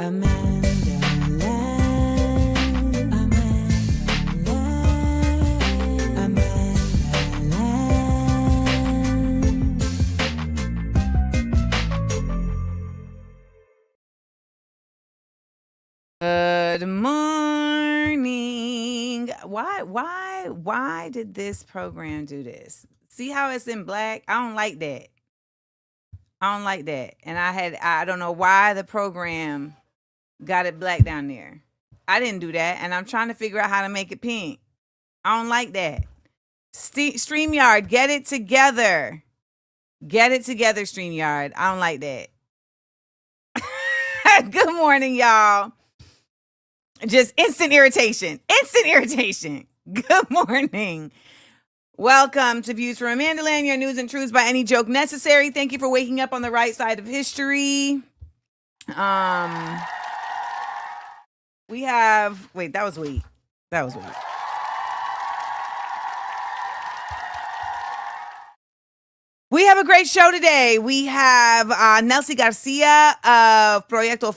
Amanda Land, Amanda Land, Amanda Land. Good morning. Why did this program do this? See how it's in black? I don't like that. And I don't know why the program got it black down there. I didn't do that, and I'm trying to figure out how to make it pink. I don't like that. StreamYard, get it together. Get it together, StreamYard. I don't like that. Good morning, y'all. Just instant irritation. Good morning. Welcome to Views from Amanda Land, your news and truths by any joke necessary. Thank you for waking up on the right side of history. We have, wait, that was weak. We have a great show today. We have Nelcy Garcia of Proyecto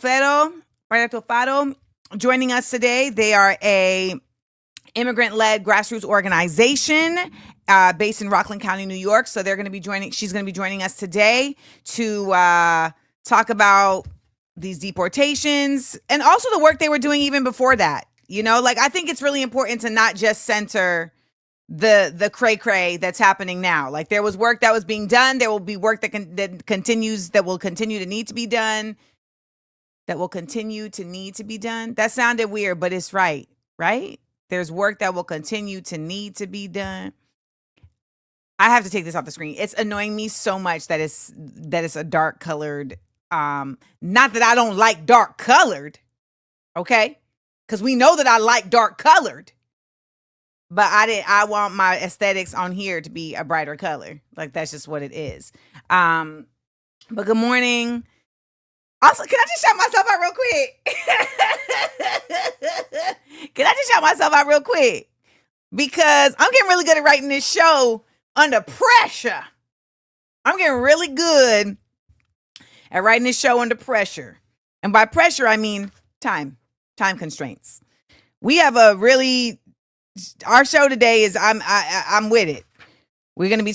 Faro joining us today. They are a immigrant-led grassroots organization based in Rockland County, New York. So she's going to be joining us today to talk about these deportations and also the work they were doing even before that. You know, like, I think it's really important to not just center the cray-cray that's happening now. Like, there was work that was being done. There will be work that will continue to need to be done. That sounded weird, but it's right? There's work that will continue to need to be done. I have to take this off the screen. It's annoying me so much that it's a dark colored. Not that I don't like dark colored, okay? Because we know that I like dark colored. But I want my aesthetics on here to be a brighter color. Like, that's just what it is. But good morning. Also, can I just shout myself out real quick? Because I'm getting really good at writing this show under pressure. And by pressure, I mean time constraints. We have our show today is, I'm with it. We're going to be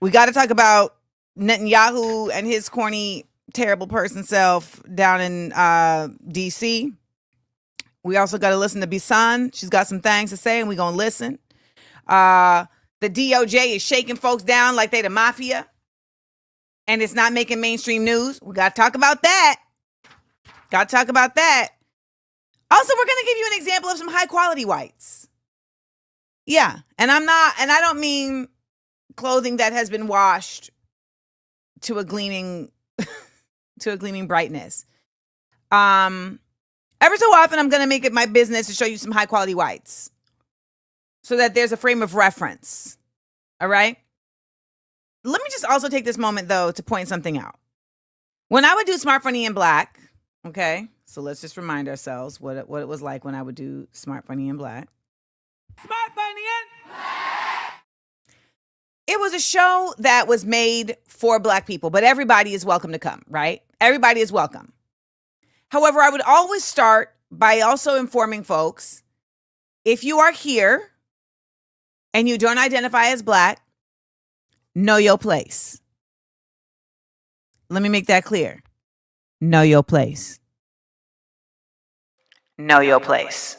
we got to talk about Netanyahu and his corny, terrible person self down in DC. We also got to listen to Bisan. She's got some things to say, and we're going to listen. The DOJ is shaking folks down like they the mafia, and it's not making mainstream news. We got to talk about that. Also, we're going to give you an example of some high quality whites. Yeah. And I don't mean clothing that has been washed to a gleaming brightness. Ever so often, I'm going to make it my business to show you some high quality whites so that there's a frame of reference. All right. Let me just also take this moment, though, to point something out. When I would do Smart, Funny, and Black, okay, so let's just remind ourselves what it was like when I would do Smart, Funny, and Black. Smart, Funny, and Black! It was a show that was made for Black people, but everybody is welcome to come, right? Everybody is welcome. However, I would always start by also informing folks, if you are here and you don't identify as Black, know your place. Let me make that clear. Know your place. Know your place.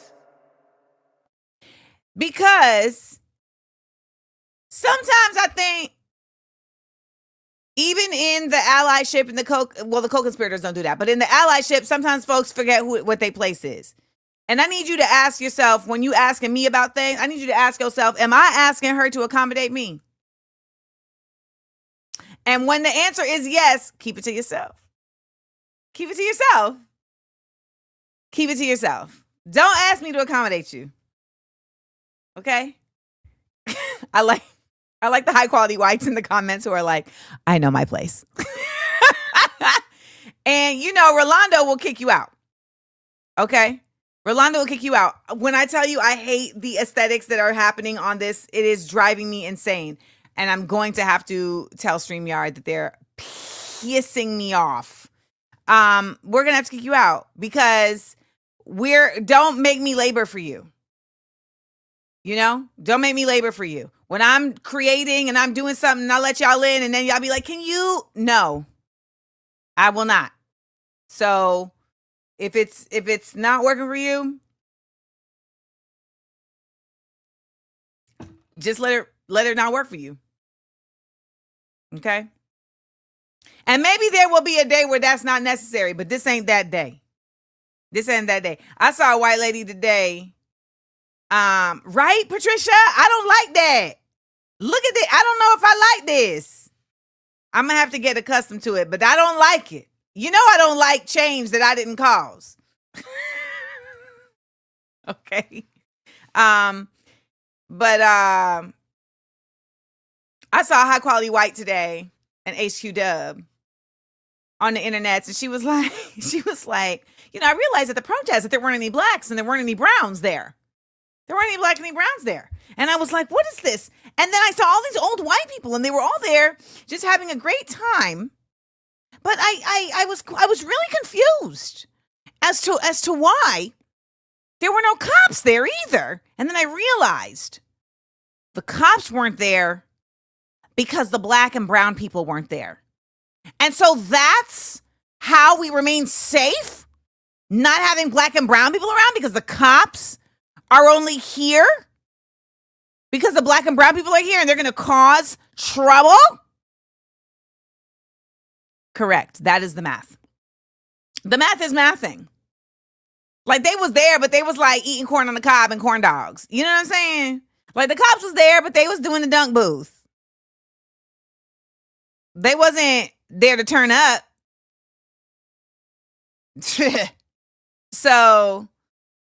Because sometimes I think, even in the allyship and the co-conspirators don't do that, but in the allyship, sometimes folks forget what their place is. And I need you to ask yourself, when you asking me about things, I need you to ask yourself, am I asking her to accommodate me? And when the answer is yes, keep it to yourself. Keep it to yourself. Don't ask me to accommodate you. Okay? I like the high quality whites in the comments who are like, I know my place. And Rolando will kick you out. Okay? Rolando will kick you out. When I tell you I hate the aesthetics that are happening on this, it is driving me insane. And I'm going to have to tell StreamYard that they're pissing me off. we're gonna have to kick you out because don't make me labor for you. You know, don't make me labor for you. When I'm creating and I'm doing something, I'll let y'all in, and then y'all be like, "Can you?" No, I will not. So if it's not working for you, just let it not work for you. Okay. And maybe there will be a day where that's not necessary, but this ain't that day. This ain't that day. I saw a white lady today. Right, Patricia? I don't like that. Look at it. I don't know if I like this. I'm gonna have to get accustomed to it, but I don't like it. You know I don't like change that I didn't cause. Okay. But I saw a high quality white today, an HQ dub on the internet, and she was like, I realized at the protest that there weren't any blacks and there weren't any browns there. There weren't any black and any browns there. And I was like, what is this? And then I saw all these old white people, and they were all there just having a great time. But I was really confused as to why there were no cops there either. And then I realized the cops weren't there because the black and brown people weren't there. And so that's how we remain safe, not having black and brown people around, because the cops are only here because the black and brown people are here and they're going to cause trouble. Correct. That is the math. The math is mathing. Like, they was there, but they was like eating corn on the cob and corn dogs. You know what I'm saying? Like, the cops was there, but they was doing the dunk booth. They wasn't there to turn up. So,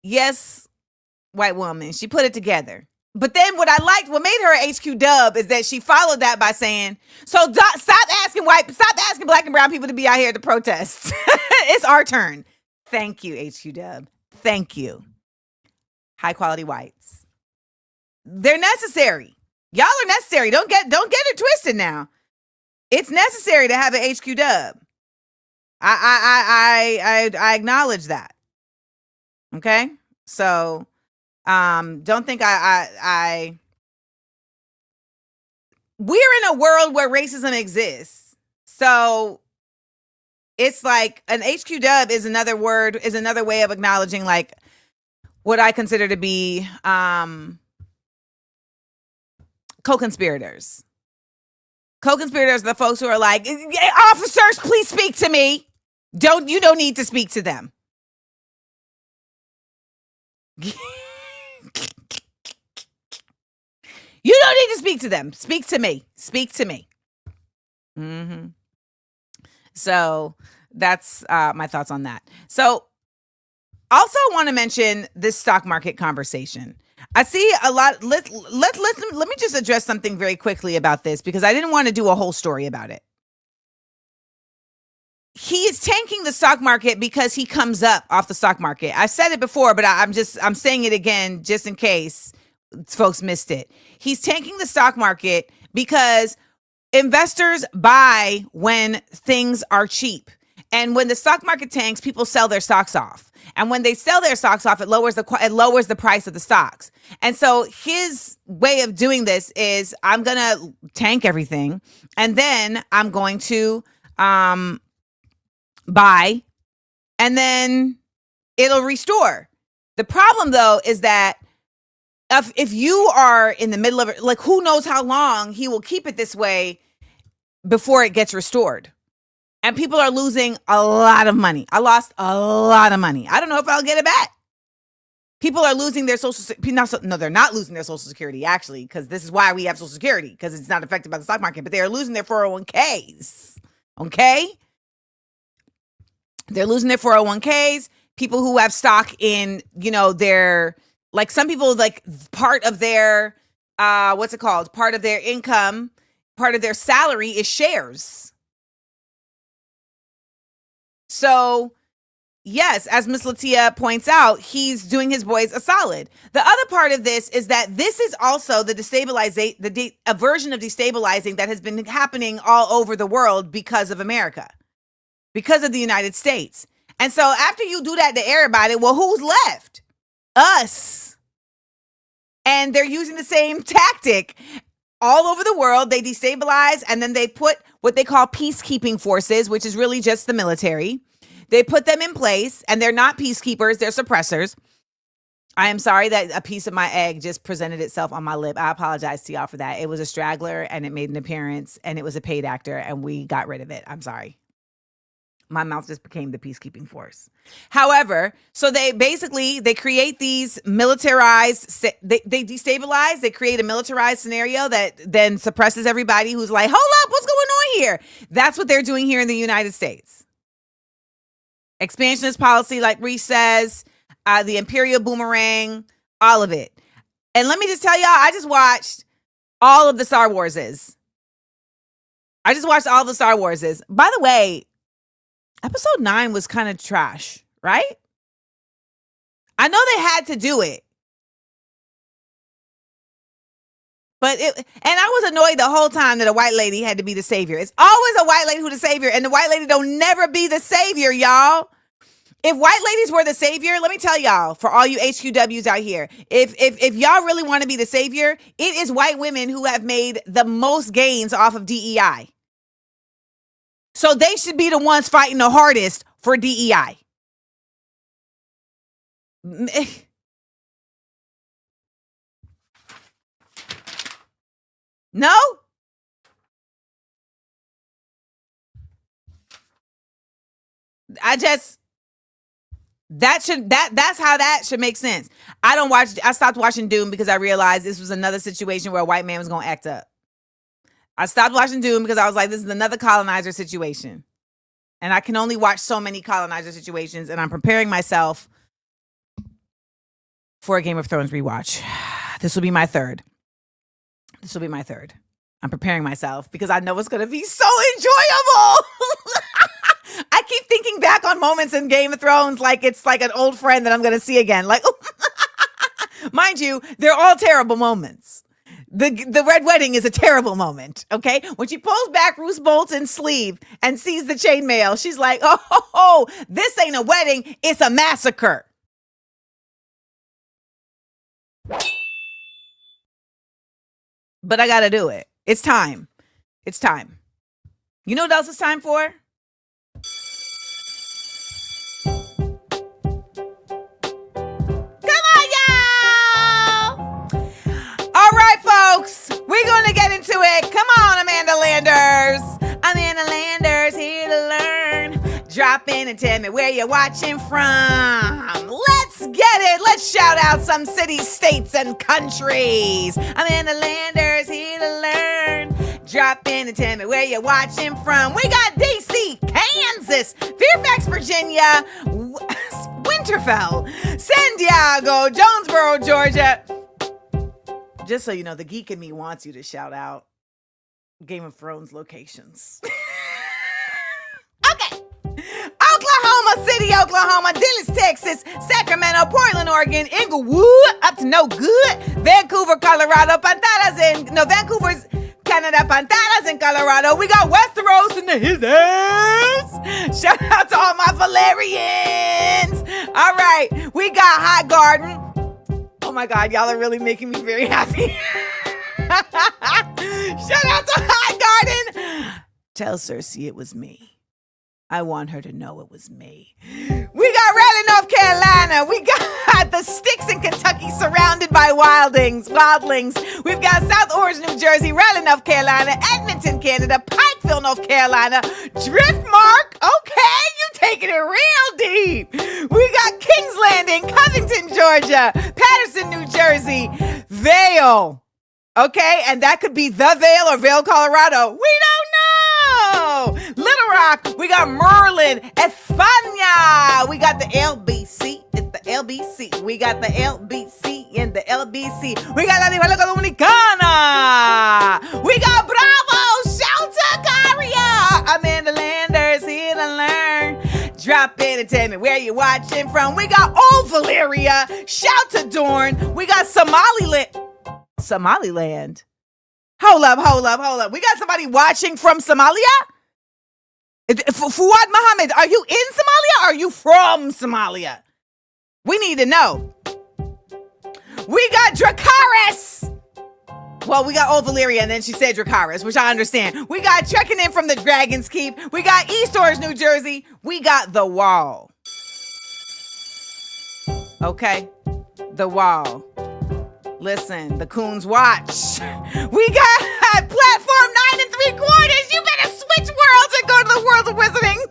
yes, white woman, she put it together. But then what made her a HQ dub is that she followed that by saying, stop asking black and brown people to be out here at the protests. It's our turn. Thank you, HQ dub. Thank you. High quality whites. They're necessary. Y'all are necessary. Don't get it twisted now. It's necessary to have an HQ dub. I acknowledge that. Okay? So don't think we're in a world where racism exists. So it's like an HQ dub is another way of acknowledging like what I consider to be co-conspirators. Co-conspirators are the folks who are like, officers, please speak to me. You don't need to speak to them. You don't need to speak to them. Speak to me. Speak to me. Mm-hmm. So that's my thoughts on that. So also want to mention this stock market conversation. I see a lot. Let me just address something very quickly about this because I didn't want to do a whole story about it. He is tanking the stock market because he comes up off the stock market. I've said it before, but I'm saying it again just in case folks missed it. He's tanking the stock market because investors buy when things are cheap. And when the stock market tanks, people sell their stocks off. And when they sell their stocks off, it lowers the price of the stocks. And so his way of doing this is, I'm going to tank everything, and then I'm going to buy, and then it'll restore. The problem, though, is that if you are in the middle of it, like, who knows how long he will keep it this way before it gets restored. And people are losing a lot of money. I lost a lot of money. I don't know if I'll get it back. People are losing their social security. No, they're not losing their social security, actually, because this is why we have social security, because it's not affected by the stock market. But they are losing their 401ks. Okay? They're losing their 401ks. People who have stock in, their, like, some people, like, part of their, what's it called? Part of their income, part of their salary is shares. So, yes, as Miss Latia points out, he's doing his boys a solid. The other part of this is that this is also a version of destabilizing that has been happening all over the world because of America. because of the United States. And so after you do that to everybody, well, who's left? Us. And they're using the same tactic all over the world. They destabilize, and then they put what they call peacekeeping forces, which is really just the military. They put them in place, and they're not peacekeepers, they're suppressors. I am sorry that a piece of my egg just presented itself on my lip. I apologize to y'all for that. It was a straggler, and it made an appearance, and it was a paid actor, and we got rid of it. I'm sorry. My mouth just became the peacekeeping force. However, so they create these militarized, they destabilize, they create a militarized scenario that then suppresses everybody who's like, hold up, what's going on here? That's what they're doing here in the United States. Expansionist policy, like Reese says, the imperial boomerang, all of it. And let me just tell y'all, I just watched all of the Star Warses. By the way, episode 9 was kind of trash, right? I know they had to do it. And I was annoyed the whole time that a white lady had to be the savior. It's always a white lady who's the savior, and the white lady don't never be the savior, y'all. If white ladies were the savior, let me tell y'all, for all you HQWs out here, if y'all really want to be the savior, it is white women who have made the most gains off of DEI. So they should be the ones fighting the hardest for DEI. No? That's how that should make sense. I stopped watching Doom because I realized this was another situation where a white man was going to act up. I stopped watching Doom because I was like, this is another colonizer situation. And I can only watch so many colonizer situations, and I'm preparing myself for a Game of Thrones rewatch. This will be my third. I'm preparing myself because I know it's going to be so enjoyable. I keep thinking back on moments in Game of Thrones like it's like an old friend that I'm going to see again. Like, mind you, they're all terrible moments. The Red Wedding is a terrible moment, okay? When she pulls back Roose Bolton's sleeve and sees the chainmail, she's like, oh, this ain't a wedding, it's a massacre. But I gotta do it. It's time. You know what else it's time for? All right, folks, we're going to get into it. Come on, Amanda Landers, here to learn. Drop in and tell me where you're watching from. Let's get it. Let's shout out some cities, states, and countries. Amanda Landers, here to learn. Drop in and tell me where you're watching from. We got D.C., Kansas, Fairfax, Virginia, Winterfell, San Diego, Jonesboro, Georgia. Just so you know, the geek in me wants you to shout out Game of Thrones locations. Okay. Oklahoma City, Oklahoma, Dallas, Texas, Sacramento, Portland, Oregon, Inglewood, up to no good, Vancouver, Colorado, Vancouver's Canada, Pantanas in Colorado. We got Westeros in the his ass. Shout out to all my Valerians. All right, we got Hot Garden. Oh my God, y'all are really making me very happy. Shout out to Hot Garden. Tell Cersei it was me. I want her to know it was me. We got Raleigh, North Carolina. We got the sticks in Kentucky surrounded by wildlings. We've got South Orange, New Jersey, Raleigh, North Carolina, Edmonton, Canada, Pikeville, North Carolina, Driftmark. Okay, you taking it real deep. We got Kings Landing, Covington, Georgia, Patterson, New Jersey, Vail. Okay, and that could be the Vail or Vail, Colorado. We don't know. Little Rock, we got Merlin, España. We got the LBC. It's the LBC. We got the LBC in the LBC. We got La República Dominicana. We got Bravo, Shelter, Caria. Amanda Landers here to learn. Drop in and tell me where you're watching from. We got Old Valeria, shout to Dorn. We got Somaliland. Hold up. We got somebody watching from Somalia? Fuad Muhammad, are you in Somalia or are you from Somalia? We need to know. We got Dracaris. Well, we got Old Valyria, and then she said Dracaris, which I understand. We got checking in from the Dragon's Keep. We got East Orange, New Jersey. We got The Wall. Okay, The Wall. Listen, the Coons Watch. We got Platform 9 3/4. You better switch worlds and go to the world of wizarding.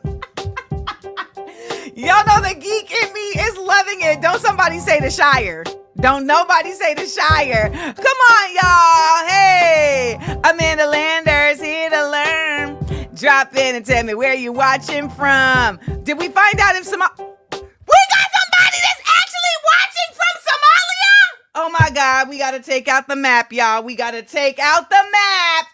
Y'all know the geek in me is loving it. Don't somebody say the Shire. Don't nobody say the Shire. Come on, y'all. Hey, Amanda Landers here to learn. Drop in and tell me where you watching from. Did we find out if we got somebody that's actually watching from Somalia? Oh my God, we got to take out the map, y'all. We got to take out the map.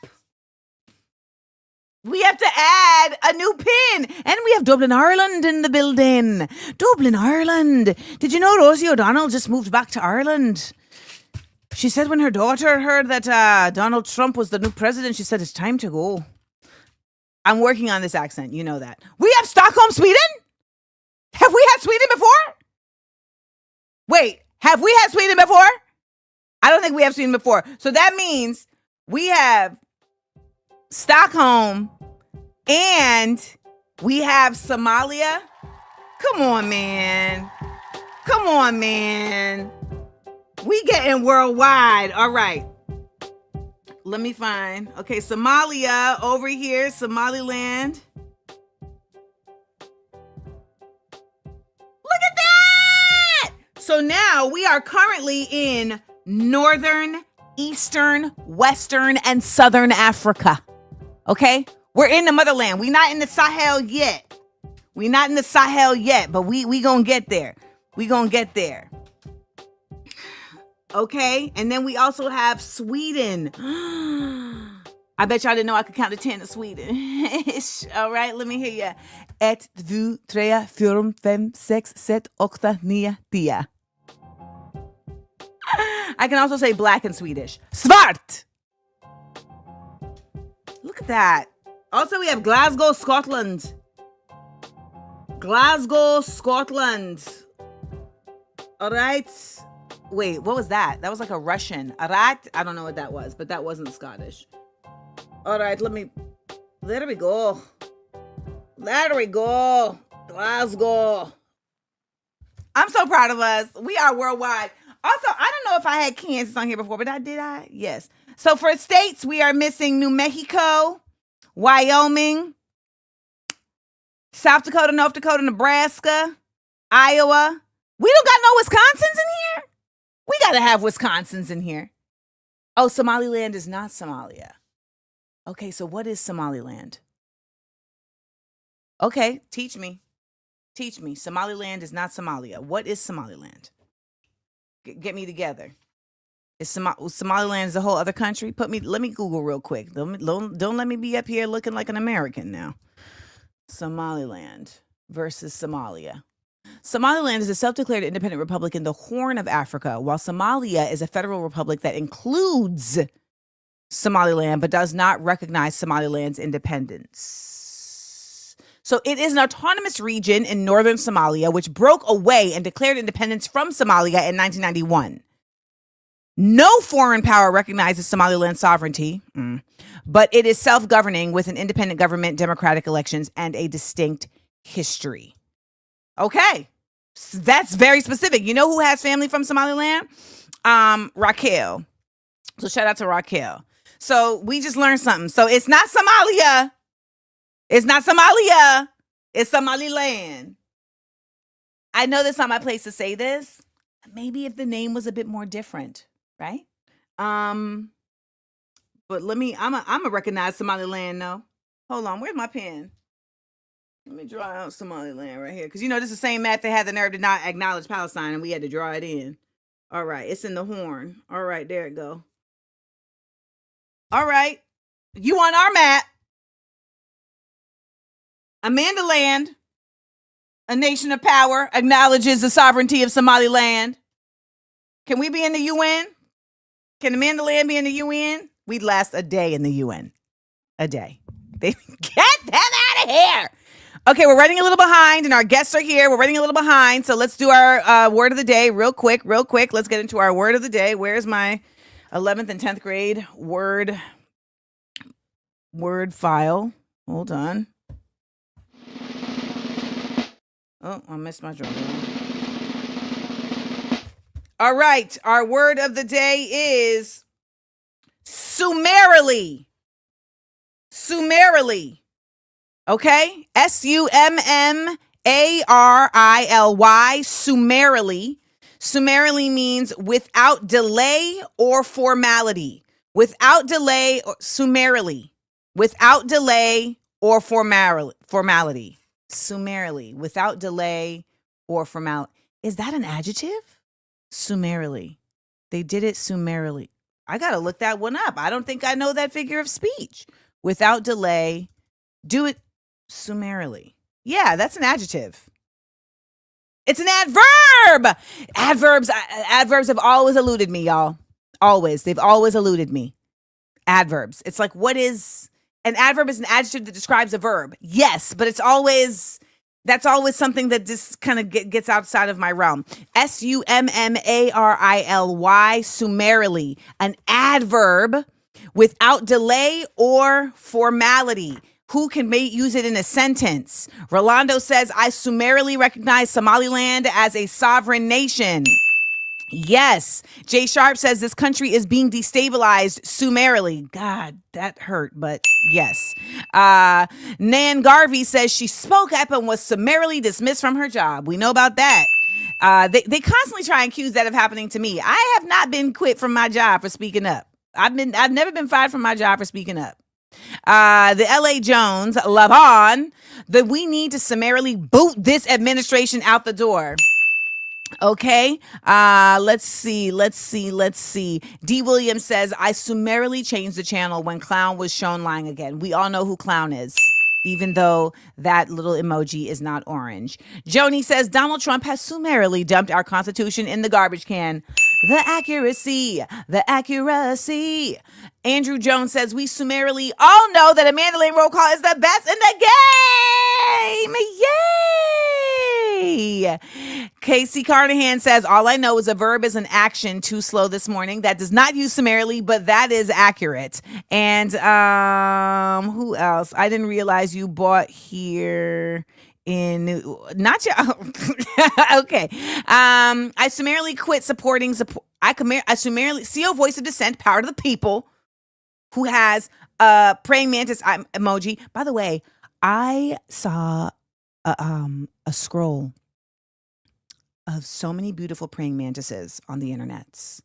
We have to add a new pin. And we have Dublin, Ireland in the building. Dublin, Ireland. Did you know Rosie O'Donnell just moved back to Ireland? She said when her daughter heard that Donald Trump was the new president, she said, it's time to go. I'm working on this accent. You know that. We have Stockholm, Sweden? Have we had Sweden before? Wait, have we had Sweden before? I don't think we have Sweden before. So that means we have Stockholm and we have Somalia. Come on, man. Come on, man. We getting worldwide. All right. Let me find. Okay, Somalia over here, Somaliland. Look at that! So now we are currently in northern, eastern, western, and southern Africa. Okay? We're in the motherland. We're not in the Sahel yet. We're not in the Sahel yet, but we gonna get there. We gonna get there. Okay? And then we also have Sweden. I bet y'all didn't know I could count to 10 in Sweden. All right, let me hear you. 1, 2, 3, 4, 5, 6, 7, 8, 9, 10. I can also say black in Swedish. Svart! Look at that. Also, we have Glasgow, Scotland. Glasgow, Scotland. All right. Wait, what was that? That was like a Russian. Arat? I don't know what that was, but that wasn't Scottish. All right, there we go. There we go. Glasgow. I'm so proud of us. We are worldwide. Also, I don't know if I had Kansas on here before, but did I? Yes. So for states, we are missing New Mexico, Wyoming, South Dakota, North Dakota, Nebraska, Iowa. We don't got no Wisconsins in here. We got to have Wisconsins in here. Oh, Somaliland is not Somalia. Okay, so what is Somaliland? Okay, teach me. Teach me. Somaliland is not Somalia. What is Somaliland? Get me together. Is Somaliland is a whole other country? Let me Google real quick. Don't let me be up here looking like an American now. Somaliland versus Somalia. Somaliland is a self-declared independent republic in the Horn of Africa, while Somalia is a federal republic that includes Somaliland but does not recognize Somaliland's independence. So it is an autonomous region in northern Somalia, which broke away and declared independence from Somalia in 1991. No foreign power recognizes Somaliland's sovereignty, but it is self-governing with an independent government, democratic elections, and a distinct history. Okay, so that's very specific. You know who has family from Somaliland? Raquel. So shout out to Raquel. So we just learned something. So it's not Somalia. It's not Somalia. It's Somaliland. I know that's not my place to say this. Maybe if the name was a bit more different, right? But I'm a recognize Somaliland now. Hold on, where's my pen? Let me draw out Somaliland right here. Because you know this is the same map that had the nerve to not acknowledge Palestine and we had to draw it in. All right, it's in the Horn. All right, there it go. All right, you on our map. Amanda Land, a nation of power, acknowledges the sovereignty of Somaliland. Can we be in the UN? Can Amanda Land be in the UN? We'd last a day in the UN. A day. Get them out of here. Okay, we're running a little behind, and our guests are here. We're running a little behind, so let's do our word of the day real quick. Let's get into our word of the day. Where's my 11th and 10th grade word file? Hold on. Oh, I missed my drum. All right, our word of the day is summarily. Summarily. Okay? SUMMARILY. Summarily. Summarily means without delay or formality. Without delay or summarily. Without delay or formality. Summarily. Without delay or formality. Is that an adjective? Summarily. They did it summarily. I got to look that one up. I don't think I know that figure of speech. Without delay. Do it summarily. Yeah, that's an adjective. It's an adverb. Adverbs have always eluded me, y'all. Always. They've always eluded me. Adverbs. It's like, what is an adverb? Is an adjective that describes a verb. Yes, but that's always something that just kind of gets outside of my realm. SUMMARILY, summarily. An adverb without delay or formality. Who can use it in a sentence? Rolando says, I summarily recognize Somaliland as a sovereign nation. Yes. Jay Sharp says this country is being destabilized summarily. God, that hurt, but yes. Nan Garvey says she spoke up and was summarily dismissed from her job. We know about that. They constantly try and accuse that of happening to me. I have not been quit from my job for speaking up. I've never been fired from my job for speaking up. The LA Jones, Lavon, that we need to summarily boot this administration out the door. Okay. Let's see. D. Williams says, I summarily changed the channel when Clown was shown lying again. We all know who Clown is, even though that little emoji is not orange. Joni says, Donald Trump has summarily dumped our Constitution in the garbage can. The accuracy. Andrew Jones says, we summarily all know that Amanda Lane roll call is the best in the game. Yay! Casey Carnahan says, all I know is a verb is an action. Too slow this morning. That does not use summarily, but that is accurate. And who else? I didn't realize you bought here in not your okay. I summarily quit supporting I summarily CO voice of dissent, power to the people, who has praying mantis emoji. By the way, I saw a scroll of so many beautiful praying mantises on the internets.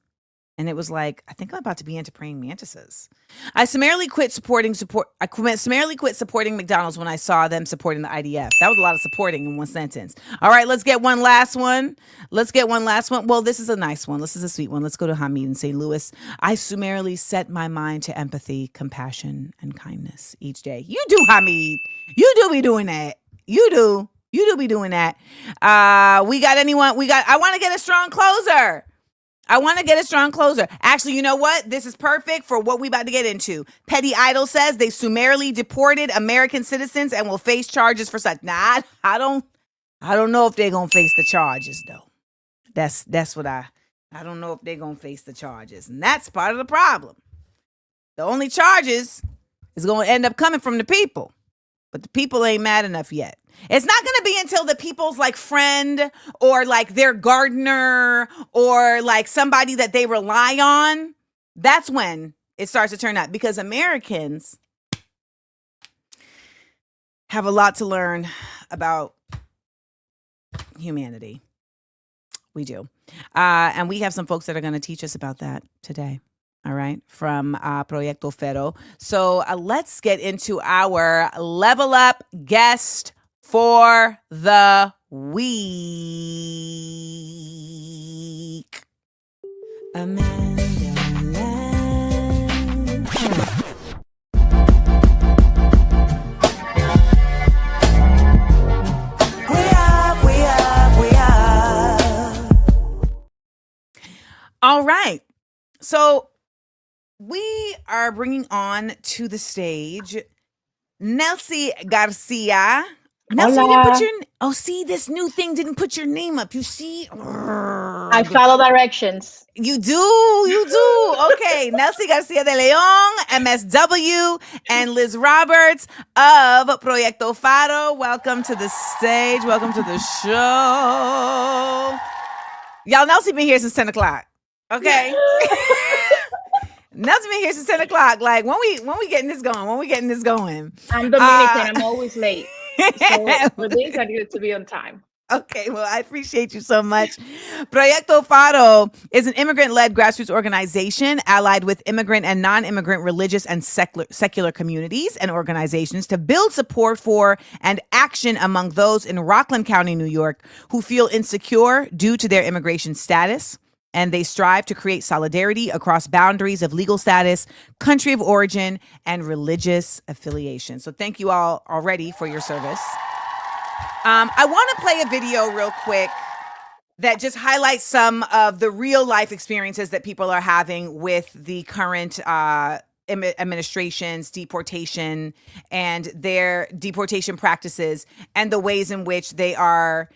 And it was like, I think I'm about to be into praying mantises. I summarily quit supporting McDonald's when I saw them supporting the IDF. That was a lot of supporting in one sentence. All right, let's get one last one. Well, this is a nice one. This is a sweet one. Let's go to Hamid in St. Louis. I summarily set my mind to empathy, compassion, and kindness each day. You do, Hamid. You do be doing that. You do be doing that. I want to get a strong closer. Actually, you know what? This is perfect for what we about to get into. Petty Idol says they summarily deported American citizens and will face charges for such. Nah, I don't know if they're going to face the charges though. That's what I don't know if they're going to face the charges. And that's part of the problem. The only charges is going to end up coming from the people. But the people ain't mad enough yet. It's not going to be until the people's like friend or like their gardener or like somebody that they rely on. That's when it starts to turn up, because Americans have a lot to learn about humanity. We do. And we have some folks that are going to teach us about that today. All right, from Proyecto Faro. So let's get into our level up guest for the week. Amanda Land. We up. All right. So we are bringing on to the stage Nelsie Garcia. Nelsie, you didn't put your see, this new thing didn't put your name up. You see? I follow directions. You do. Okay. Nelsie Garcia de Leon, MSW, and Liz Roberts of Proyecto Faro. Welcome to the stage. Welcome to the show. Y'all, Nelsie been here since 10 o'clock. Okay. Nelsie been here since 10 o'clock. Like, when we getting this going? I'm Dominican. I'm always late. So for this, I needed to be on time. Okay, well, I appreciate you so much. Proyecto Faro is an immigrant-led grassroots organization allied with immigrant and non-immigrant religious and secular communities and organizations to build support for and action among those in Rockland County, New York, who feel insecure due to their immigration status. And they strive to create solidarity across boundaries of legal status, country of origin, and religious affiliation. So thank you all already for your service. I want to play a video real quick that just highlights some of the real life experiences that people are having with the current administration's deportation and their deportation practices and the ways in which they are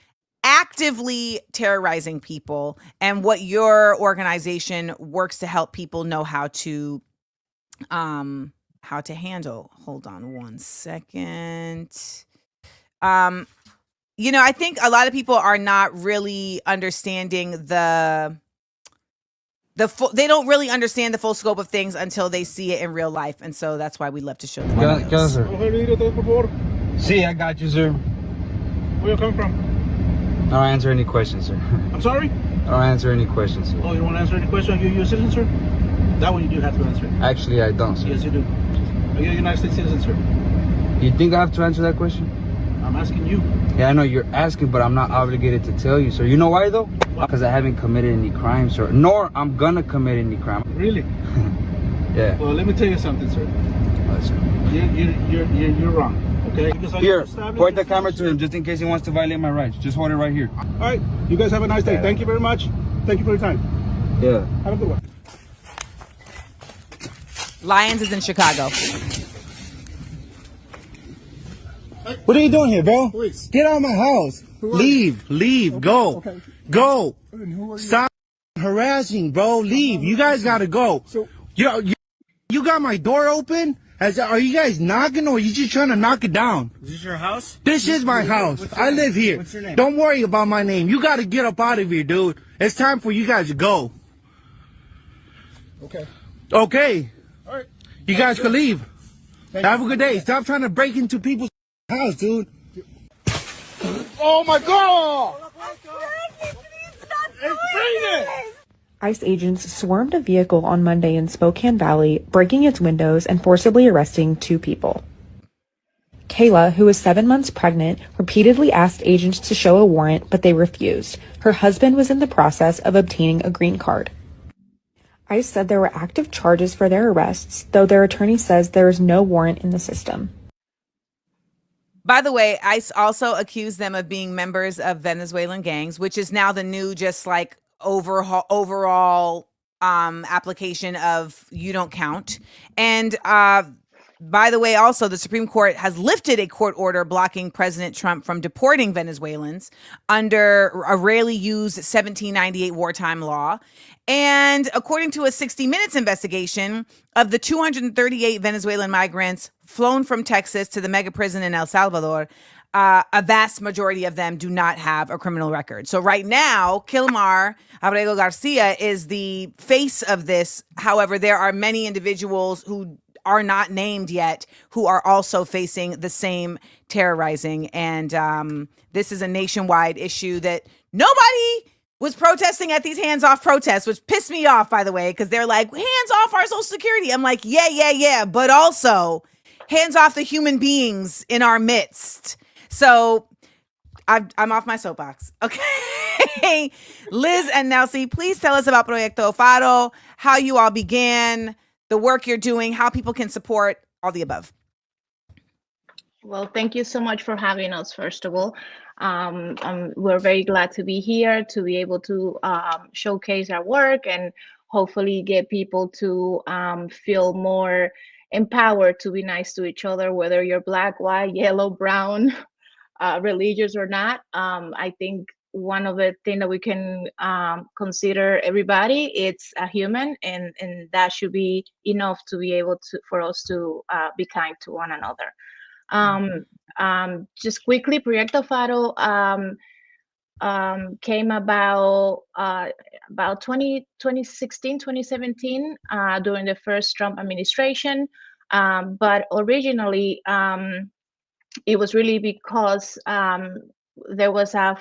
actively terrorizing people, and what your organization works to help people know how to handle. Hold on one second. I think a lot of people are not really understanding they don't really understand the full scope of things until they see it in real life. And so that's why we love to show them. See, I got you, sir. Where you come from? I don't answer any questions, sir. I'm sorry? I don't answer any questions, sir. Oh, you don't want to answer any question? Are you a U.S. citizen, sir? That one you do have to answer. Actually, I don't, sir. Yes, you do. Are you a United States citizen, sir? You think I have to answer that question? I'm asking you. Yeah, I know you're asking, but I'm not obligated to tell you, sir. You know why, though? Because I haven't committed any crime, sir. Nor I'm gonna commit any crime. Really? Yeah. Well, let me tell you something, sir. What, sir? You're wrong. Okay? Here, point the camera to him just in case he wants to violate my rights. Just hold it right here. All right. You guys have a nice day. Thank you very much. Thank you for your time. Yeah. Have a good one. Lyons is in Chicago. What are you doing here, bro? Police. Get out of my house. Leave, go. Okay. Go. And who are you? Stop harassing, bro. Leave. You guys gotta go. So- You got my door open? Are you guys knocking, or are you just trying to knock it down? Is this your house? This is my house. I live here. What's your name? Don't worry about my name. You gotta get up out of here, dude. It's time for you guys to go. Okay. Okay. All right. You guys can leave. Thank Have you. a good day. Stop trying to break into people's house, dude. Oh my God! ICE agents swarmed a vehicle on Monday in Spokane Valley, breaking its windows and forcibly arresting 2 people. Kayla, who was 7 months pregnant, repeatedly asked agents to show a warrant, but they refused. Her husband was in the process of obtaining a green card. ICE said there were active charges for their arrests, though their attorney says there is no warrant in the system. By the way, ICE also accused them of being members of Venezuelan gangs, which is now the new just like overall application of you don't count. And by the way, also the Supreme Court has lifted a court order blocking President Trump from deporting Venezuelans under a rarely used 1798 wartime law. And according to a 60 Minutes investigation, of the 238 Venezuelan migrants flown from Texas to the mega prison in El Salvador, a vast majority of them do not have a criminal record. So right now, Kilmar Abrego Garcia is the face of this. However, there are many individuals who are not named yet who are also facing the same terrorizing. And this is a nationwide issue that nobody was protesting at these hands-off protests, which pissed me off, by the way, because they're like, hands off our Social Security. I'm like, yeah. But also, hands off the human beings in our midst. So I'm off my soapbox. Okay. Liz and Nelsie, please tell us about Proyecto Faro, how you all began, the work you're doing, how people can support, all the above. Well, thank you so much for having us, first of all. We're very glad to be here, to be able to showcase our work and hopefully get people to feel more empowered to be nice to each other, whether you're black, white, yellow, brown, religious or not. I think one of the things that we can consider everybody, it's a human, and that should be enough to be able to, for us to be kind to one another. Just quickly, Proyecto Faro came about 2016, 2017, during the first Trump administration. But originally, it was really because there was a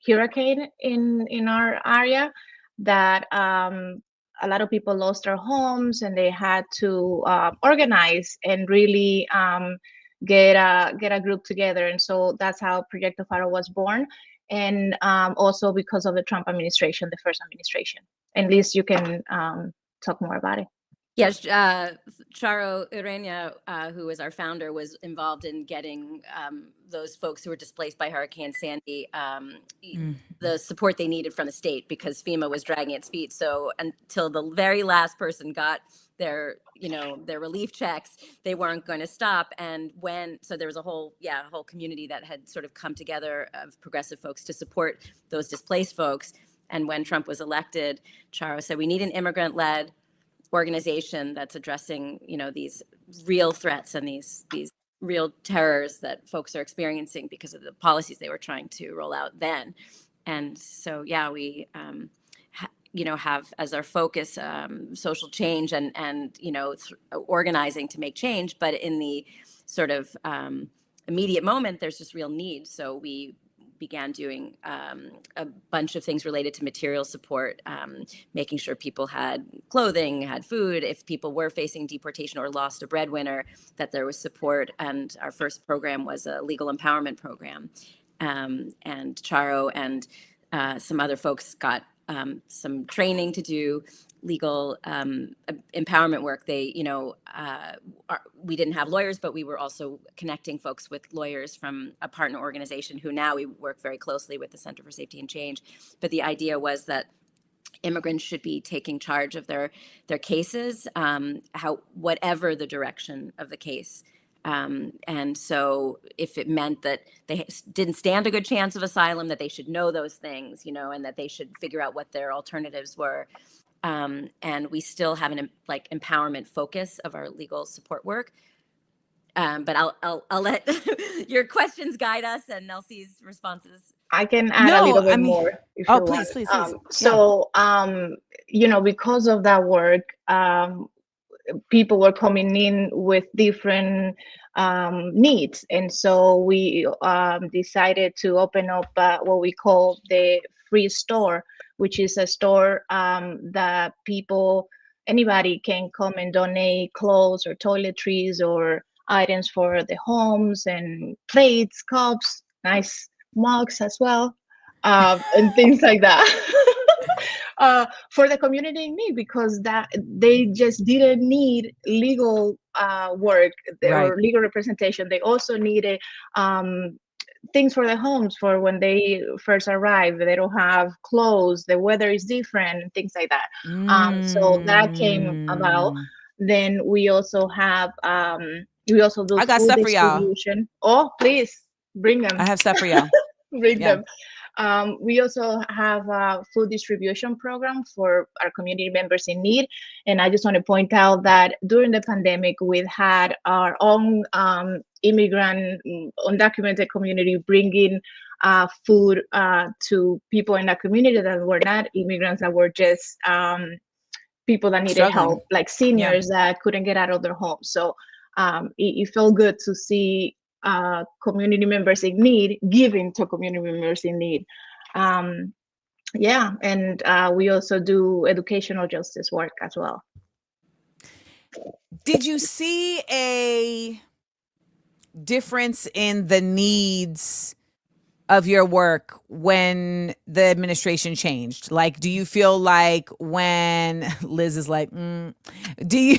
hurricane in our area that a lot of people lost their homes, and they had to organize and really get a group together. And so that's how Proyecto Faro was born. And also because of the Trump administration, the first administration. And Liz, you can talk more about it. Yes, Charo Ureña, who was our founder, was involved in getting those folks who were displaced by Hurricane Sandy the support they needed from the state, because FEMA was dragging its feet. So until the very last person got their relief checks, they weren't going to stop. And so there was a whole community that had sort of come together of progressive folks to support those displaced folks. And when Trump was elected, Charo said, we need an immigrant-led organization that's addressing, these real threats and these real terrors that folks are experiencing because of the policies they were trying to roll out then. And so, we, have as our focus social change and organizing to make change. But in the sort of immediate moment, there's just real need. So we began doing a bunch of things related to material support, making sure people had clothing, had food. If people were facing deportation or lost a breadwinner, that there was support. And our first program was a legal empowerment program. And Charo and some other folks got some training to do legal empowerment work. They, we didn't have lawyers, but we were also connecting folks with lawyers from a partner organization who now we work very closely with, the Center for Safety and Change. But the idea was that immigrants should be taking charge of their cases, whatever the direction of the case. And so if it meant that they didn't stand a good chance of asylum, that they should know those things, and that they should figure out what their alternatives were. And we still have an empowerment focus of our legal support work. But I'll let your questions guide us and Nelsie's responses. I can add a little bit more. If you please. want. So, because of that work, people were coming in with different needs. And so we decided to open up what we call the free store, which is a store that anybody can come and donate clothes or toiletries or items for the homes, and plates, cups, nice mugs as well, and things like that. For the community in need, because that they just didn't need legal work or legal representation. They also needed things for their homes, for when they first arrive. They don't have clothes, the weather is different, things like that. So that came about. Then we also have we also do I got stuff for y'all. Oh, please bring them. I have stuff for y'all. Bring them. We also have a food distribution program for our community members in need. And I just want to point out that during the pandemic, we've had our own immigrant, undocumented community bringing food to people in that community that were not immigrants, that were just people that needed help, like seniors that couldn't get out of their homes. So it felt good to see community members in need giving to community members in need. And we also do educational justice work as well. Did you see a difference in the needs of your work when the administration changed? Like, do you feel like when Liz is like, do you?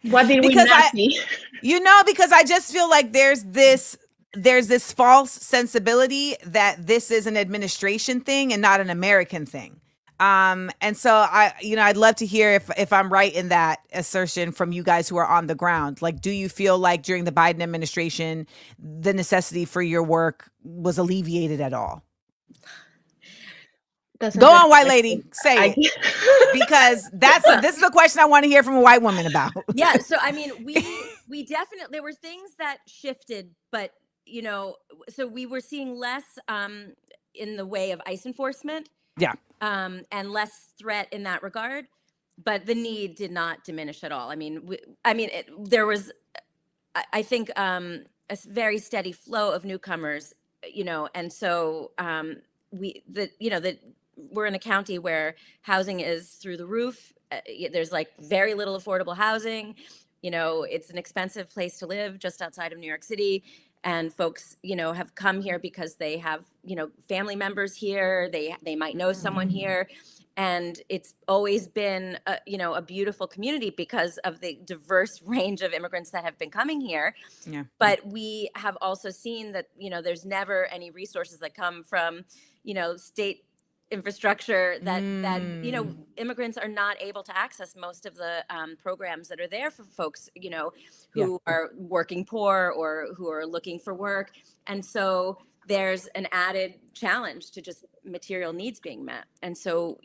What did we not see? Because I just feel like there's this false sensibility that this is an administration thing and not an American thing. And so I'd love to hear if I'm right in that assertion from you guys who are on the ground. Like, do you feel like during the Biden administration, the necessity for your work was alleviated at all? Go on, white lady, say it. Because this is a question I want to hear from a white woman about. Yeah. So, I mean, we definitely, there were things that shifted, but, so we were seeing less in the way of ICE enforcement. Yeah. And less threat in that regard, but the need did not diminish at all. I mean, there was, I think, a very steady flow of newcomers, and so we're in a county where housing is through the roof. There's like very little affordable housing. It's an expensive place to live just outside of New York City. And folks, have come here because they have, family members here. They might know someone here. And it's always been, a beautiful community because of the diverse range of immigrants that have been coming here. Yeah. But we have also seen that, there's never any resources that come from, state infrastructure that immigrants are not able to access most of the programs that are there for folks who are working poor or who are looking for work. And so there's an added challenge to just material needs being met. And so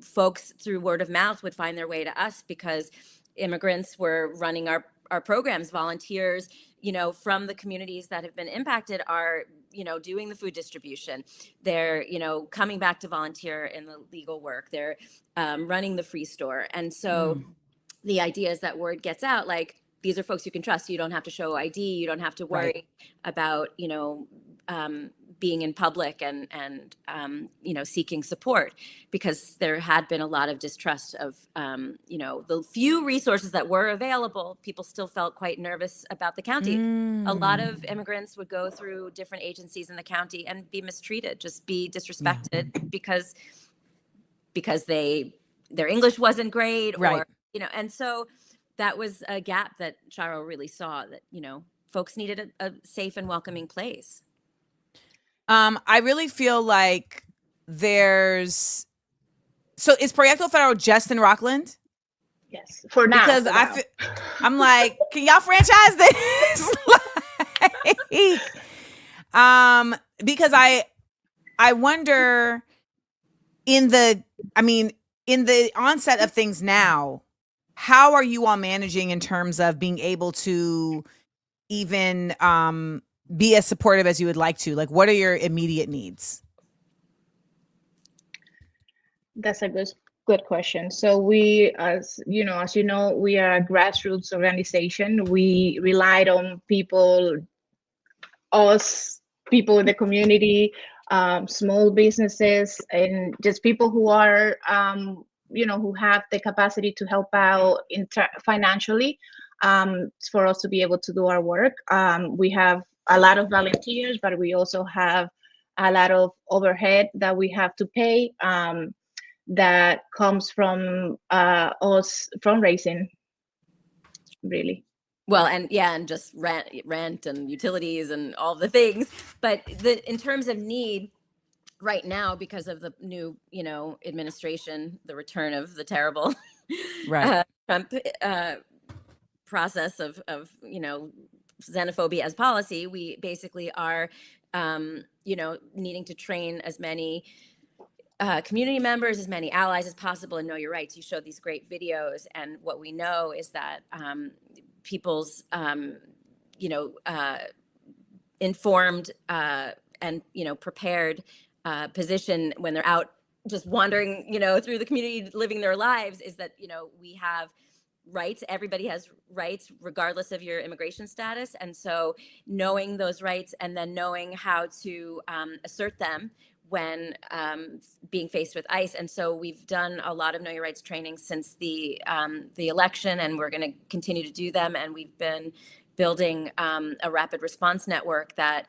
folks through word of mouth would find their way to us because immigrants were running our programs. Volunteers from the communities that have been impacted are doing the food distribution. They're, coming back to volunteer in the legal work. They're running the free store. And so the idea is that word gets out, like, these are folks you can trust. You don't have to show ID. You don't have to worry about, being in public and seeking support, because there had been a lot of distrust of, the few resources that were available. People still felt quite nervous about the county. A lot of immigrants would go through different agencies in the county and be mistreated, just be disrespected because their English wasn't great, or, and so that was a gap that Charo really saw, that, folks needed a safe and welcoming place. I really feel like is Proyecto Faro just in Rockland? Yes, for now. Because I'm like, can y'all franchise this? Because I wonder in the onset of things now, how are you all managing in terms of being able to even be as supportive as you would like to? Like, what are your immediate needs? That's a good question. So we, as you know, we are a grassroots organization. We relied on people in the community, small businesses, and just people who are, who have the capacity to help out financially, for us to be able to do our work. We have a lot of volunteers, but we also have a lot of overhead that we have to pay, that comes from us fundraising, really. Well, and just rent and utilities and all the things. But in terms of need right now, because of the new, administration, the return of the terrible Trump process of xenophobia as policy, we basically are, needing to train as many community members, as many allies as possible, and know your rights. You showed these great videos, and what we know is that people's, informed and prepared position when they're out just wandering, through the community, living their lives, is that we have rights. Everybody has rights regardless of your immigration status, and so knowing those rights and then knowing how to assert them when being faced with ICE. And so we've done a lot of Know Your Rights training since the election, and we're going to continue to do them. And we've been building a rapid response network that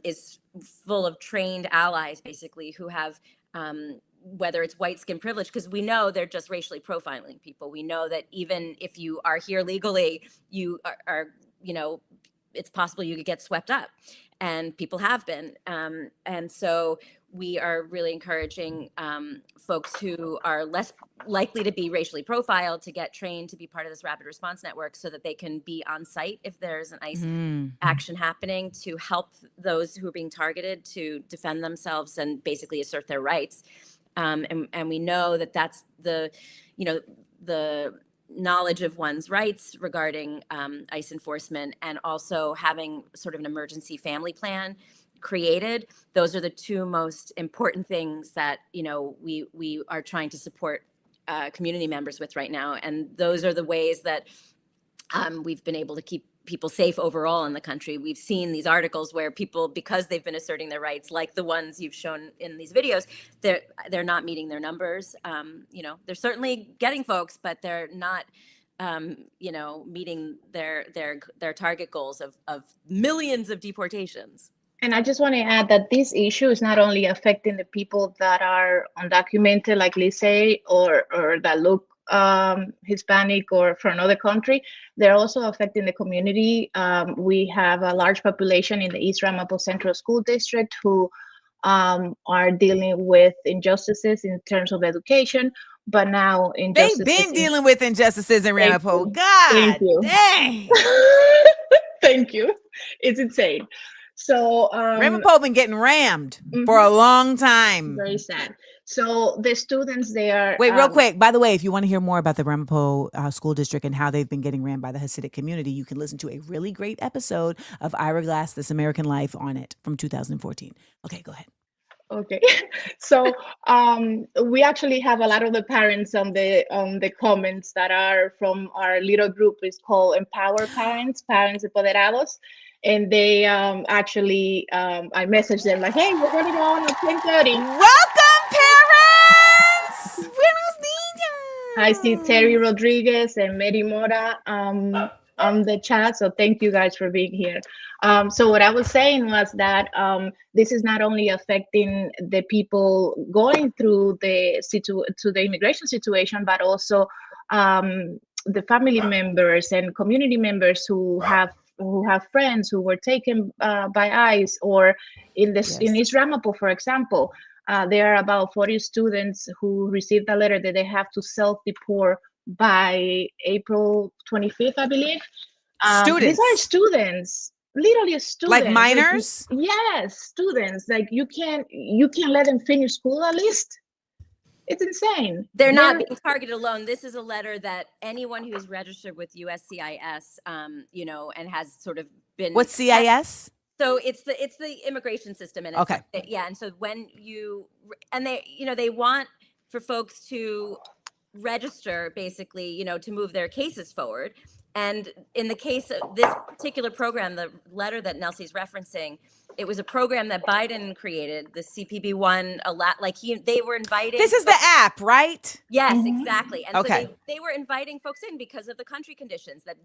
is full of trained allies, basically, who have whether it's white skin privilege, because we know they're just racially profiling people. We know that even if you are here legally, you are it's possible you could get swept up. and people have been. And so we are really encouraging folks who are less likely to be racially profiled to get trained to be part of this rapid response network so that they can be on site if there's an ICE action happening, to help those who are being targeted to defend themselves and basically assert their rights. And we know that that's the knowledge of one's rights regarding ICE enforcement, and also having sort of an emergency family plan created. Those are the two most important things that, we are trying to support community members with right now. And those are the ways that we've been able to keep people safe overall in the country. We've seen these articles where people, because they've been asserting their rights, like the ones you've shown in these videos, they're not meeting their numbers. They're certainly getting folks, but they're not, meeting their target goals of millions of deportations. And I just want to add that this issue is not only affecting the people that are undocumented, like Lizzie, or that look Hispanic or from another country. They're also affecting the community. We have a large population in the East Ramapo Central School District who are dealing with injustices in terms of education, but now injustices. They've been dealing with injustices in Ramapo. God, Thank you. dang. Thank you. It's insane. So Ramapo been getting rammed for a long time. Very sad. So the students there. Wait, real quick. By the way, if you want to hear more about the Ramapo School District and how they've been getting rammed by the Hasidic community, you can listen to a really great episode of Ira Glass, This American Life on it from 2014. Okay, go ahead. Okay, so we actually have a lot of the parents on the comments that are from our little group. It's called Empower Parents, Parents Empoderados. And they actually, I messaged them like, hey, we're going to go on at 10:30. Welcome, parents! Buenos dias! I see Terry Rodriguez and Mary Mora on the chat. So thank you guys for being here. So what I was saying was that this is not only affecting the people going through the immigration situation, but also the family members and community members who have friends who were taken by ICE, or in East Ramapo, for example, there are about 40 students who received a letter that they have to self-deport by April 25th, I believe. Students. These are students, literally students. Like minors? Like, yes, students. Like you can't let them finish school at least. It's insane. They're not being targeted alone. This is a letter that anyone who's registered with USCIS, and has sort of been. What's CIS? So it's the immigration system, and it's okay, and so when they want for folks to register, basically, to move their cases forward. And in the case of this particular program, the letter that Nelsie's referencing, it was a program that Biden created, the CPB-1, they were inviting. This is the app, right? Yes, exactly. And okay. So they were inviting folks in because of the country conditions, that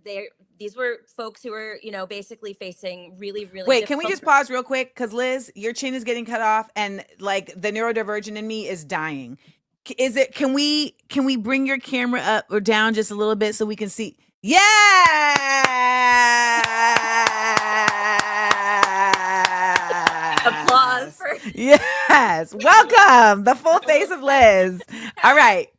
these were folks who were, basically facing really, really. Wait, can we just pause real quick? Because Liz, your chin is getting cut off and like the neurodivergent in me is dying. Can we bring your camera up or down just a little bit so we can see? Yeah. Applause for yes. Welcome, the full face of Liz. All right,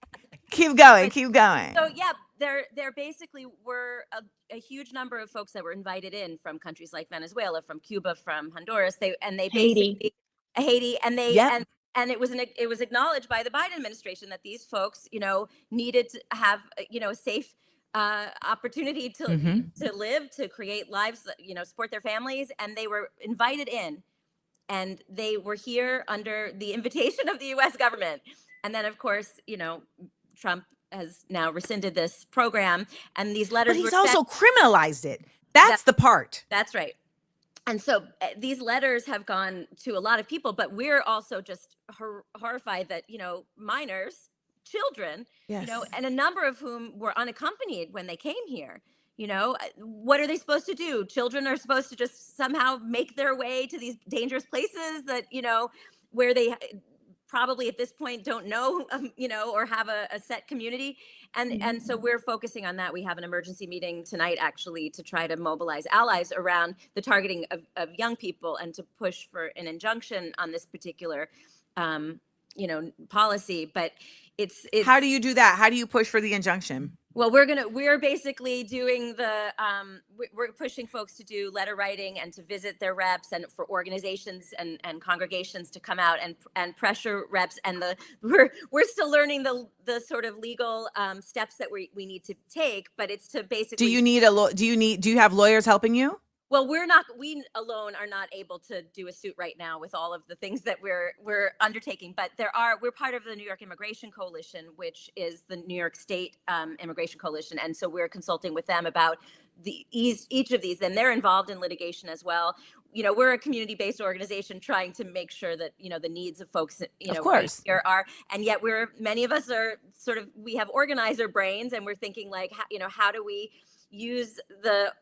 keep going. So yeah, there basically were a huge number of folks that were invited in from countries like Venezuela, from Cuba, from Honduras. They basically Haiti, and they and it was acknowledged by the Biden administration that these folks, needed to have a safe opportunity to live, to create lives, support their families, and they were invited in, and they were here under the invitation of the U.S. government. And then, of course, Trump has now rescinded this program, and these letters. But he's also criminalized it. That's the part. That's right. And so these letters have gone to a lot of people, but we're also just horrified that minors, children, and a number of whom were unaccompanied when they came here. What are they supposed to do? Children are supposed to just somehow make their way to these dangerous places that, where they probably at this point don't know, or have a set community. And so we're focusing on that. We have an emergency meeting tonight, actually, to try to mobilize allies around the targeting of young people and to push for an injunction on this particular, policy. But it's how do you do that? How do you push for the injunction? Well, we're basically doing we're pushing folks to do letter writing and to visit their reps, and for organizations and congregations to come out and pressure reps. And we're still learning the sort of legal steps that we need to take, but it's to basically. Do you have lawyers helping you? Well, we alone are not able to do a suit right now with all of the things that we're undertaking, but we're part of the New York Immigration Coalition, which is the New York State Immigration Coalition. And so we're consulting with them about each of these, and they're involved in litigation as well. We're a community-based organization trying to make sure that, the needs of folks, of course, here are, and yet many of us are we have organizer brains, and we're thinking like, how do we use the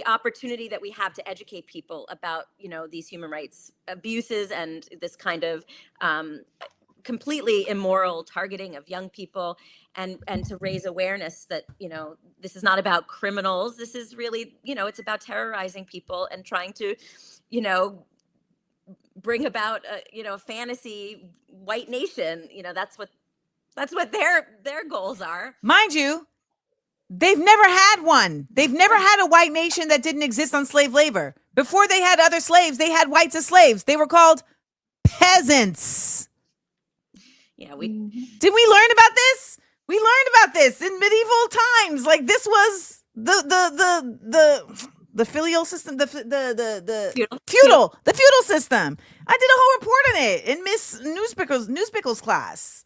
opportunity that we have to educate people about, these human rights abuses and this kind of completely immoral targeting of young people, and to raise awareness that, this is not about criminals. This is really, it's about terrorizing people and trying to, bring about a fantasy white nation. That's what their goals are. Mind you, they've never had one. They've never had a white nation that didn't exist on slave labor. Before they had other slaves, they had whites as slaves. They were called peasants. Yeah, did we learn about this? We learned about this in medieval times. Like, this was the filial system, the feudal system. I did a whole report on it in Miss Newspickle's class.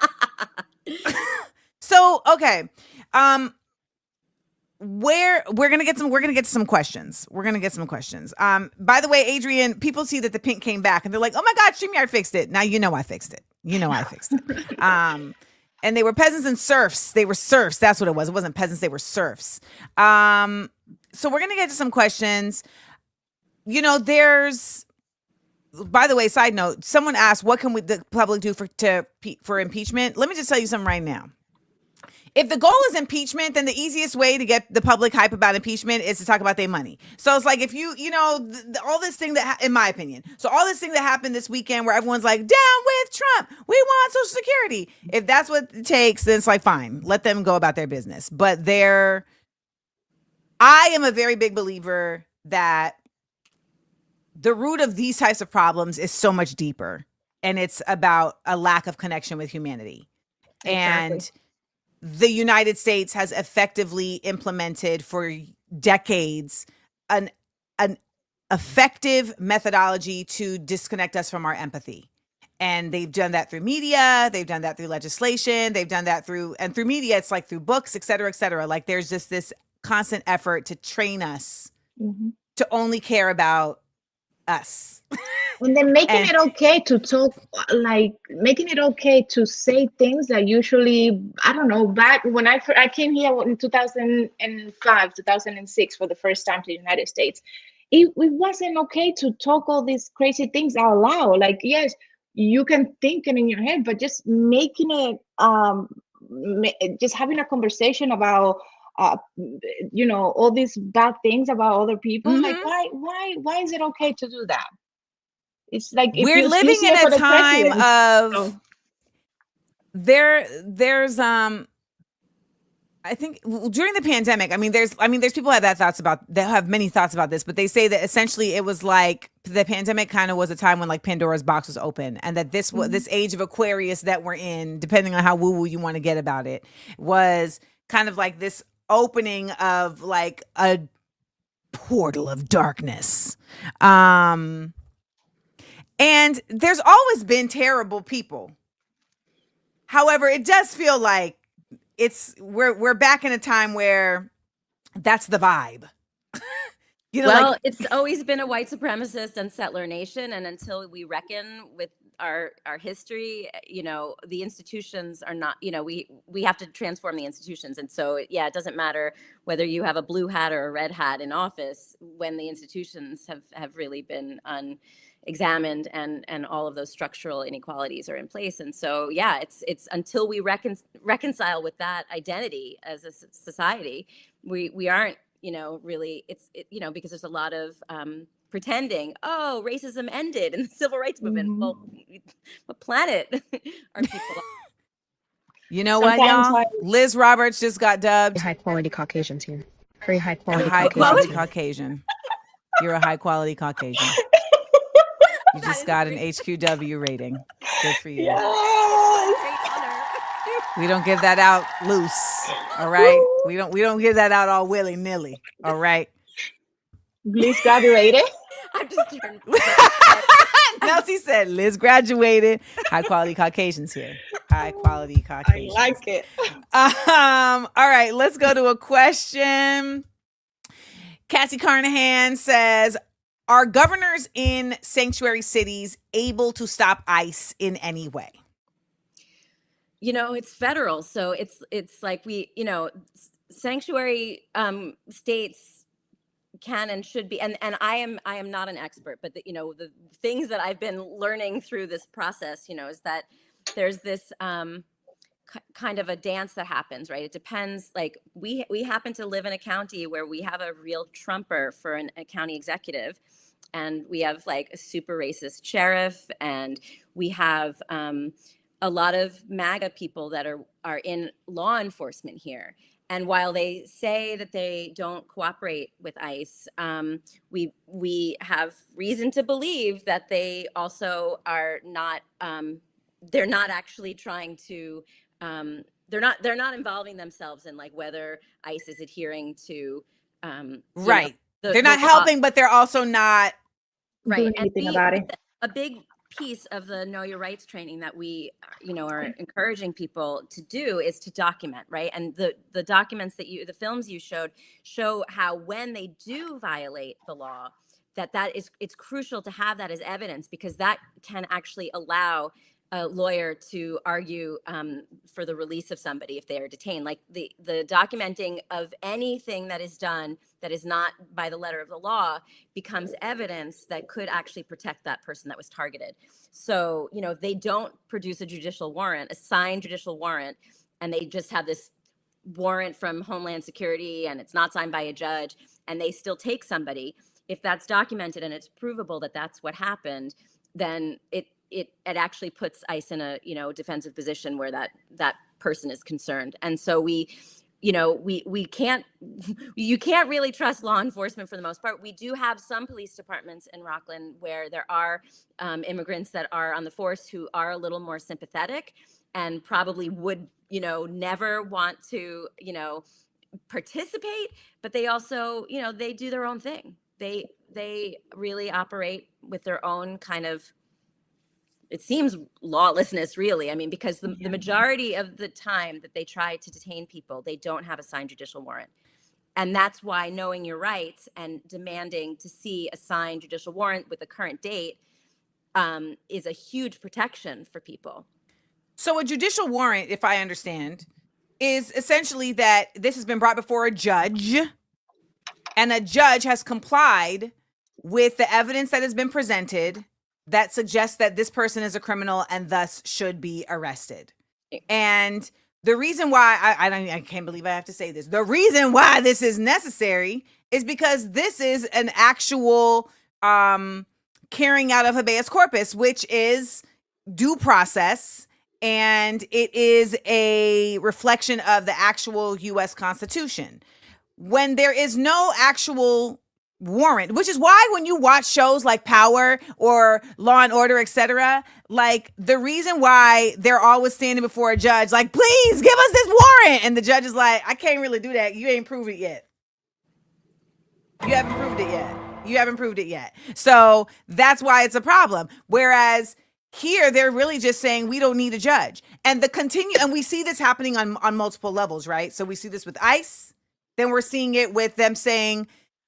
So, okay. We're gonna get some questions. By the way, Adrian, people see that the pink came back and they're like, "Oh my God, StreamYard fixed it." Now I fixed it. And they were peasants and serfs. They were serfs. That's what it was. It wasn't peasants. They were serfs. So we're gonna get to some questions. There's. By the way, side note, someone asked, "What can the public do for impeachment?" Let me just tell you something right now. If the goal is impeachment, then the easiest way to get the public hype about impeachment is to talk about their money. So it's like, if all this thing in my opinion, all this thing that happened this weekend where everyone's like, down with Trump, we want Social Security. If that's what it takes, then it's like, fine, let them go about their business. But I am a very big believer that the root of these types of problems is so much deeper, and it's about a lack of connection with humanity. Exactly. And the United States has effectively implemented for decades an effective methodology to disconnect us from our empathy. And they've done that through media, they've done that through legislation, they've done that through media, it's like through books, et cetera, et cetera. Like, there's just this constant effort to train us to only care about us. And then making it okay to talk, like making it okay to say things that usually, I don't know, back when I came here in 2005, 2006 for the first time to the United States, it wasn't okay to talk all these crazy things out loud. Like, yes, you can think it in your head, but just making it, just having a conversation about, all these bad things about other people. Mm-hmm. Like, why is it okay to do that? It's like, we're living in a time of there's I think during the pandemic, there's people that have many thoughts about this, but they say that essentially it was like the pandemic kind of was a time when like Pandora's box was open, and that this age of Aquarius that we're in, depending on how woo-woo you want to get about it, was kind of like this opening of like a portal of darkness. And there's always been terrible people. However, it does feel like we're back in a time where that's the vibe. It's always been a white supremacist and settler nation, and until we reckon with our history, the institutions are not, we have to transform the institutions. And so, it doesn't matter whether you have a blue hat or a red hat in office when the institutions have really been examined, and all of those structural inequalities are in place. And so, yeah, it's until we reconcile with that identity as a society, we aren't, really, because there's a lot of pretending, oh, racism ended in the civil rights movement. Mhm. Well, what planet are people on? You know what, Sometimes y'all? Liz Roberts just got dubbed High quality Caucasians here. Very high a quality. high quality Caucasian. You're a high quality Caucasian. You just got an HQW rating. Good for you. Great honor. We don't give that out loose. All right. We don't give that out all willy nilly. All right. Bliss graduated. I'm just kidding. Nelsie said Liz graduated. High quality Caucasians here. High quality Caucasians. I like it. All right, let's go to a question. Cassie Carnahan says, are governors in sanctuary cities able to stop ICE in any way? It's federal, so it's like sanctuary states can and should be, and I am not an expert, but the things that I've been learning through this process, is that there's this kind of a dance that happens, right? It depends. Like we happen to live in a county where we have a real trumper for a county executive, and we have like a super racist sheriff, and we have a lot of MAGA people that are in law enforcement here. And while they say that they don't cooperate with ICE, we have reason to believe that they also are not. They're not actually trying to. They're not involving themselves in like whether ICE is adhering to. Right. They're not helping, but they're also not doing anything about it. A big piece of the Know Your Rights training that we, are encouraging people to do is to document, right? And the documents the films you showed show how when they do violate the law, it's crucial to have that as evidence, because that can actually allow a lawyer to argue for the release of somebody if they are detained. Like the documenting of anything that is done that is not by the letter of the law becomes evidence that could actually protect that person that was targeted. So, if they don't produce a signed judicial warrant, and they just have this warrant from Homeland Security and it's not signed by a judge, and they still take somebody, if that's documented and it's provable that that's what happened, then it actually puts ICE in a defensive position where that person is concerned. And so we can't you can't really trust law enforcement for the most part. We do have some police departments in Rockland where there are immigrants that are on the force who are a little more sympathetic and probably would never want to participate, but they also they do their own thing. They really operate with their own kind of, it seems, lawlessness, really. I mean, because the majority of the time that they try to detain people, they don't have a signed judicial warrant. And that's why knowing your rights and demanding to see a signed judicial warrant with a current date is a huge protection for people. So a judicial warrant, if I understand, is essentially that this has been brought before a judge, and a judge has complied with the evidence that has been presented that suggests that this person is a criminal and thus should be arrested. And the reason why I can't believe I have to say this. The reason why this is necessary is because this is an actual carrying out of habeas corpus, which is due process, and it is a reflection of the actual U.S. Constitution. When there is no actual warrant, which is why when you watch shows like Power or Law and Order, etc., like the reason why they're always standing before a judge like, please give us this warrant, and the judge is like, I can't really do that, you ain't proved it yet. You haven't proved it yet. So that's why it's a problem. Whereas here they're really just saying we don't need a judge. And and we see this happening on multiple levels, right? So we see this with ICE, then we're seeing it with them saying,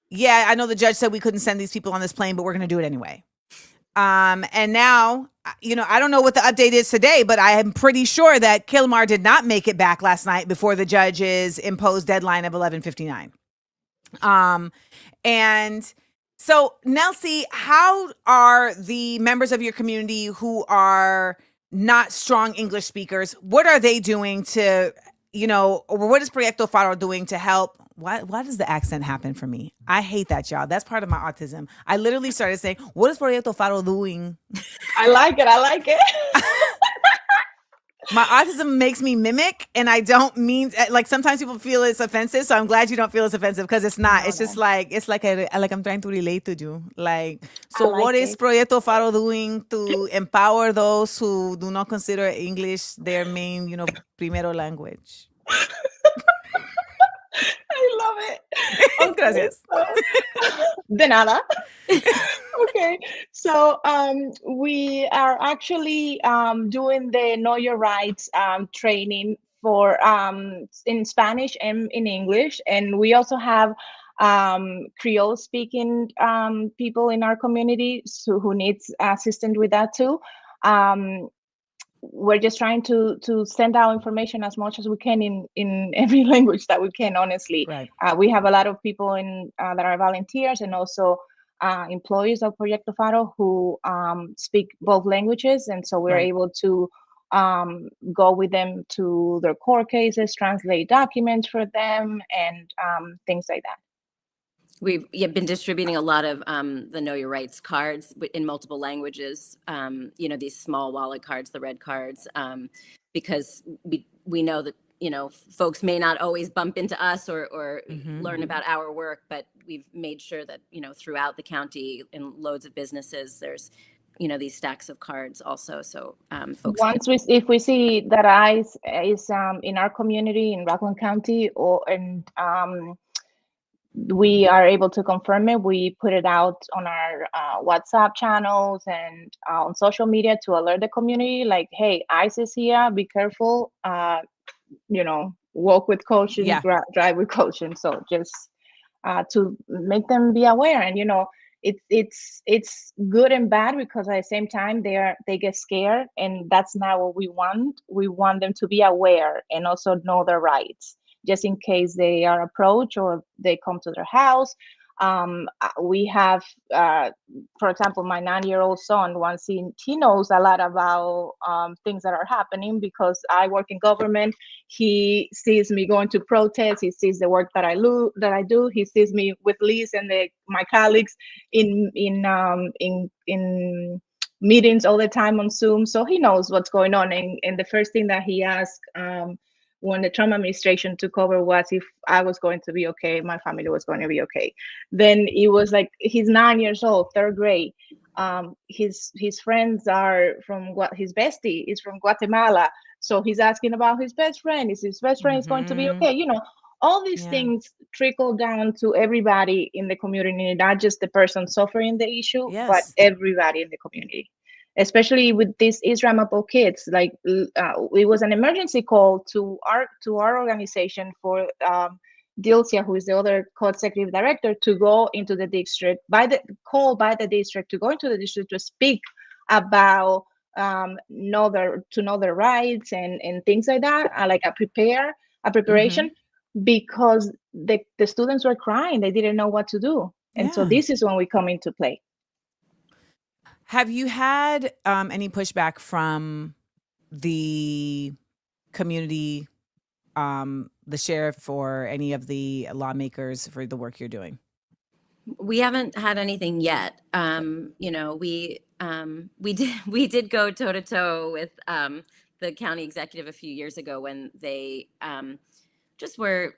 yeah, I know the judge said we couldn't send these people on this plane, but we're going to do it anyway. And now, I don't know what the update is today, but I am pretty sure that Kilmar did not make it back last night before the judge's imposed deadline of 11:59. And So, Nelsie, how are the members of your community who are not strong English speakers, what are they doing to, or what is Proyecto Faro doing to help? Why does the accent happen for me? I hate that, y'all. That's part of my autism. I literally started saying, what is Proyecto Faro doing? I like it. I like it. My autism makes me mimic, and I don't mean, like, sometimes people feel it's offensive, so I'm glad you don't feel it's offensive, because it's not. It's just like, it's like I'm trying to relate to you. Like, so what is Proyecto Faro doing to empower those who do not consider English their main, primero language? I love it. Okay, Gracias. De nada. Okay, so we are actually doing the Know Your Rights training for in Spanish and in English, and we also have Creole speaking people in our community who needs assistance with that too. We're just trying to send out information as much as we can in every language that we can, honestly. Right. We have a lot of people in that are volunteers, and also employees of Proyecto Faro who speak both languages, and so we're able to go with them to their court cases, translate documents for them, and things like that. We've been distributing a lot of the Know Your Rights cards in multiple languages, these small wallet cards, the red cards, because we know that, folks may not always bump into us or learn about our work, but we've made sure that, throughout the county in loads of businesses, there's, these stacks of cards also. So folks. If we see that ICE is in our community in Rockland County, we are able to confirm it, we put it out on our WhatsApp channels and on social media to alert the community, like, hey, ICE is here, be careful, walk with caution, drive with caution. So just to make them be aware. And it's good and bad, because at the same time they get scared, and that's not what we want. We want them to be aware and also know their rights, just in case they are approached or they come to their house. We have, for example, my 9-year-old son, once he knows a lot about things that are happening, because I work in government. He sees me going to protests. He sees the work that I do. He sees me with Liz and my colleagues in meetings all the time on Zoom. So he knows what's going on. And the first thing that he asked when the Trump administration took over was if I was going to be okay, my family was going to be okay. Then it was like, he's 9 years old, third grade. His friends are from his bestie is from Guatemala. So he's asking about his best friend. Is his best friend is going to be okay? All these things trickle down to everybody in the community, not just the person suffering the issue, but everybody in the community. Especially with these Islamopol kids, like it was an emergency call to our organization for Dilcia, who is the other co-executive director, to go into the district by the district to go into the district to speak about know their rights and things like that, like a preparation, because the students were crying, they didn't know what to do, and so this is when we come into play. Have you had any pushback from the community, the sheriff, or any of the lawmakers for the work you're doing? We haven't had anything yet. We did go toe to toe with the county executive a few years ago when they just were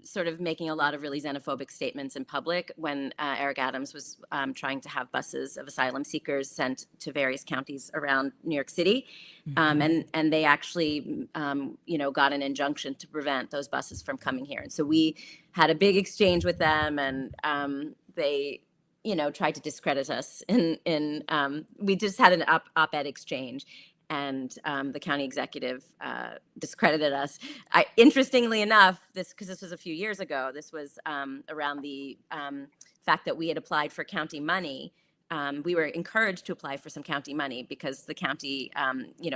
sort of making a lot of really xenophobic statements in public, when Eric Adams was trying to have buses of asylum seekers sent to various counties around New York City. And they actually, got an injunction to prevent those buses from coming here. And so we had a big exchange with them, and they, tried to discredit us. We just had an op-ed exchange. And the county executive discredited us. Interestingly enough, because this was a few years ago, this was around the fact that we had applied for county money. We were encouraged to apply for some county money because the county,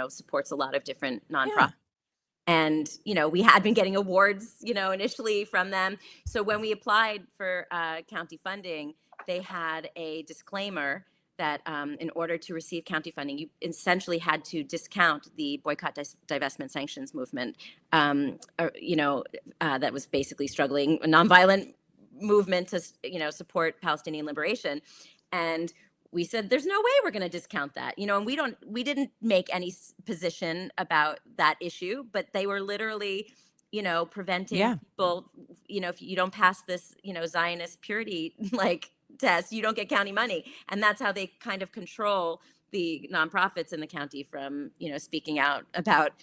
supports a lot of different nonprofits. And, we had been getting awards, initially from them. So when we applied for county funding, they had a disclaimer that in order to receive county funding, you essentially had to discount the boycott, divestment, sanctions movement, that was basically struggling, a nonviolent movement to, support Palestinian liberation. And we said, there's no way we're going to discount that, and we didn't make any position about that issue, but they were literally, preventing people, if you don't pass this, Zionist purity, like, test, you don't get county money. And that's how they kind of control the nonprofits in the county from, speaking out about,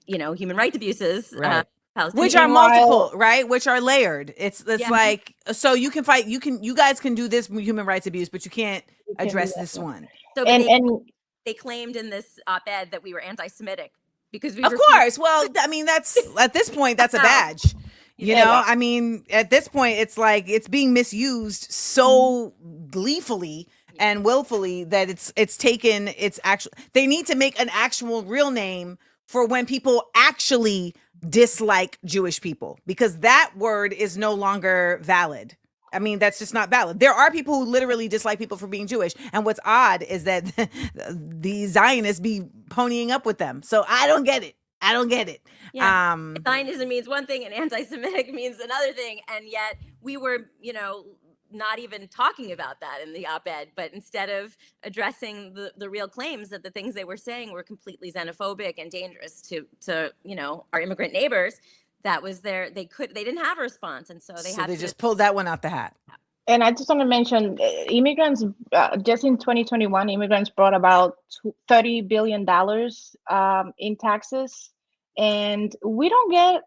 human rights abuses. Right. Palestinian. Which are multiple, right? Which are layered. It's like, so you can fight, you guys can do this human rights abuse, but you can't address this one. So they claimed in this op-ed that we were anti-Semitic because we of course. Well, I mean, that's at this point, that's a badge. I mean, at this point, it's like it's being misused so gleefully and willfully that it's taken its actual. They need to make an actual real name for when people actually dislike Jewish people, because that word is no longer valid. I mean, that's just not valid. There are people who literally dislike people for being Jewish. And what's odd is that the Zionists be ponying up with them. So I don't get it. Yeah. Zionism means one thing and anti-Semitic means another thing. And yet we were, not even talking about that in the op-ed, but instead of addressing the real claims that the things they were saying were completely xenophobic and dangerous to our immigrant neighbors, that was they didn't have a response. And so they just pulled that one out the hat. And I just want to mention, immigrants, just in 2021, immigrants brought about $30 billion in taxes. And we don't get,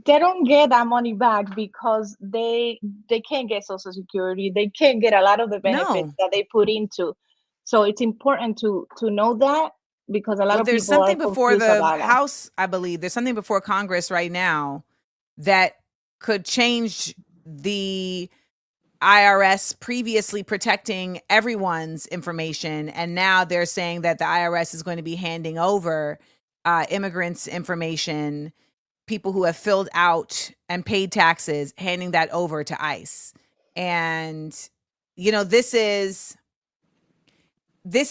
they don't get that money back because they can't get Social Security. They can't get a lot of the benefits that they put into. So it's important to know that, because a lot of people there's something before the House, that. I believe. There's something before Congress right now that could change the IRS previously protecting everyone's information. And now they're saying that the IRS is going to be handing over immigrants' information, people who have filled out and paid taxes, handing that over to ICE. And, this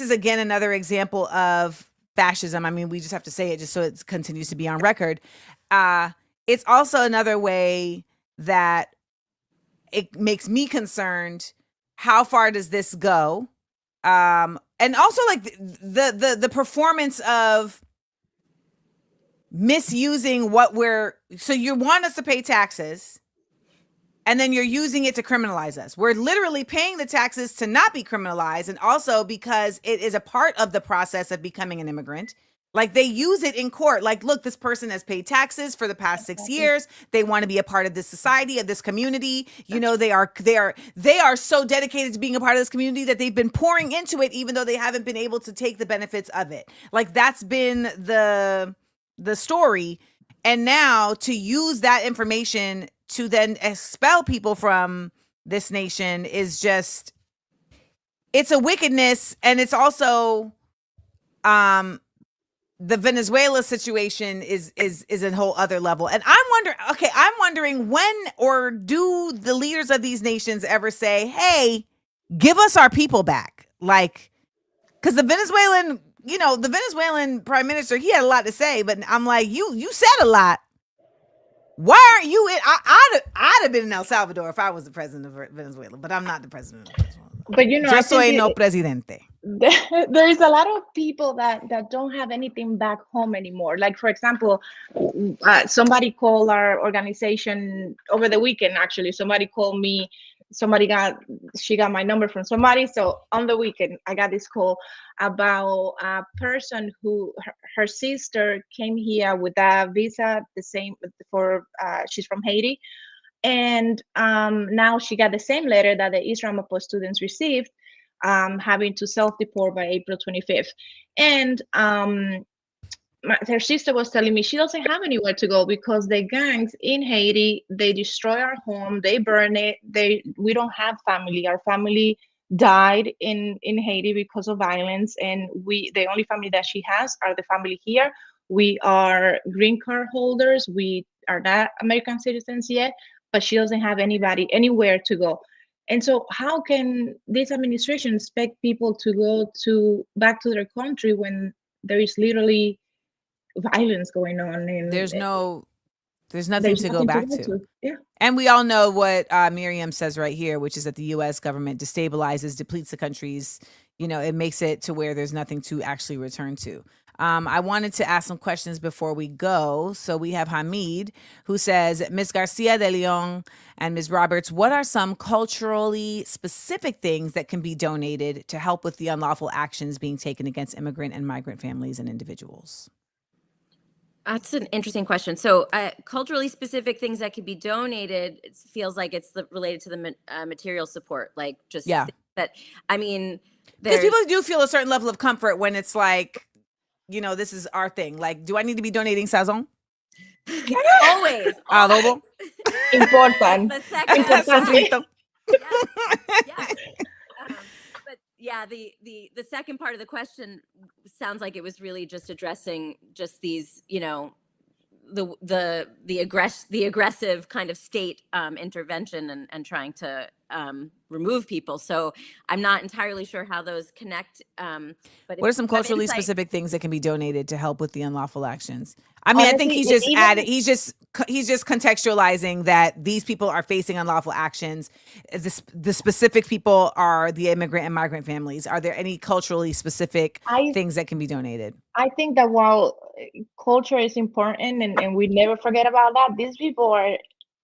is again another example of fascism. I mean, we just have to say it just so it continues to be on record. It's also another way that it makes me concerned. How far does this go? And also, like, the performance of misusing so you want us to pay taxes, and then you're using it to criminalize us. We're literally paying the taxes to not be criminalized, and also because it is a part of the process of becoming an immigrant. Like, they use it in court. Like, look, this person has paid taxes for the past 6 years. They want to be a part of this society, of this community. They are so dedicated to being a part of this community that they've been pouring into it, even though they haven't been able to take the benefits of it. Like, that's been the story. And now to use that information to then expel people from this nation is just, it's a wickedness. And it's also, the Venezuela situation is a whole other level. And I'm wondering when, or do the leaders of these nations ever say, hey, give us our people back? Like, because the Venezuelan prime minister, he had a lot to say, but I'm like, you said a lot. Why aren't you in? I'd have been in El Salvador if I was the president of Venezuela, but I'm not the president of Venezuela. But yo soy no presidente. There is a lot of people that don't have anything back home anymore. Like, for example, somebody called our organization over the weekend. Actually, somebody called me. She got my number from somebody. So on the weekend, I got this call about a person who her sister came here with a visa, the same she's from Haiti. And now she got the same letter that the Islamopol students received, having to self-deport by April 25th. And her sister was telling me she doesn't have anywhere to go because the gangs in Haiti, they destroy our home, they burn it. We don't have family. Our family died in Haiti because of violence, and the only family that she has are the family here. We are green card holders. We are not American citizens yet, but she doesn't have anywhere to go. And so how can this administration expect people to go back to their country when there is literally violence going on and There's nothing there's to go nothing back go to. Yeah. And we all know what Miriam says right here, which is that the U.S. government destabilizes, depletes the countries. It makes it to where there's nothing to actually return to. I wanted to ask some questions before we go. So we have Hamid, who says, Ms. Garcia de Leon and Ms. Roberts, what are some culturally specific things that can be donated to help with the unlawful actions being taken against immigrant and migrant families and individuals? That's an interesting question. So, culturally specific things that could be donated, it feels like it's related to the material support, like just that. I mean, because people do feel a certain level of comfort when it's like, this is our thing. Like, do I need to be donating sazon? Always. Adobo? Important. The second, Sofrito. yeah. But yeah, the second part of the question sounds like it was really just addressing just these, the aggressive kind of state intervention and trying to remove people. So I'm not entirely sure how those connect. But what are some culturally specific things that can be donated to help with the unlawful actions? I mean, honestly, I think he's just added. He's just contextualizing that these people are facing unlawful actions. The specific people are the immigrant and migrant families. Are there any culturally specific things that can be donated? I think that while culture is important and we never forget about that, these people are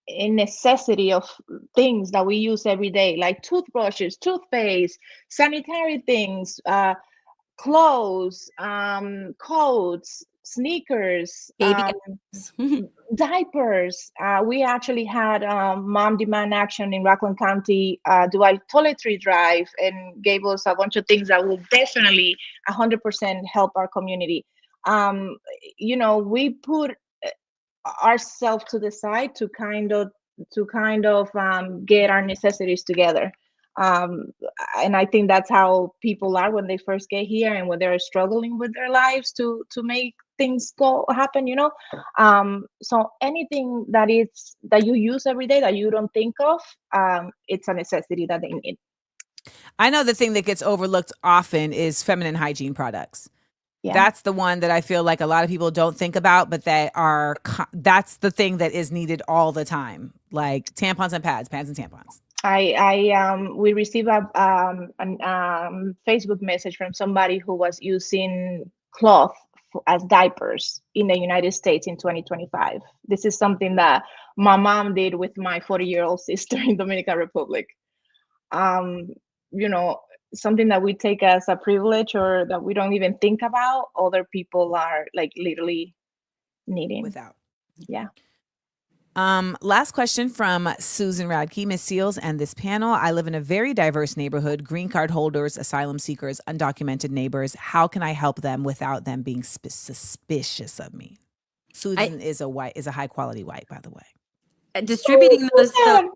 a necessity of things that we use every day, like toothbrushes, toothpaste, sanitary things, clothes, coats, sneakers, diapers. We actually had Mom Demand Action in Rockland County do a toiletry drive and gave us a bunch of things that will definitely 100% help our community. We put ourselves to the side to kind of get our necessities together. And I think that's how people are when they first get here and when they're struggling with their lives to make things happen. So anything that you use every day that you don't think of, it's a necessity that they need. I know the thing that gets overlooked often is feminine hygiene products. Yeah. That's the one that I feel like a lot of people don't think about, but that's the thing that is needed all the time, like tampons and pads and tampons. We received a Facebook message from somebody who was using cloth as diapers in the United States in 2025. This is something that my mom did with my 40-year-old sister in Dominican Republic. Something that we take as a privilege or that we don't even think about, other people are like literally needing. Without. Yeah. Last question from Susan Radke, Ms. Seals, and this panel. I live in a very diverse neighborhood, green card holders, asylum seekers, undocumented neighbors. How can I help them without them being suspicious of me? Susan is a high quality white, by the way. Distributing those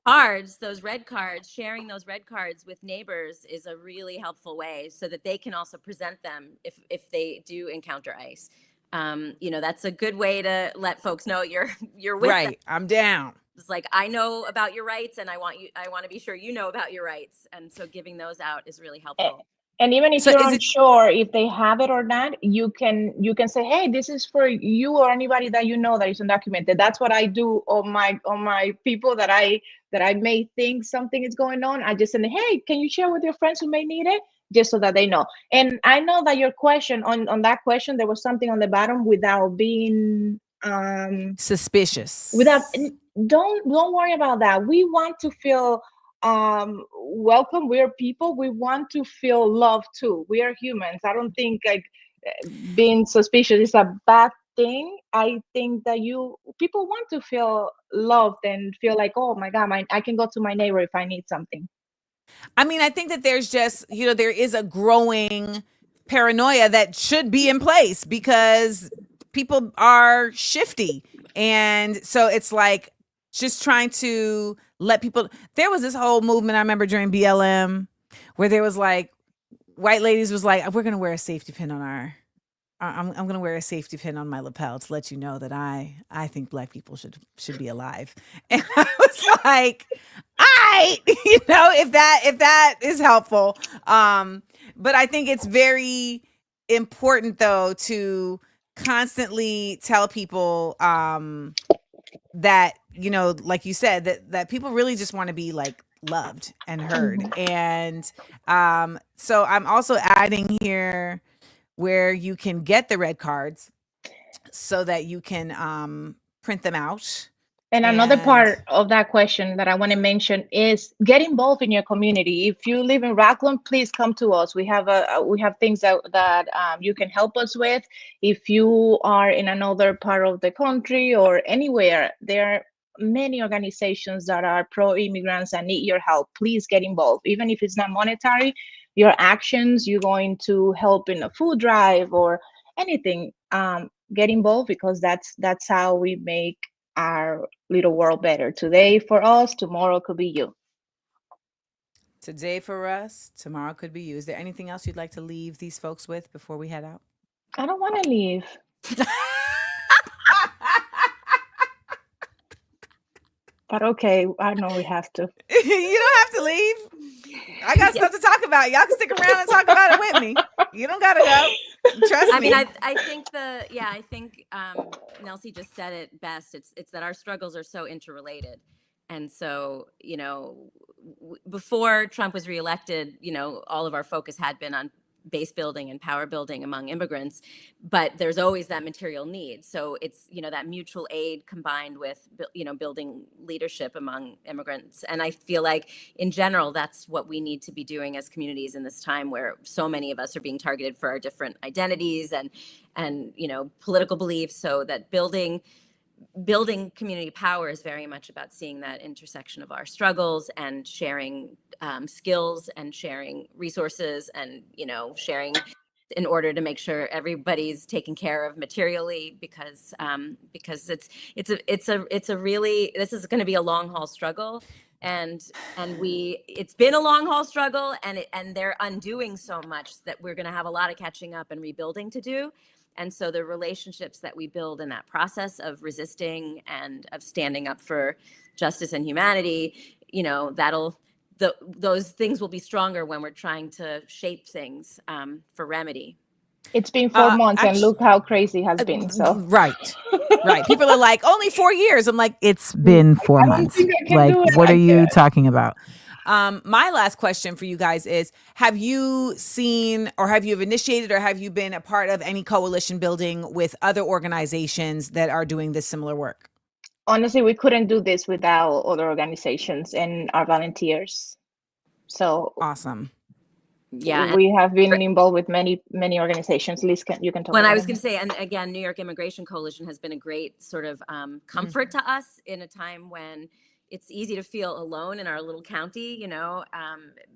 cards, those red cards, sharing those red cards with neighbors is a really helpful way so that they can also present them if they do encounter ICE. That's a good way to let folks know you're with right. them. I'm down. It's like, I know about your rights and I want to be sure you know about your rights. And so giving those out is really helpful. And even if you're unsure if they have it or not, you can say, hey, this is for you or anybody that you know that is undocumented. That's what I do on my people that I may think something is going on. I just say, hey, can you share with your friends who may need it? Just so that they know. And I know that your question on that question, there was something on the bottom without being suspicious. Don't worry about that. We want to feel welcome. We're people. We want to feel love too. We are humans. I don't think like being suspicious is a bad thing. I think that people want to feel loved and feel like, oh my God, I can go to my neighbor if I need something. I mean, I think that there's just, there is a growing paranoia that should be in place because people are shifty. And so it's like just trying to let people, there was this whole movement I remember during BLM where there was like, white ladies was like, we're going to wear a safety pin on I'm going to wear a safety pin on my lapel to let you know that I think Black people should be alive. And I was like, right. If that is helpful. But I think it's very important though to constantly tell people that, like you said, that people really just want to be like loved and heard. And so I'm also adding here where you can get the red cards so that you can print them out. And another part of that question that I want to mention is get involved in your community. If you live in Rockland, please come to us. We have things that you can help us with. If you are in another part of the country or anywhere, there are many organizations that are pro-immigrants and need your help. Please get involved. Even if it's not monetary, your actions, you're going to help in a food drive or anything. Get involved, because that's how we make our little world better. Today for us, tomorrow could be you. Today for us, tomorrow could be you. Is there anything else you'd like to leave these folks with before we head out? I don't want to leave. But okay, I know we have to. You don't have to leave. I got stuff to talk about. Y'all can stick around and talk about it with me. You don't gotta go. Trust me. I mean, I think Nelsie just said it best. It's that our struggles are so interrelated. And so, before Trump was reelected, all of our focus had been on base building and power building among immigrants, but there's always that material need. So it's, that mutual aid combined with, building leadership among immigrants. And I feel like in general, that's what we need to be doing as communities in this time where so many of us are being targeted for our different identities and political beliefs. So that building community power is very much about seeing that intersection of our struggles and sharing skills and sharing resources and sharing in order to make sure everybody's taken care of materially, because it's a really, this is going to be a long haul struggle, and it's been a long haul struggle, and they're undoing so much that we're going to have a lot of catching up and rebuilding to do. And so the relationships that we build in that process of resisting and of standing up for justice and humanity, those things will be stronger when we're trying to shape things for remedy. It's been 4 months, and look how crazy it has been. So right. People are like, only 4 years. I'm like, it's been 4 months. Like, what are you talking about? My last question for you guys is, have you seen, or have you initiated, or have you been a part of any coalition building with other organizations that are doing this similar work? Honestly, we couldn't do this without other organizations and our volunteers. So awesome. Yeah, we have been involved with many organizations. Liz, you can talk when about I was going to say, and again, New York Immigration Coalition has been a great sort of comfort to us in a time when it's easy to feel alone in our little county,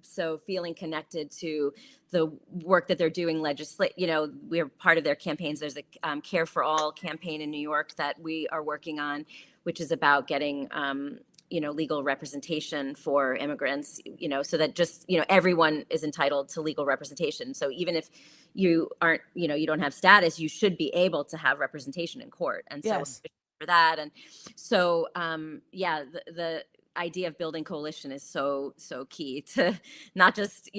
so feeling connected to the work that they're doing, we're part of their campaigns. There's a Care for All campaign in New York that we are working on, which is about getting, legal representation for immigrants, so that just, everyone is entitled to legal representation. So even if you aren't, you don't have status, you should be able to have representation in court. And so for that. And so, the idea of building coalition is so key to not just,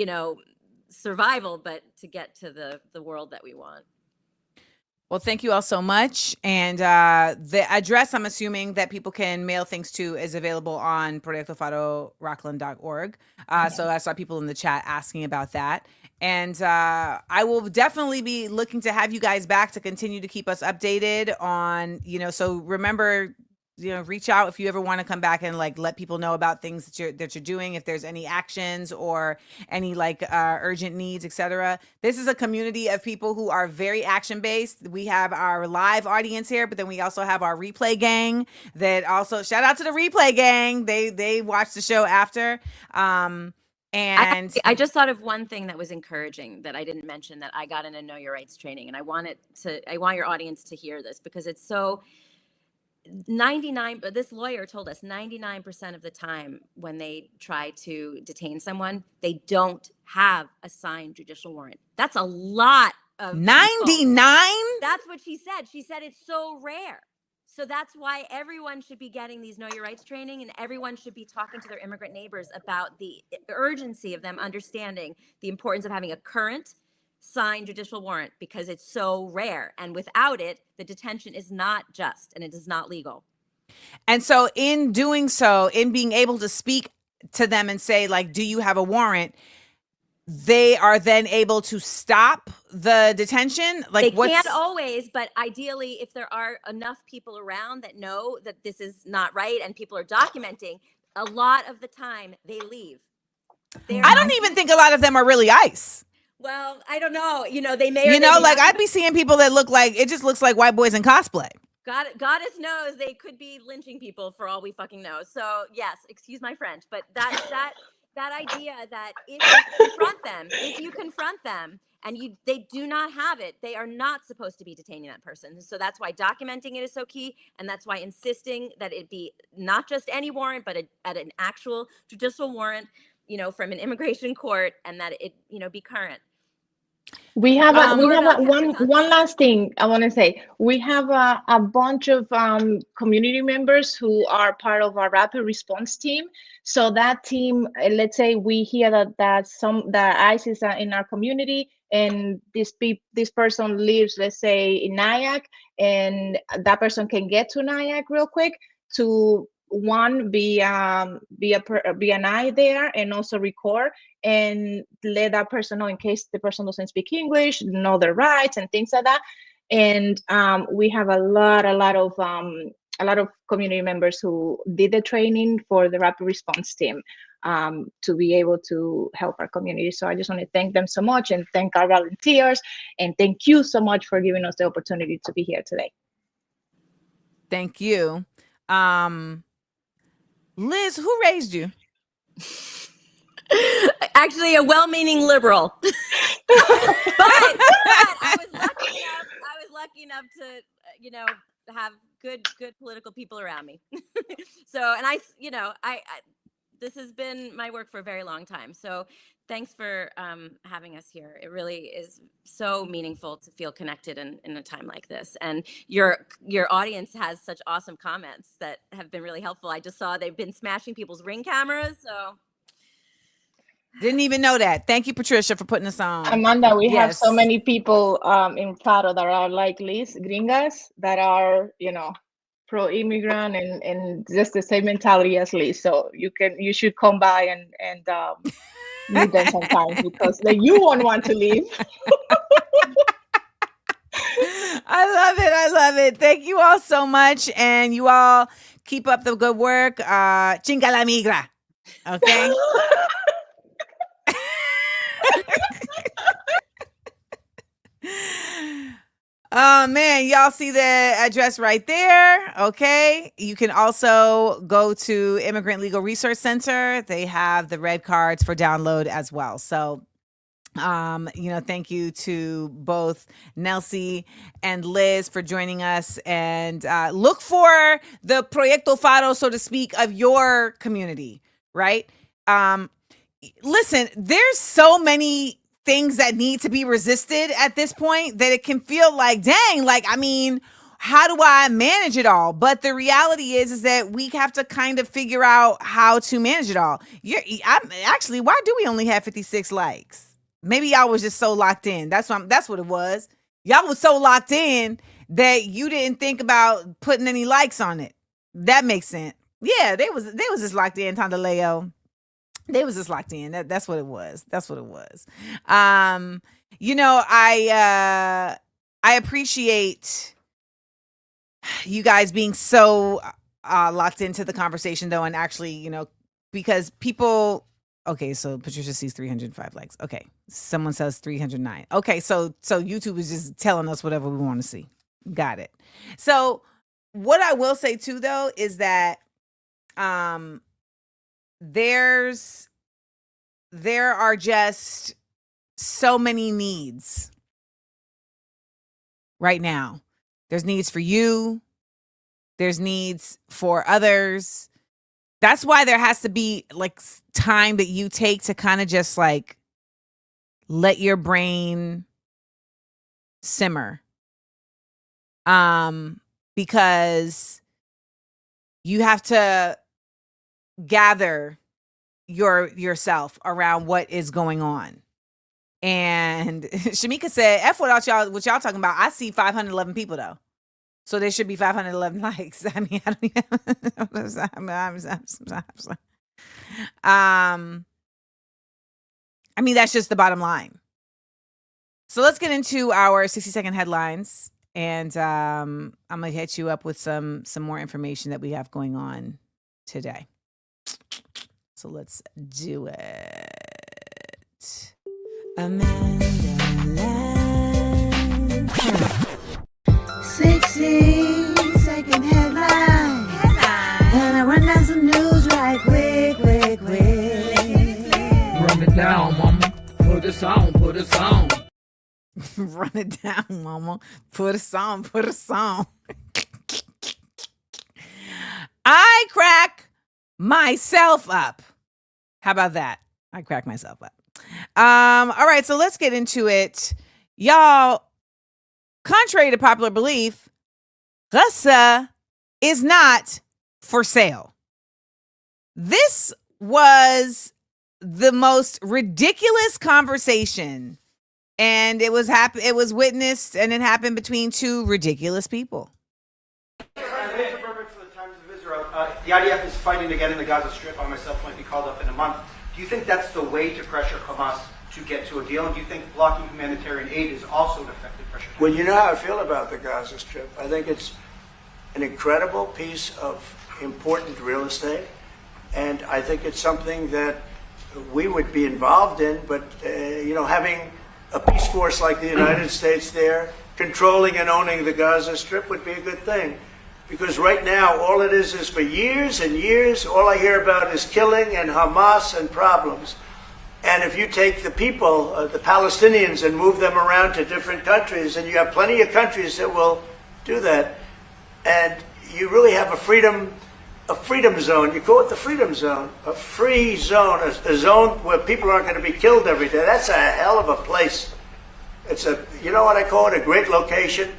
survival, but to get to the world that we want. Well, thank you all so much. And the address, I'm assuming that people can mail things to, is available on proyectofaroRockland.org. So I saw people in the chat asking about that. And I will definitely be looking to have you guys back to continue to keep us updated on, so remember, reach out if you ever want to come back and let people know about things that you're doing, if there's any actions or any urgent needs, etc. This is a community of people who are very action based. We have our live audience here, but then we also have our replay gang that also, shout out to the replay gang. They watch the show after. And I just thought of one thing that was encouraging that I didn't mention, that I got in a Know Your Rights training, and I want your audience to hear this, because it's so 99, but this lawyer told us 99% of the time when they try to detain someone, they don't have a signed judicial warrant. That's a lot of 99. That's what she said. She said it's so rare. So that's why everyone should be getting these Know Your Rights training, and everyone should be talking to their immigrant neighbors about the urgency of them understanding the importance of having a current signed judicial warrant, because it's so rare. And without it, the detention is not just, and it is not legal. And so in doing so, in being able to speak to them and say, like, do you have a warrant? They are then able to stop the detention. Like, they can't always, but ideally, if there are enough people around that know that this is not right and people are documenting, a lot of the time they leave. I don't even think a lot of them are really ICE. Well, I don't know. You know, they may. Or you know, like I'd be seeing people that look like, it just looks like white boys in cosplay. Goddess knows they could be lynching people for all we fucking know. So yes, excuse my French, but that idea that if you confront them and they do not have it, they are not supposed to be detaining that person. So that's why documenting it is so key, and that's why insisting that it be not just any warrant, but at an actual judicial warrant, you know, from an immigration court, and that it, you know, be current. We have one last thing I want to say. We have a bunch of community members who are part of our rapid response team. So that team, let's say we hear that ICE is in our community, and this person lives, let's say, in Nyack, and that person can get to Nyack real quick to be an eye there, and also record and let that person know in case the person doesn't speak English, know their rights and things like that. And we have a lot of community members who did the training for the rapid response team to be able to help our community. So I just want to thank them so much, and thank our volunteers, and thank you so much for giving us the opportunity to be here today. Thank you. Liz, who raised you? Actually, a well-meaning liberal. but I was lucky enough to, you know, have good political people around me. So, and I this has been my work for a very long time. So thanks for having us here. It really is so meaningful to feel connected in a time like this. And your audience has such awesome comments that have been really helpful. I just saw they've been smashing people's Ring cameras. So didn't even know that. Thank you, Patricia, for putting us on. Amanda, we have so many people in Faro that are like Liz, gringas, that are, you know, pro-immigrant and just the same mentality as Liz. So you should come by and meet them sometimes, because you won't want to leave. I love it. Thank you all so much, and you all keep up the good work. Chinga la migra. Okay. Oh man, y'all see the address right there. Okay. You can also go to Immigrant Legal Resource Center. They have the red cards for download as well. So thank you to both Nelsie and Liz for joining us, and look for the Proyecto Faro, so to speak, of your community, right? Listen, there's so many things that need to be resisted at this point that it can feel like, dang, like, I mean, how do I manage it all? But the reality is that we have to kind of figure out how to manage it all. Why do we only have 56 likes? Maybe y'all was just so locked in. That's what it was. Y'all was so locked in that you didn't think about putting any likes on it. That makes sense. Yeah, they was just locked in, Tandaleo. They was just locked in. That's what it was. I appreciate you guys being so locked into the conversation, though, and actually, because people. Okay, so Patricia sees 305 likes. Okay, someone says 309. Okay, so YouTube is just telling us whatever we want to see. Got it. So what I will say too, though, is that there are just so many needs right now. There's needs for you. There's needs for others. That's why there has to be like time that you take to kind of just like let your brain simmer. because you have to gather yourself around what is going on. And Shamika said, F what y'all talking about. I see 511 people though. So there should be 511 likes. I mean, I mean, that's just the bottom line. So let's get into our 60-second headlines. And I'm going to hit you up with some more information that we have going on today. So let's do it. Amanda Land. 60-second headline. And I run down some news right quick. Run it down, mama. Put us on. Run it down, mama. Put us on. I crack myself up. How about that? I crack myself up. All right, so let's get into it. Y'all, contrary to popular belief, Gaza is not for sale. This was the most ridiculous conversation, and it was witnessed, and it happened between two ridiculous people. For the Times of Israel, the IDF is fighting again in the Gaza Strip. I myself might be called up in a month. Do you think that's the way to pressure Hamas to get to a deal? And do you think blocking humanitarian aid is also an effective pressure? Well, you know how I feel about the Gaza Strip. I think it's an incredible piece of important real estate, and I think it's something that we would be involved in, but having a peace force like the United States there, controlling and owning the Gaza Strip would be a good thing. Because right now, all it is for years and years, all I hear about is killing and Hamas and problems. And if you take the people, the Palestinians, and move them around to different countries, and you have plenty of countries that will do that, and you really have a freedom zone. You call it the freedom zone, a free zone, a zone where people aren't going to be killed every day. That's a hell of a place. It's you know what I call it, a great location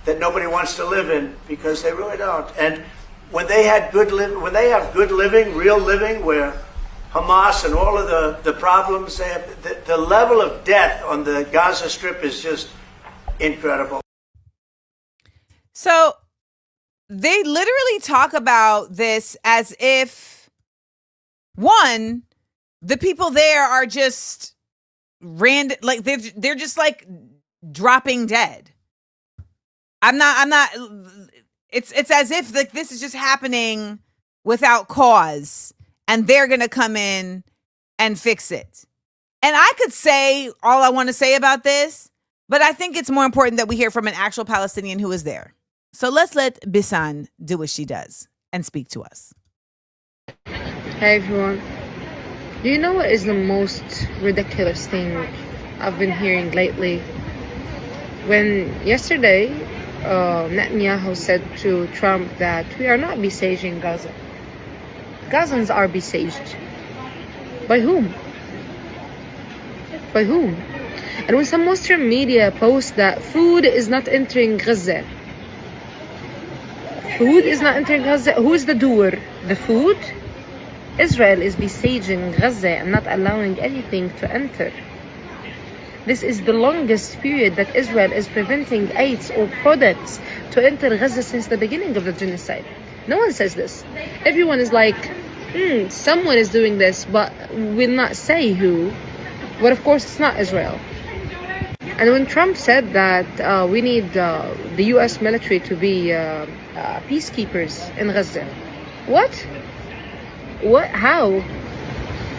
that nobody wants to live in, because they really don't. And when they have good living, real living, where Hamas and all of the problems they have, the level of death on the Gaza Strip is just incredible. So they literally talk about this as if, one, the people there are just random, like they're just like dropping dead. I'm not, it's as if like this is just happening without cause and they're going to come in and fix it. And I could say all I want to say about this, but I think it's more important that we hear from an actual Palestinian who is there. So let's let Bisan do what she does and speak to us. Hey everyone. Do you know what is the most ridiculous thing I've been hearing lately? When yesterday, Netanyahu said to Trump that we are not besieging Gaza. Gazans are besieged. By whom? By whom? And when some Western media posts that food is not entering Gaza, food is not entering Gaza, who is the doer? The food? Israel is besieging Gaza and not allowing anything to enter. This is the longest period that Israel is preventing aids or products to enter Gaza since the beginning of the genocide. No one says this. Everyone is like, someone is doing this, but will not say who. But of course, it's not Israel. And when Trump said that we need the U.S. military to be peacekeepers in Gaza, what? How?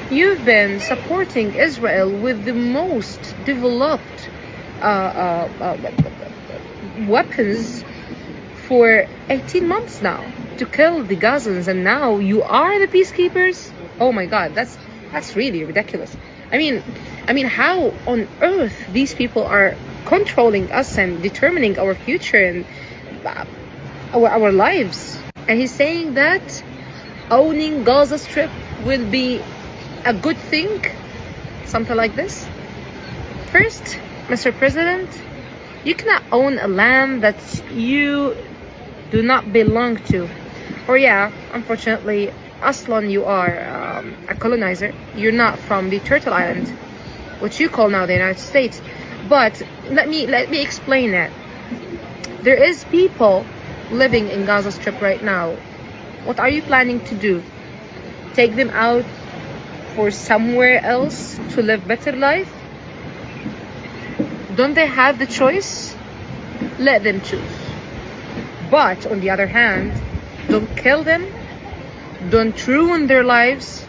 You've been supporting Israel with the most developed weapons for 18 months now to kill the Gazans, and now you are the peacekeepers? Oh my God, that's really ridiculous. I mean, how on earth these people are controlling us and determining our future and our lives? And he's saying that owning Gaza Strip will be a good thing, something like this. First, Mr. President, you cannot own a land that you do not belong to. Or yeah, unfortunately, Aslan, you are a colonizer. You're not from the Turtle Island, what you call now the United States. But let me explain that. There is people living in Gaza Strip right now. What are you planning to do? Take them out for somewhere else to live better life? Don't they have the choice? Let them choose. But on the other hand, don't kill them. Don't ruin their lives,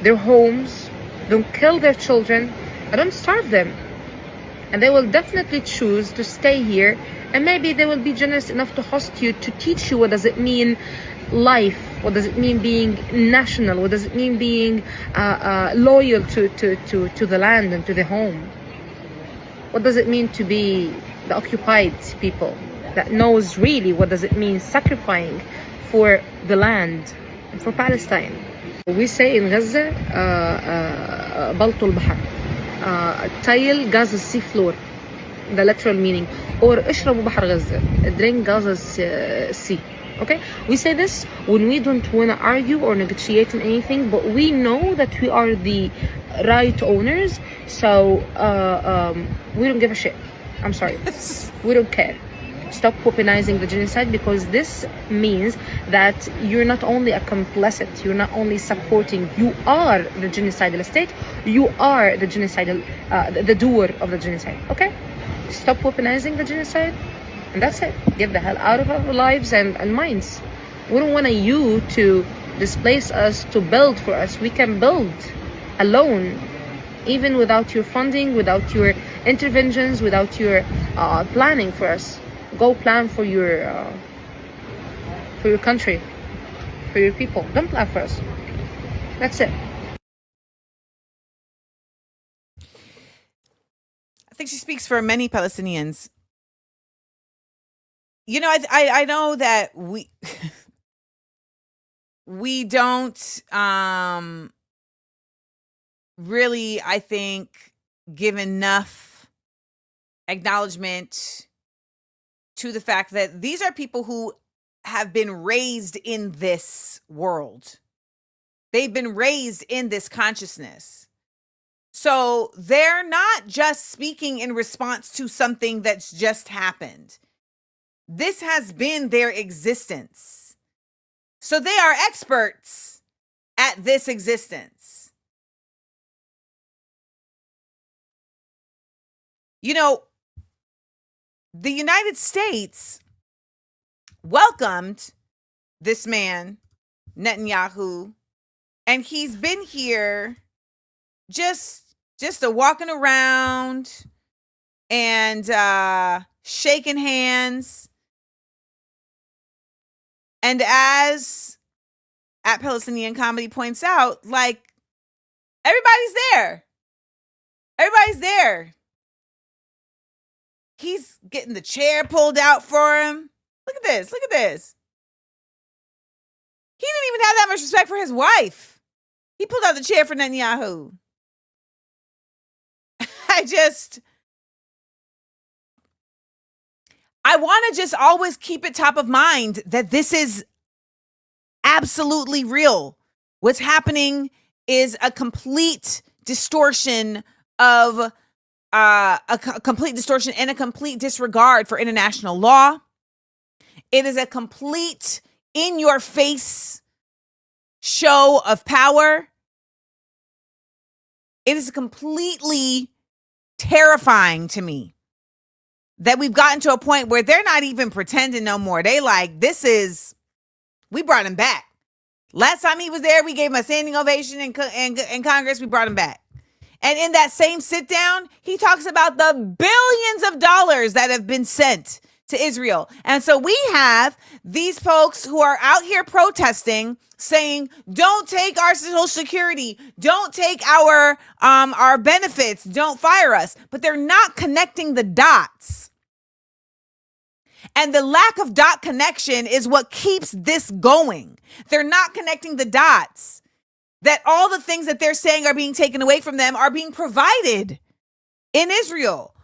their homes. Don't kill their children. And don't starve them. And they will definitely choose to stay here. And maybe they will be generous enough to host you, to teach you what does it mean life, what does it mean being national, what does it mean being loyal to the land and to the home. What does it mean to be the occupied people that knows really what does it mean sacrificing for the land and for Palestine. We say in Gaza, بلطوا البحر, tile Gaza's sea floor, the literal meaning, or اشربوا بحر غزة, drink Gaza's sea. Okay, we say this when we don't want to argue or negotiate on anything, but we know that we are the right owners, so we don't give a shit. I'm sorry, we don't care. Stop weaponizing the genocide, because this means that you're not only a complicit, you're not only supporting, you are the genocidal state, you are the genocidal, the doer of the genocide. Okay, stop weaponizing the genocide. And that's it. Get the hell out of our lives and minds. We don't want you to displace us to build for us. We can build alone, even without your funding, without your interventions, without your planning for us. Go plan for your country, for your people. Don't plan for us. That's it. I think she speaks for many Palestinians. You know, I know that we don't really, I think, give enough acknowledgement to the fact that these are people who have been raised in this world. They've been raised in this consciousness. So they're not just speaking in response to something that's just happened. This has been their existence. So they are experts at this existence. You know, the United States welcomed this man, Netanyahu, and he's been here just walking around and shaking hands. And as At Palestinian Comedy points out, like, everybody's there. Everybody's there. He's getting the chair pulled out for him. Look at this. Look at this. He didn't even have that much respect for his wife. He pulled out the chair for Netanyahu. I want to just always keep it top of mind that this is absolutely real. What's happening is a complete distortion of complete distortion and a complete disregard for international law. It is a complete in-your-face show of power. It is completely terrifying to me that we've gotten to a point where they're not even pretending no more. They like, we brought him back. Last time he was there, we gave him a standing ovation in Congress. We brought him back. And in that same sit down, he talks about the billions of dollars that have been sent to Israel. And so we have these folks who are out here protesting, saying, don't take our Social Security, don't take our benefits, don't fire us. But they're not connecting the dots. And the lack of dot connection is what keeps this going. They're not connecting the dots. That all the things that they're saying are being taken away from them are being provided in Israel.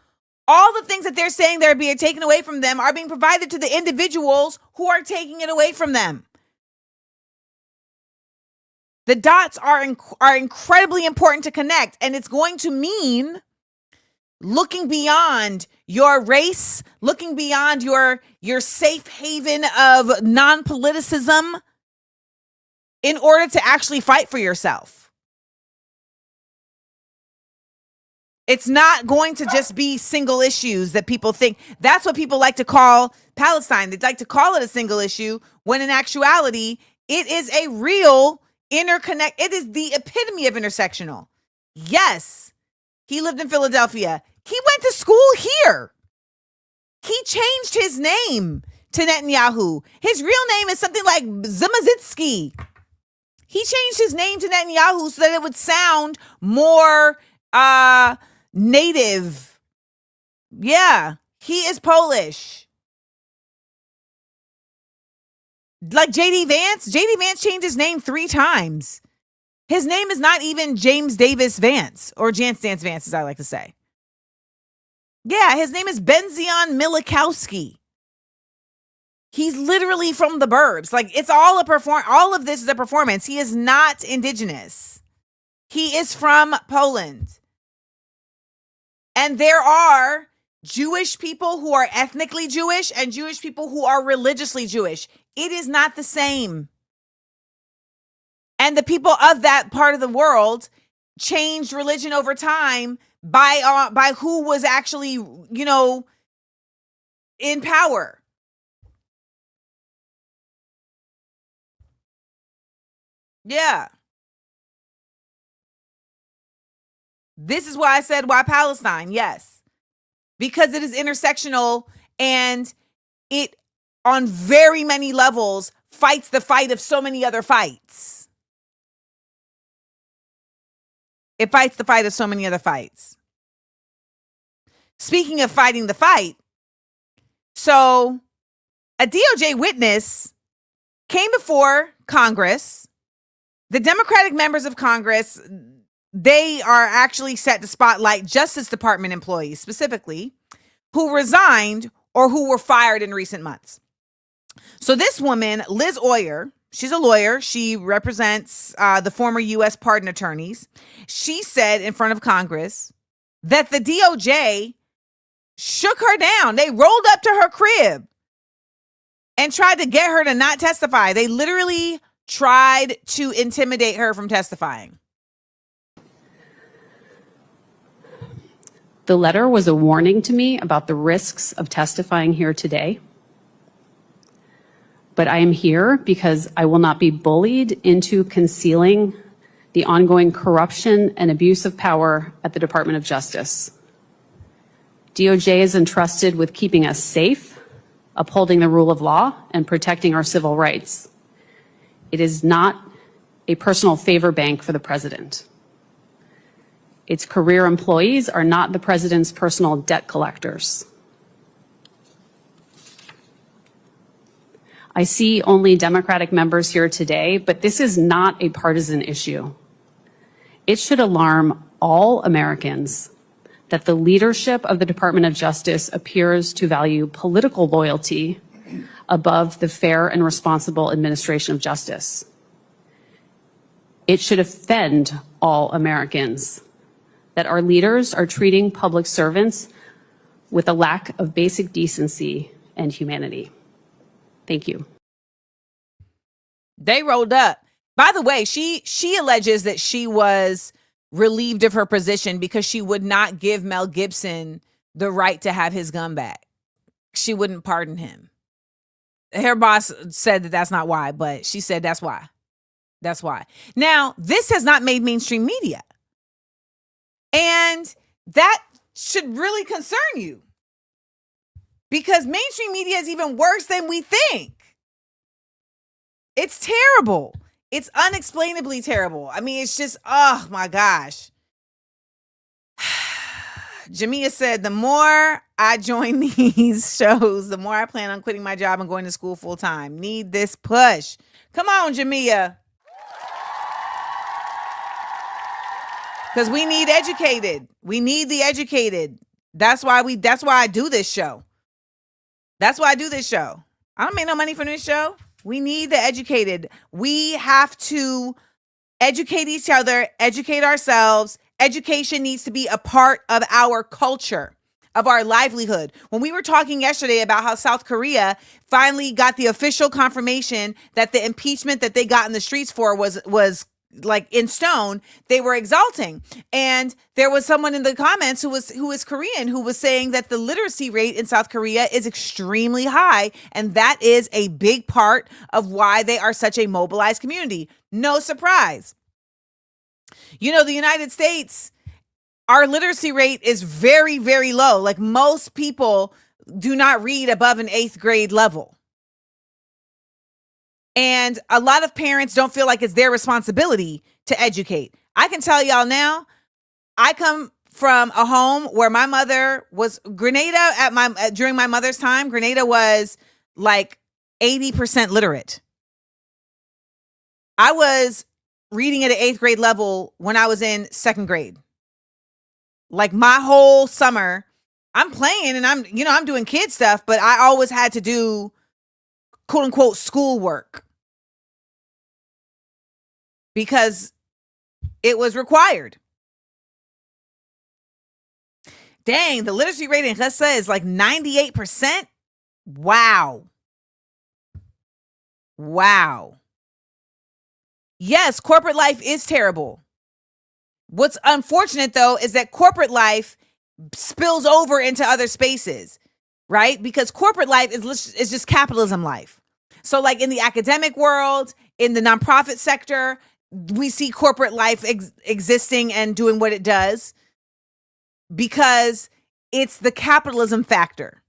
All the things that they're saying they're being taken away from them are being provided to the individuals who are taking it away from them. The dots are incredibly important to connect, and it's going to mean looking beyond your race, looking beyond your safe haven of non-politicism in order to actually fight for yourself. It's not going to just be single issues that people think. That's what people like to call Palestine. They'd like to call it a single issue when in actuality, it is a real interconnect. It is the epitome of intersectional. Yes, he lived in Philadelphia. He went to school here. He changed his name to Netanyahu. His real name is something like Zimazitsky. He changed his name to Netanyahu so that it would sound more native. Yeah, he is Polish. Like JD Vance. JD Vance changed his name 3 times. His name is not even James Davis Vance, or Jance Dance Vance, as I like to say. Yeah, his name is Benzion Milikowski. He's literally from the burbs. Like, it's all all of this is a performance. He is not indigenous. He is from Poland. And there are Jewish people who are ethnically Jewish and Jewish people who are religiously Jewish. It is not the same. And the people of that part of the world changed religion over time by who was actually, in power. Yeah. This is why I said, why Palestine? Yes. Because it is intersectional and it, on very many levels, fights the fight of so many other fights. It fights the fight of so many other fights. Speaking of fighting the fight, so a DOJ witness came before Congress. The Democratic members of Congress, they are actually set to spotlight Justice Department employees specifically who resigned or who were fired in recent months. So this woman, Liz Oyer, she's a lawyer. She represents the former U.S. pardon attorneys. She said in front of Congress that the DOJ shook her down. They rolled up to her crib and tried to get her to not testify. They literally tried to intimidate her from testifying. The letter was a warning to me about the risks of testifying here today. But I am here because I will not be bullied into concealing the ongoing corruption and abuse of power at the Department of Justice. DOJ is entrusted with keeping us safe, upholding the rule of law, and protecting our civil rights. It is not a personal favor bank for the president. Its career employees are not the president's personal debt collectors. I see only Democratic members here today, but this is not a partisan issue. It should alarm all Americans that the leadership of the Department of Justice appears to value political loyalty above the fair and responsible administration of justice. It should offend all Americans that our leaders are treating public servants with a lack of basic decency and humanity. Thank you. They rolled up. By the way, she alleges that she was relieved of her position because she would not give Mel Gibson the right to have his gun back. She wouldn't pardon him. Her boss said that that's not why, but she said that's why. That's why. Now, this has not made mainstream media. And that should really concern you. Because mainstream media is even worse than we think. It's terrible. It's unexplainably terrible. I mean, it's just, oh my gosh. Jamia said, the more I join these shows, the more I plan on quitting my job and going to school full time. Need this push. Come on, Jamia. Because we need educated. We need the educated. That's why I do this show. That's why I do this show. I don't make no money from this show. We need the educated. We have to educate each other, educate ourselves. Education needs to be a part of our culture, of our livelihood. When we were talking yesterday about how South Korea finally got the official confirmation that the impeachment that they got in the streets for was like in stone, they were exulting. And there was someone in the comments who is Korean who was saying that the literacy rate in South Korea is extremely high. And that is a big part of why they are such a mobilized community. No surprise. You know, the United States, our literacy rate is very, very low. Like most people do not read above an 8th grade level. And a lot of parents don't feel like it's their responsibility to educate. I can tell y'all now, I come from a home where my mother was Grenada during my mother's time. Grenada was like 80% literate. I was reading at an 8th grade level when I was in 2nd grade. Like my whole summer, I'm playing and I'm doing kid stuff, but I always had to do quote unquote schoolwork because it was required. Dang, the literacy rate in Gaza is like 98%. Wow. Yes, corporate life is terrible. What's unfortunate, though, is that corporate life spills over into other spaces, right? Because corporate life is just capitalism life. So like in the academic world, in the nonprofit sector, we see corporate life existing and doing what it does because it's the capitalism factor.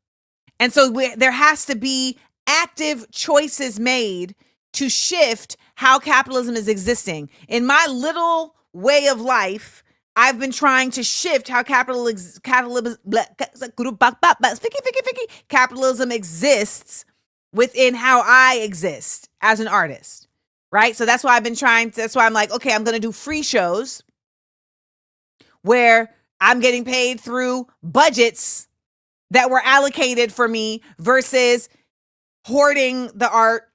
And so there has to be active choices made to shift how capitalism is existing. In my little way of life, I've been trying to shift how capitalism exists within how I exist as an artist, right? So that's why that's why I'm like, okay, I'm going to do free shows where I'm getting paid through budgets that were allocated for me versus hoarding the art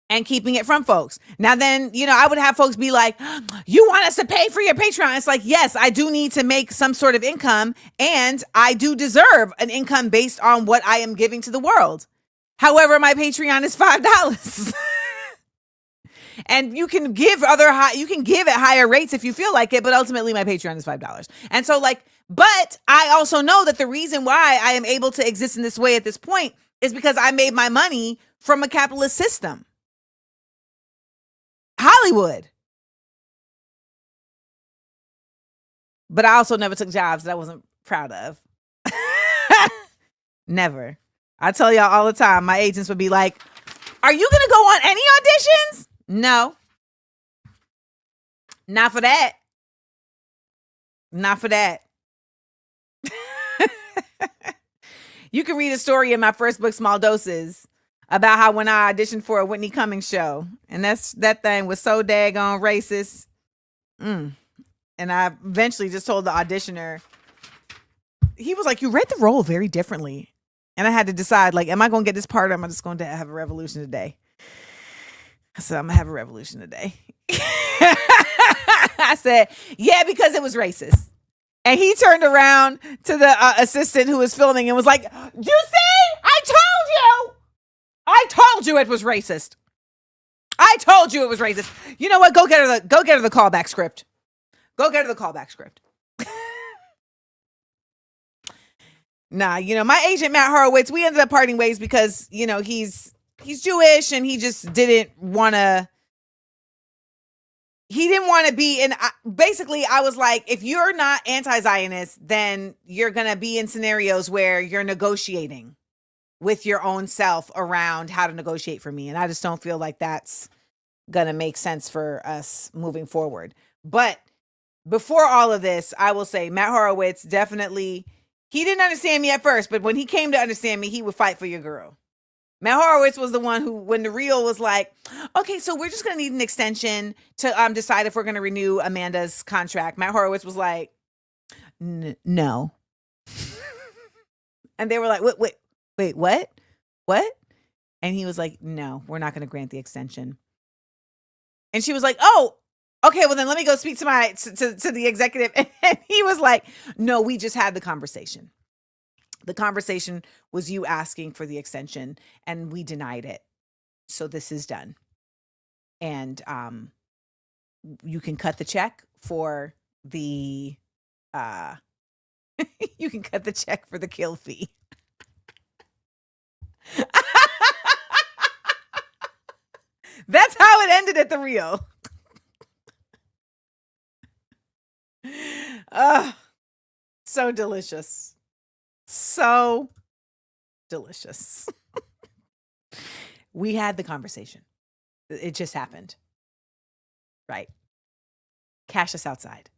and keeping it from folks. Now then, I would have folks be like, you want us to pay for your Patreon? It's like, yes, I do need to make some sort of income and I do deserve an income based on what I am giving to the world. However, my Patreon is $5. And you can give at higher rates if you feel like it, but ultimately my Patreon is $5. And so but I also know that the reason why I am able to exist in this way at this point is because I made my money from a capitalist system. Hollywood. But I also never took jobs that I wasn't proud of. Never. I tell y'all all the time, my agents would be like, are you going to go on any auditions? No. Not for that. Not for that. You can read a story in my first book, Small Doses, about how when I auditioned for a Whitney Cummings show, and that thing was so daggone racist. And I eventually just told the auditioner, he was like, you read the role very differently. And I had to decide, like, am I going to get this part or am I just going to have a revolution today? I said, I'm going to have a revolution today. I said, yeah, because it was racist. And he turned around to the assistant who was filming and was like, you see, I told you it was racist. I told you it was racist. You know what? Go get her the callback script. Go get her the callback script. Nah, my agent, Matt Horowitz, we ended up parting ways because, he's Jewish and he just didn't want to be in. Basically, I was like, if you're not anti-Zionist, then you're going to be in scenarios where you're negotiating with your own self around how to negotiate for me. And I just don't feel like that's going to make sense for us moving forward. But before all of this, I will say Matt Horowitz definitely, he didn't understand me at first, but when he came to understand me, he would fight for your girl. Matt Horowitz was the one who, when the reel was like, okay, so we're just going to need an extension to decide if we're going to renew Amanda's contract. Matt Horowitz was like, no. And they were like, wait, what? What? And he was like, no, we're not going to grant the extension. And she was like, oh, okay, well then let me go speak to to the executive. And he was like, no, we just had the conversation. The conversation was you asking for the extension and we denied it. So this is done. And you can cut the check for the you can cut the check for the kill fee. That's how it ended at the Rio. So delicious. So delicious. We had the conversation. It just happened. Right. Cash us outside.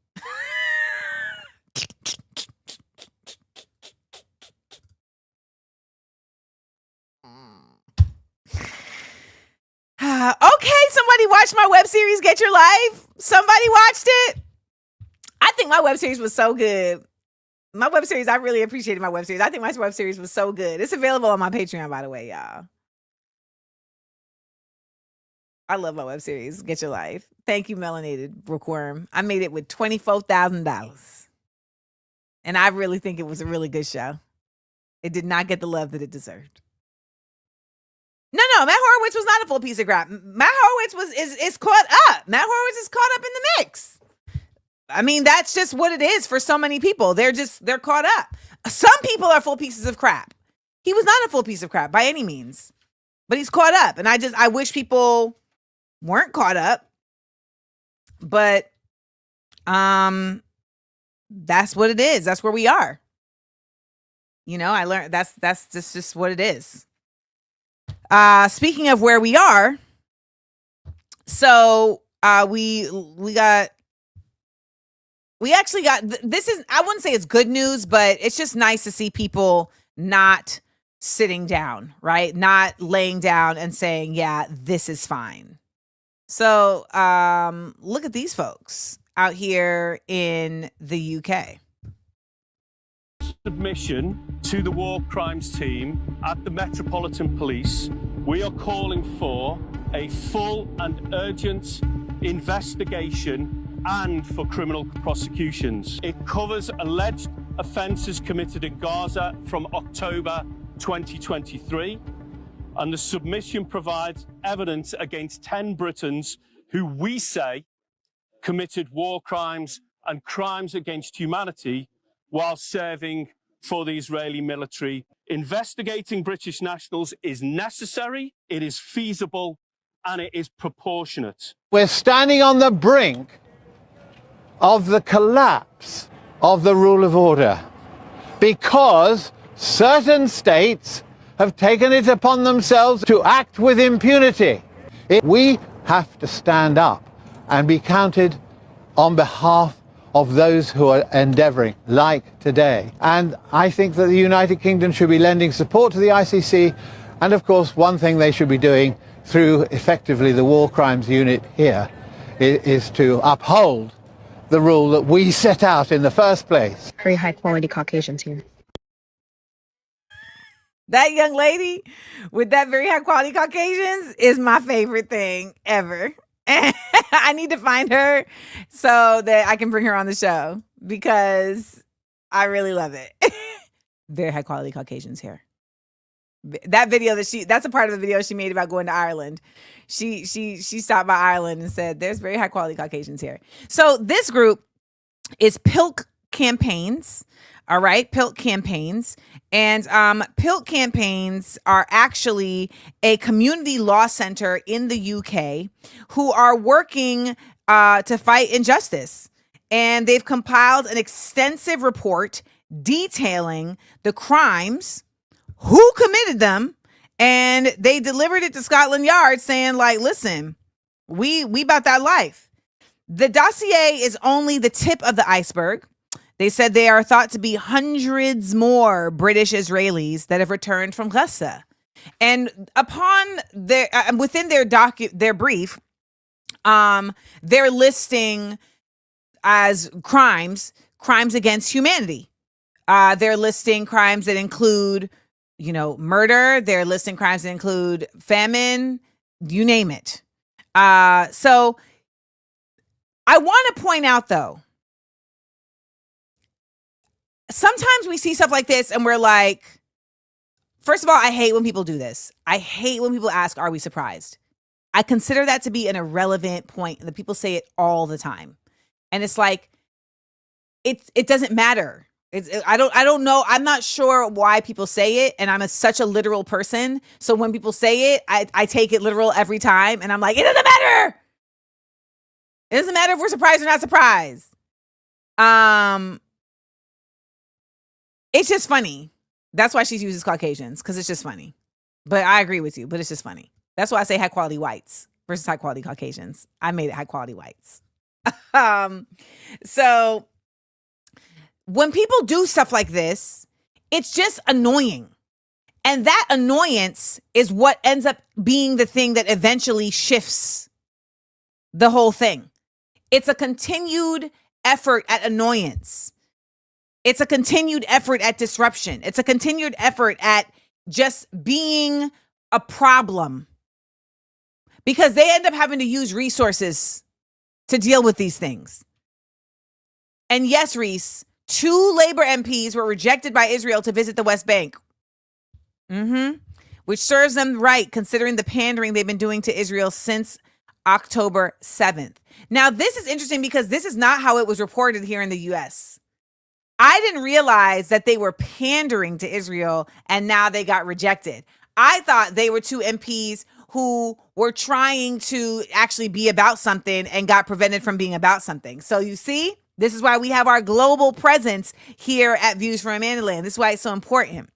Okay, somebody watched my web series, Get Your Life. Somebody watched it. I think my web series was so good. My web series, I really appreciated my web series. I think my web series was so good. It's available on my Patreon, by the way, y'all. I love my web series, Get Your Life. Thank you, Melanated Bookworm. I made it with $24,000. And I really think it was a really good show. It did not get the love that it deserved. No, Matt Horowitz was not a full piece of crap. Matt Horowitz is caught up. Matt Horowitz is caught up in the mix. I mean, that's just what it is for so many people. They're caught up. Some people are full pieces of crap. He was not a full piece of crap by any means, but he's caught up. And I wish people weren't caught up, but that's what it is. That's where we are. You know, I learned that's just what it is. Speaking of where we are, so we actually got, this is, I wouldn't say it's good news, but it's just nice to see people not sitting down, right? Not laying down and saying, yeah, this is fine. So look at these folks out here in the UK. Submission to the war crimes team at the Metropolitan Police, we are calling for a full and urgent investigation and for criminal prosecutions. It covers alleged offences committed in Gaza from October 2023, and the submission provides evidence against 10 Britons who we say committed war crimes and crimes against humanity while serving for the Israeli military. Investigating British nationals is necessary, it is feasible, and it is proportionate. We're standing on the brink of the collapse of the rule of order because certain states have taken it upon themselves to act with impunity. We have to stand up and be counted on behalf of those who are endeavouring, like today. And I think that the United Kingdom should be lending support to the ICC. And of course, one thing they should be doing through effectively the War Crimes Unit here is to uphold the rule that we set out in the first place. Very high quality Caucasians here. That young lady with that very high quality Caucasians is my favorite thing ever. And I need to find her so that I can bring her on the show because I really love it. Very high quality Caucasians here. That video that's a part of the video she made about going to Ireland. She stopped by Ireland and said, there's very high quality Caucasians here. So this group is PILK Campaigns. All right. PILK Campaigns. And PILK Campaigns are actually a community law center in the UK who are working to fight injustice. And they've compiled an extensive report detailing the crimes, who committed them, and they delivered it to Scotland Yard saying, like, listen, we about that life. The dossier is only the tip of the iceberg. They said they are thought to be hundreds more British Israelis that have returned from Gaza. And upon their within their brief, they're listing as crimes against humanity. They're listing crimes that include, murder. They're listing crimes that include famine, you name it. So I want to point out, though, sometimes we see stuff like this and we're like, first of all, I hate when people do this. I hate when people ask, are we surprised? I consider that to be an irrelevant point. The people say it all the time. And it's like, it doesn't matter. I don't know. I'm not sure why people say it. And I'm such a literal person. So when people say it, I take it literal every time. And I'm like, it doesn't matter. It doesn't matter if we're surprised or not surprised. It's just funny. That's why she uses Caucasians, because it's just funny. But I agree with you, but it's just funny. That's why I say high quality whites versus high quality Caucasians. I made it high quality whites. So when people do stuff like this, it's just annoying. And that annoyance is what ends up being the thing that eventually shifts the whole thing. It's a continued effort at annoyance. It's a continued effort at disruption. It's a continued effort at just being a problem, because they end up having to use resources to deal with these things. And yes, Reese, 2 Labor MPs were rejected by Israel to visit the West Bank, which serves them right, considering the pandering they've been doing to Israel since October 7th. Now, this is interesting because this is not how it was reported here in the U.S. I didn't realize that they were pandering to Israel and now they got rejected. I thought they were 2 MPs who were trying to actually be about something and got prevented from being about something. So you see, this is why we have our global presence here at Views from Amandaland. This is why it's so important.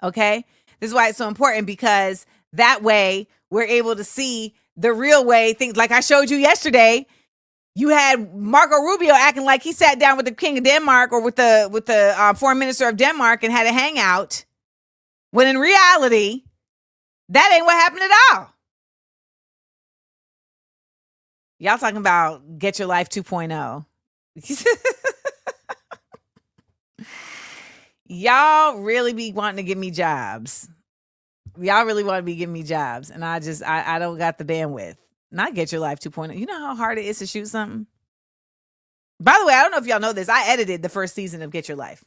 Okay? This is why it's so important, because that way we're able to see the real way things, like I showed you yesterday. You had Marco Rubio acting like he sat down with the King of Denmark or with the Foreign Minister of Denmark and had a hangout, when in reality, that ain't what happened at all. Y'all talking about Get Your Life 2.0. Y'all really be wanting to give me jobs. Y'all really want to be giving me jobs. And I don't got the bandwidth. Not Get Your Life 2.0. You know how hard it is to shoot something? By the way, I don't know if y'all know this. I edited the first season of Get Your Life.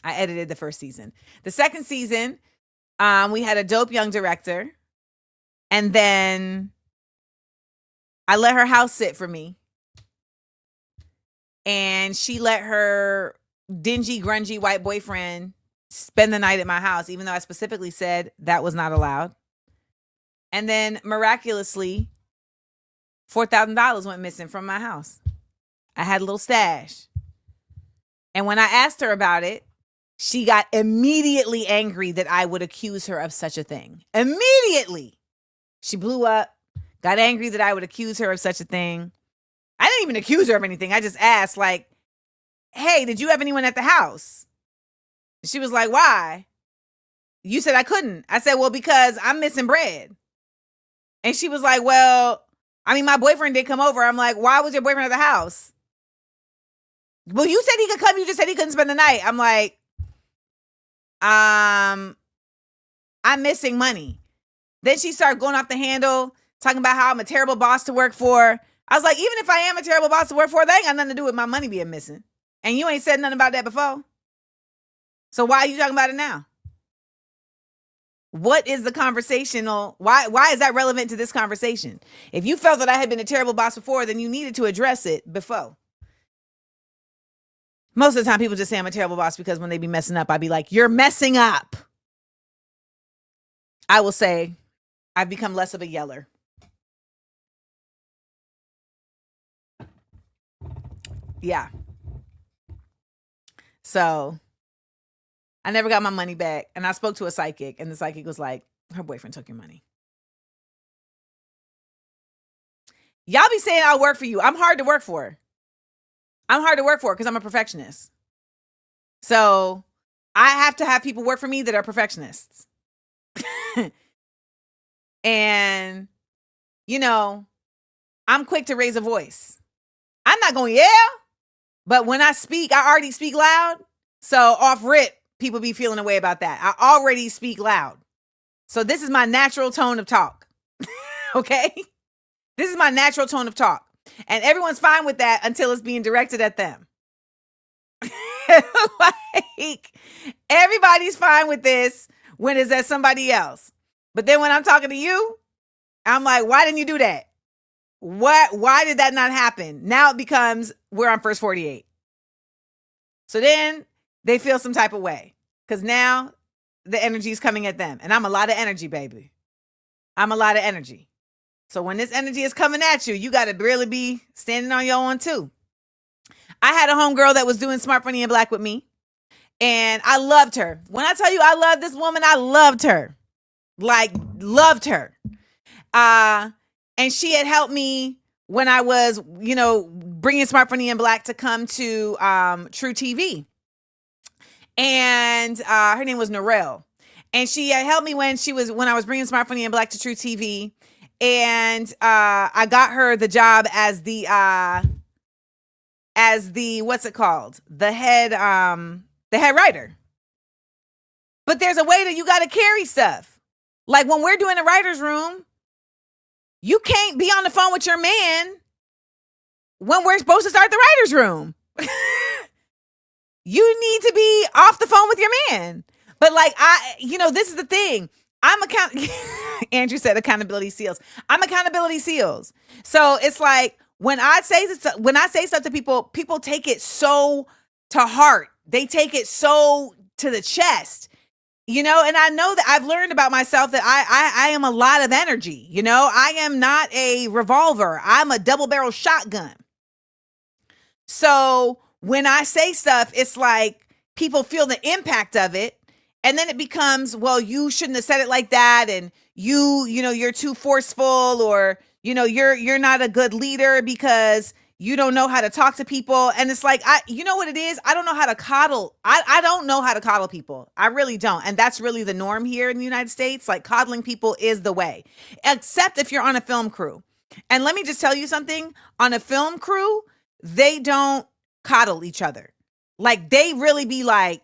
I edited the first season. The second season, we had a dope young director. And then I let her house sit for me. And she let her dingy, grungy white boyfriend spend the night at my house, even though I specifically said that was not allowed. And then miraculously, $4,000 went missing from my house. I had a little stash. And when I asked her about it, she got immediately angry that I would accuse her of such a thing. Immediately. She blew up, got angry that I would accuse her of such a thing. I didn't even accuse her of anything. I just asked, like, hey, did you have anyone at the house? She was like, why? You said I couldn't. I said, well, because I'm missing bread. And she was like, well, I mean, my boyfriend did come over. I'm like, why was your boyfriend at the house? Well, you said he could come. You just said he couldn't spend the night. I'm like, I'm missing money. Then she started going off the handle, talking about how I'm a terrible boss to work for. I was like, even if I am a terrible boss to work for, that ain't got nothing to do with my money being missing. And you ain't said nothing about that before. So why are you talking about it now? What is the conversational? Why is that relevant to this conversation? If you felt that I had been a terrible boss before, then you needed to address it before. Most of the time, people just say I'm a terrible boss because when they be messing up, I'd be like, you're messing up. I will say I've become less of a yeller. Yeah. So I never got my money back. And I spoke to a psychic, and the psychic was like, her boyfriend took your money. Y'all be saying I'll work for you. I'm hard to work for. I'm hard to work for because I'm a perfectionist. So I have to have people work for me that are perfectionists. And, you know, I'm quick to raise a voice. I'm not going to yell, But when I speak, I already speak loud. So off rip, people be feeling a way about that. I already speak loud. So this is my natural tone of talk. Okay? This is my natural tone of talk. And everyone's fine with that until it's being directed at them. Like, everybody's fine with this when it's at somebody else. But then when I'm talking to you, I'm like, why didn't you do that? Why did that not happen? Now it becomes, we're on first 48. So then they feel some type of way because now the energy is coming at them. And I'm a lot of energy, baby. I'm a lot of energy. So when this energy is coming at you, you got to really be standing on your own too. I had a homegirl that was doing Smart, Funny, and Black with me. And I loved her. When I tell you I love this woman, I loved her. Like, loved her. And she had helped me when I was, bringing Smart, Funny, and Black to come to True TV. And her name was Narelle. And she had helped me when I was bringing Smart, Funny, and Black to True TV. And I got her the job as the what's it called? The head writer. But there's a way that you got to carry stuff. Like when we're doing the writer's room, you can't be on the phone with your man when we're supposed to start the writer's room. You need to be off the phone with your man. But like, this is the thing. Andrew said accountability seals. I'm accountability seals. So it's like when I say stuff to people, people take it so to heart. They take it so to the chest, and I know that I've learned about myself that I am a lot of energy. I am not a revolver. I'm a double barrel shotgun. So when I say stuff, it's like people feel the impact of it. And then it becomes, well, you shouldn't have said it like that. And you're too forceful, or, you're not a good leader because you don't know how to talk to people. And it's like, you know what it is? I don't know how to coddle. I don't know how to coddle people. I really don't. And that's really the norm here in the United States. Like coddling people is the way, except if you're on a film crew. And let me just tell you something. On a film crew, they don't coddle each other. Like they really be like,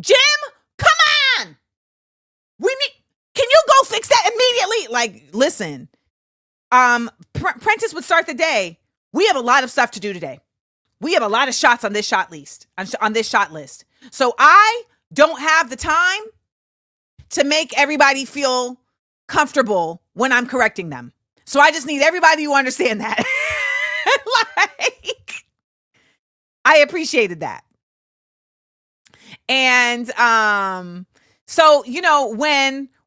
Jim, come on. Can you go fix that immediately? Like, listen, Prentice would start the day. We have a lot of stuff to do today. We have a lot of shots on this shot list, So I don't have the time to make everybody feel comfortable when I'm correcting them. So I just need everybody to understand that. Like, I appreciated that. And so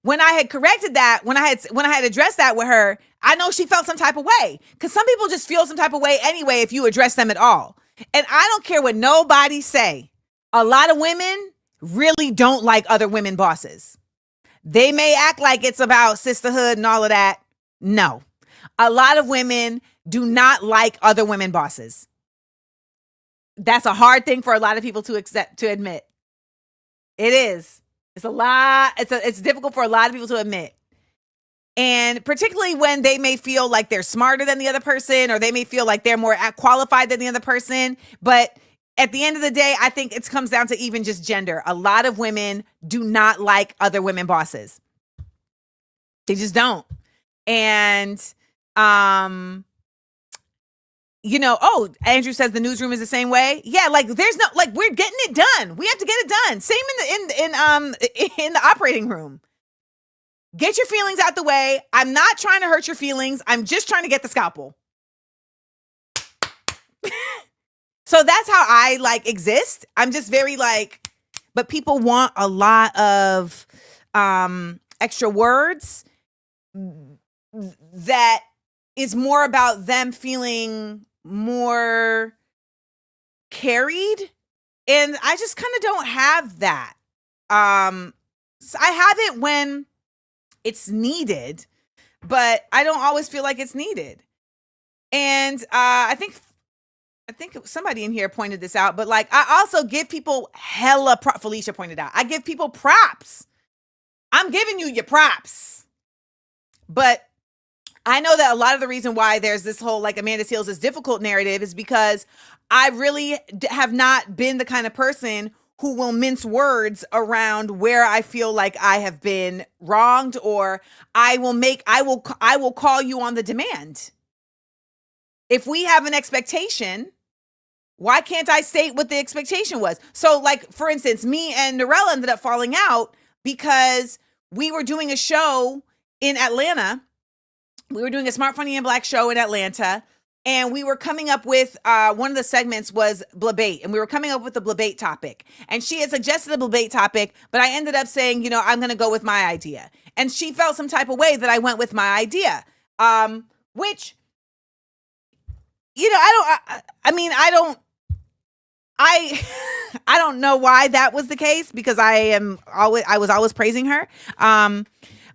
when I had corrected that, when I had addressed that with her, I know she felt some type of way, because some people just feel some type of way anyway if you address them at all. And I don't care what nobody say. A lot of women really don't like other women bosses. They may act like it's about sisterhood and all of that. No, a lot of women do not like other women bosses. That's a hard thing for a lot of people to admit. It is. It's a lot. It's difficult for a lot of people to admit. And particularly when they may feel like they're smarter than the other person, or they may feel like they're more qualified than the other person. But at the end of the day, I think it comes down to even just gender. A lot of women do not like other women bosses. They just don't. And, Andrew says the newsroom is the same way. Yeah, like there's no, like we're getting it done. We have to get it done. Same in the operating room. Get your feelings out the way. I'm not trying to hurt your feelings. I'm just trying to get the scalpel. So that's how I exist. I'm just very but people want a lot of extra words that is more about them feeling more carried. And I just kind of don't have that. So I have it when it's needed, but I don't always feel like it's needed. And I think somebody in here pointed this out, but I also give people Felicia pointed out, I give people props. I'm giving you your props. But I know that a lot of the reason why there's this whole like Amanda Seales is difficult narrative is because I really have not been the kind of person who will mince words around where I feel like I have been wronged, or I will call you on the demand. If we have an expectation, why can't I state what the expectation was? So like, for instance, me and Norella ended up falling out because we were doing a show in Atlanta. We were doing a Smart, Funny, and Black show in Atlanta, and we were coming up with, one of the segments was blabate, and we were coming up with the blabate topic. And she had suggested a blabate topic, but I ended up saying, I'm going to go with my idea. And she felt some type of way that I went with my idea, which, I don't know why that was the case, because I was always praising her.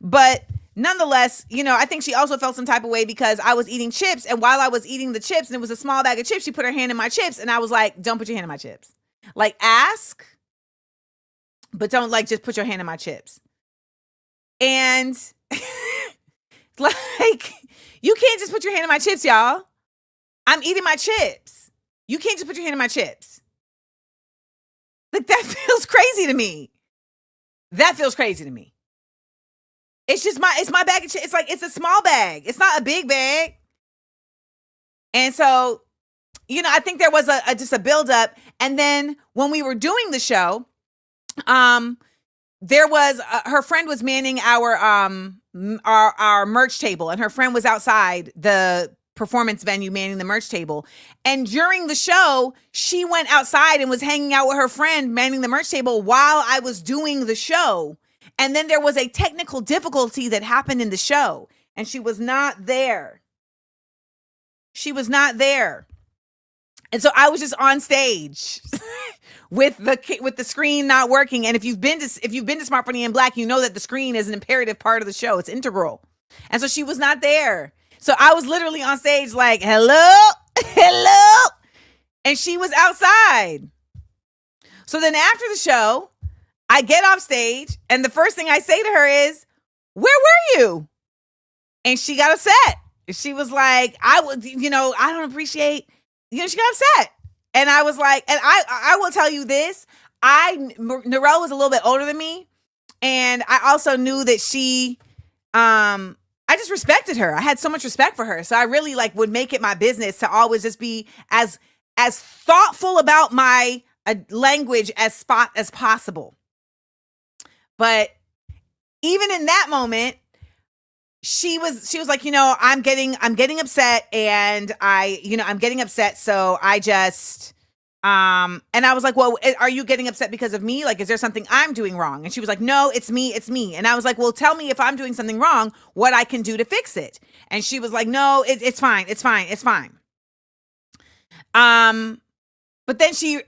But nonetheless, I think she also felt some type of way because I was eating chips, and while I was eating the chips, and it was a small bag of chips, she put her hand in my chips, and I was like, don't put your hand in my chips. Like, ask, but don't like just put your hand in my chips. And like, you can't just put your hand in my chips, y'all. I'm eating my chips. You can't just put your hand in my chips. Like, that feels crazy to me. That feels crazy to me. It's just it's my bag of chips. It's like, it's a small bag. It's not a big bag. And so, I think there was just a buildup. And then when we were doing the show, there was, her friend was manning our merch table, and her friend was outside the performance venue manning the merch table. And during the show, she went outside and was hanging out with her friend manning the merch table while I was doing the show. And then there was a technical difficulty that happened in the show, and she was not there. She was not there. And so I was just on stage with the screen not working. And if you've been to Smart, Funny, and Black, you know that the screen is an imperative part of the show. It's integral. And so she was not there. So I was literally on stage like, hello, hello. And she was outside. So then after the show, I get off stage, and the first thing I say to her is, where were you? And she got upset. She was like, I don't appreciate, she got upset. And I was like, and I will tell you this, Narelle was a little bit older than me. And I also knew that she, I just respected her. I had so much respect for her. So I really would make it my business to always just be as thoughtful about my language as possible. But even in that moment, she was like, I'm getting upset, and I'm getting upset. So I just, and I was like, well, are you getting upset because of me? Like, is there something I'm doing wrong? And she was like, no, it's me. And I was like, well, tell me if I'm doing something wrong, what I can do to fix it. And she was like, no, it's fine. It's fine. But then she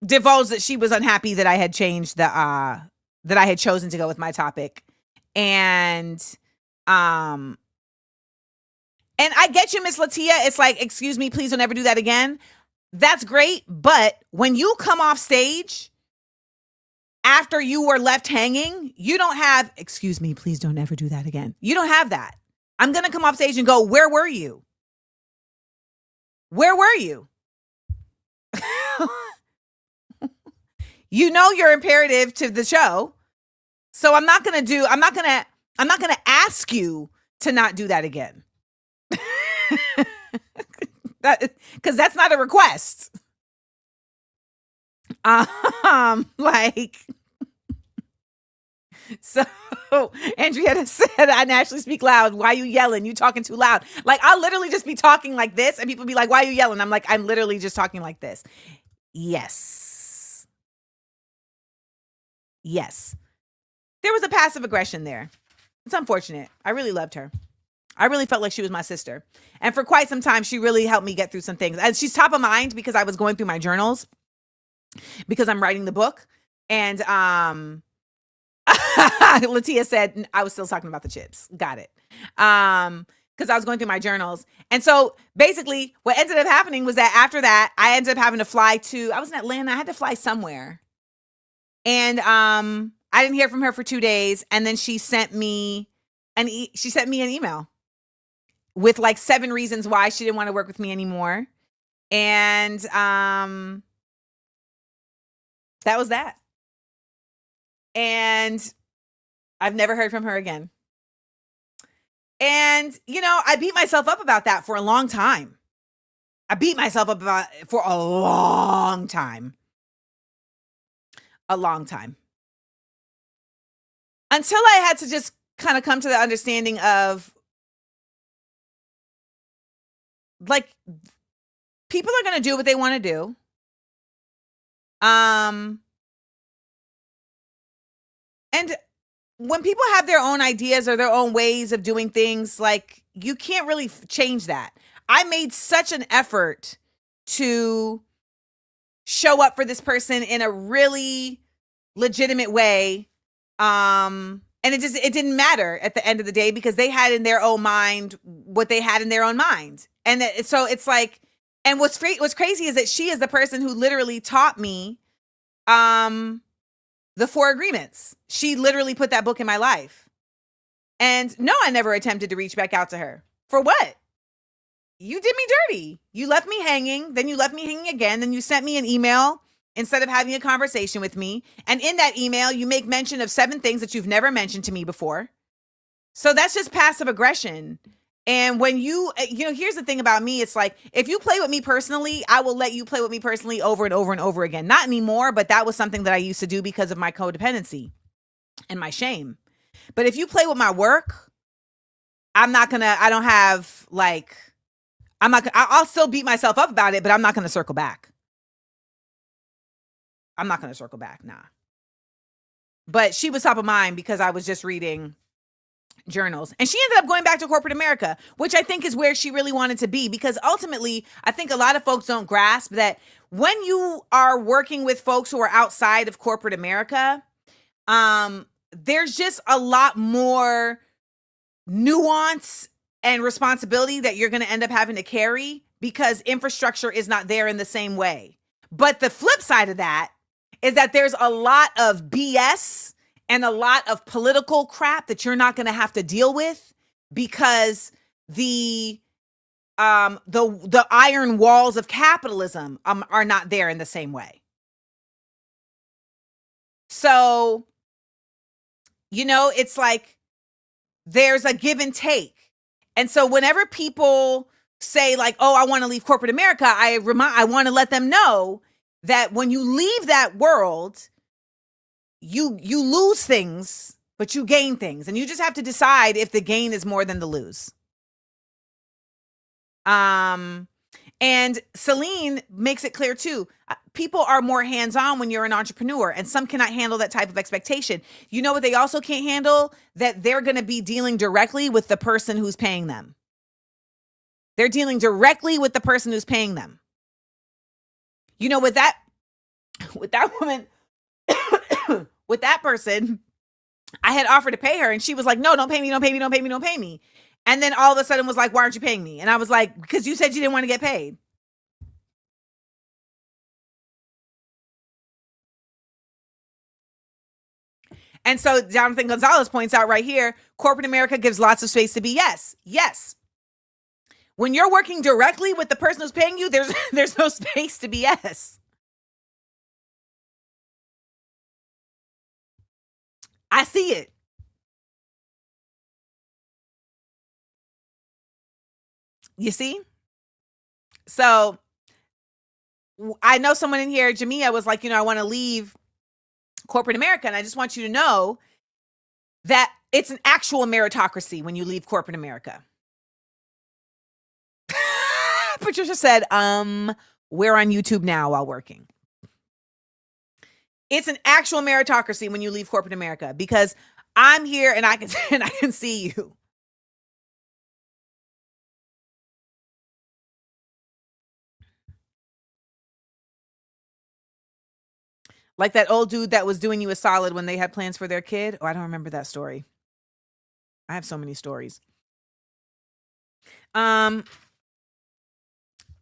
divulged that she was unhappy that I had changed that I had chosen to go with my topic. And I get you, Miss Latia. It's like, excuse me, please don't ever do that again. That's great. But when you come off stage after you were left hanging, you don't have, excuse me, please don't ever do that again. You don't have that. I'm going to come off stage and go, where were you? Where were you? You're imperative to the show. So I'm not going to ask you to not do that again. Because that's not a request. So Andrea said, I naturally speak loud. Why you yelling? You talking too loud. Like, I'll literally just be talking like this, and people be like, why you yelling? I'm like, I'm literally just talking like this. Yes. There was a passive aggression there. It's unfortunate. I really loved her. I really felt like she was my sister. And for quite some time, she really helped me get through some things. And she's top of mind because I was going through my journals because I'm writing the book. And Latia said, I was still talking about the chips. Got it. Because I was going through my journals. And so basically what ended up happening was that after that, I ended up having to fly I was in Atlanta. I had to fly somewhere. And I didn't hear from her for 2 days. And then she sent me an email. with like 7 reasons why she didn't want to work with me anymore. And that was that. And I've never heard from her again. And, you know, I beat myself up about that for a long time. I beat myself up about it for a long time. A long time. Until I had to just kind of come to the understanding of, like, people are going to do what they want to do. And when people have their own ideas or their own ways of doing things, like, you can't really change that. I made such an effort to show up for this person in a really legitimate way. And it didn't matter at the end of the day, because they had in their own mind what they had in their own mind. And so it's like, and what's crazy is that she is the person who literally taught me the 4 agreements. She literally put that book in my life. And no, I never attempted to reach back out to her. For what? You did me dirty. You left me hanging. Then you left me hanging again. Then you sent me an email instead of having a conversation with me. And in that email, you make mention of 7 things that you've never mentioned to me before. So that's just passive aggression. And when you know, here's the thing about me. It's like, if you play with me personally, I will let you play with me personally over and over and over again. Not anymore, but that was something that I used to do because of my codependency and my shame. But if you play with my work, I'll still beat myself up about it, but I'm not going to circle back. I'm not going to circle back. Nah. But she was top of mind because I was just reading journals. And she ended up going back to corporate America, which I think is where she really wanted to be, because ultimately, I think a lot of folks don't grasp that when you are working with folks who are outside of corporate America, there's just a lot more nuance and responsibility that you're going to end up having to carry, because infrastructure is not there in the same way. But the flip side of that is that there's a lot of BS and a lot of political crap that you're not going to have to deal with, because the iron walls of capitalism are not there in the same way. So, you know, it's like there's a give and take. And so whenever people say like, oh, I want to leave corporate America, I want to let them know that when you leave that world, you lose things, but you gain things. And you just have to decide if the gain is more than the lose. And Celine makes it clear too. People are more hands-on when you're an entrepreneur, and some cannot handle that type of expectation. You know what they also can't handle? That they're going to be dealing directly with the person who's paying them. They're dealing directly with the person who's paying them. You know, with that woman, with that person, I had offered to pay her, and she was like, no, don't pay me, don't pay me, don't pay me, don't pay me. And then all of a sudden was like, why aren't you paying me? And I was like, because you said you didn't want to get paid. And so Jonathan Gonzalez points out right here, corporate America gives lots of space to be yes. Yes. When you're working directly with the person who's paying you, there's no space to be yes. I see it. You see? So I know someone in here, Jamia, was like, you know, I want to leave corporate America. And I just want you to know that it's an actual meritocracy when you leave corporate America. Patricia said, we're on YouTube now while working. It's an actual meritocracy when you leave corporate America, because I'm here and I can see you. Like that old dude that was doing you a solid when they had plans for their kid. Oh, I don't remember that story. I have so many stories.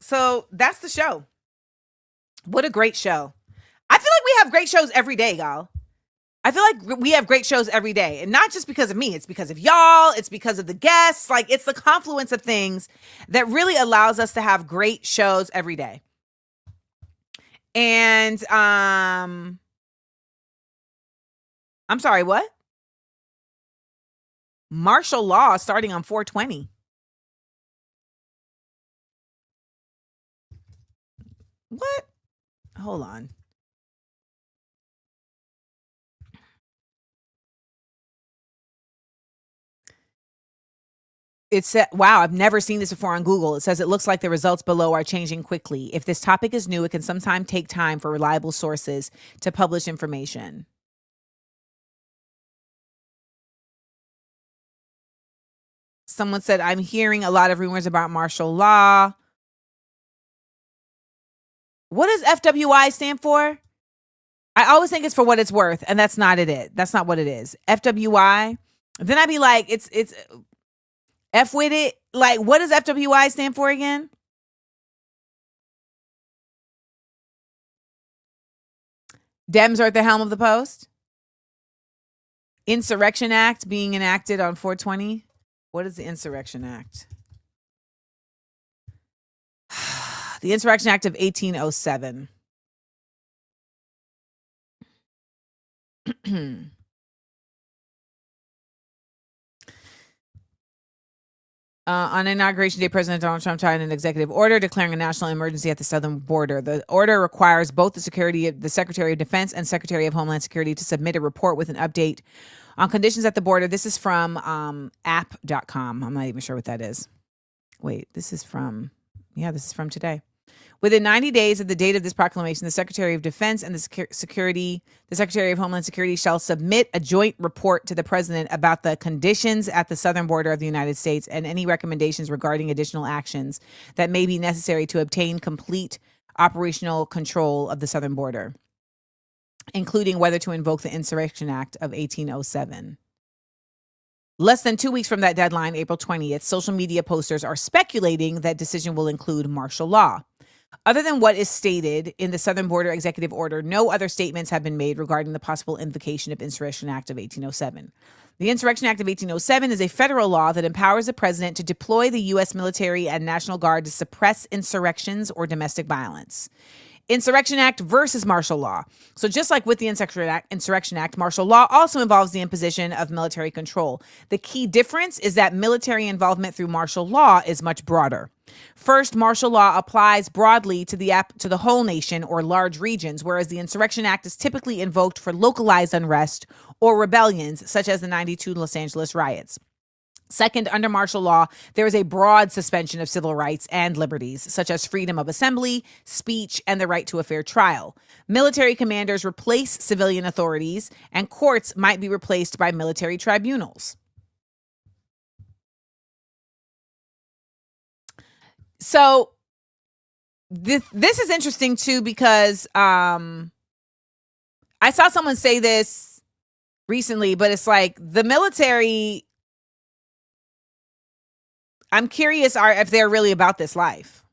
So that's the show. What a great show. I feel like we have great shows every day, y'all. I feel like we have great shows every day, and not just because of me. It's because of y'all. It's because of the guests. Like, it's the confluence of things that really allows us to have great shows every day. And I'm sorry, what? Martial law starting on 4/20. What? Hold on. It said, wow, I've never seen this before on Google. It says it looks like the results below are changing quickly. If this topic is new, it can sometimes take time for reliable sources to publish information. Someone said, I'm hearing a lot of rumors about martial law. What does FWI stand for? I always think it's for what it's worth, and that's not it. That's not what it is. FWI. Then I'd be like, it's F with it. Like, what does FWI stand for again? Dems are at the helm of the post. Insurrection Act being enacted on 4/20. What is the Insurrection Act? The Insurrection Act of 1807. On Inauguration Day, President Donald Trump signed an executive order declaring a national emergency at the southern border. The order requires both the Secretary of Defense and Secretary of Homeland Security to submit a report with an update on conditions at the border. This is from app.com. I'm not even sure what that is. Wait, this is from today. Within 90 days of the date of this proclamation, the Secretary of Defense and the Secretary of Homeland Security shall submit a joint report to the President about the conditions at the southern border of the United States and any recommendations regarding additional actions that may be necessary to obtain complete operational control of the southern border, including whether to invoke the Insurrection Act of 1807. Less than 2 weeks from that deadline, April 20th, social media posters are speculating that decision will include martial law. Other than what is stated in the Southern Border Executive Order, no other statements have been made regarding the possible invocation of Insurrection Act of 1807. The Insurrection Act of 1807 is a federal law that empowers the president to deploy the U.S. military and National Guard to suppress insurrections or domestic violence. Insurrection Act versus martial law. So just like with the Insurrection Act, martial law also involves the imposition of military control. The key difference is that military involvement through martial law is much broader. First, martial law applies broadly to the whole nation or large regions, whereas the Insurrection Act is typically invoked for localized unrest or rebellions, such as the '92 Los Angeles riots. Second, under martial law, there is a broad suspension of civil rights and liberties, such as freedom of assembly, speech, and the right to a fair trial. Military commanders replace civilian authorities, and courts might be replaced by military tribunals. So this is interesting, too, because I saw someone say this recently, but it's like the military... I'm curious if they're really about this life.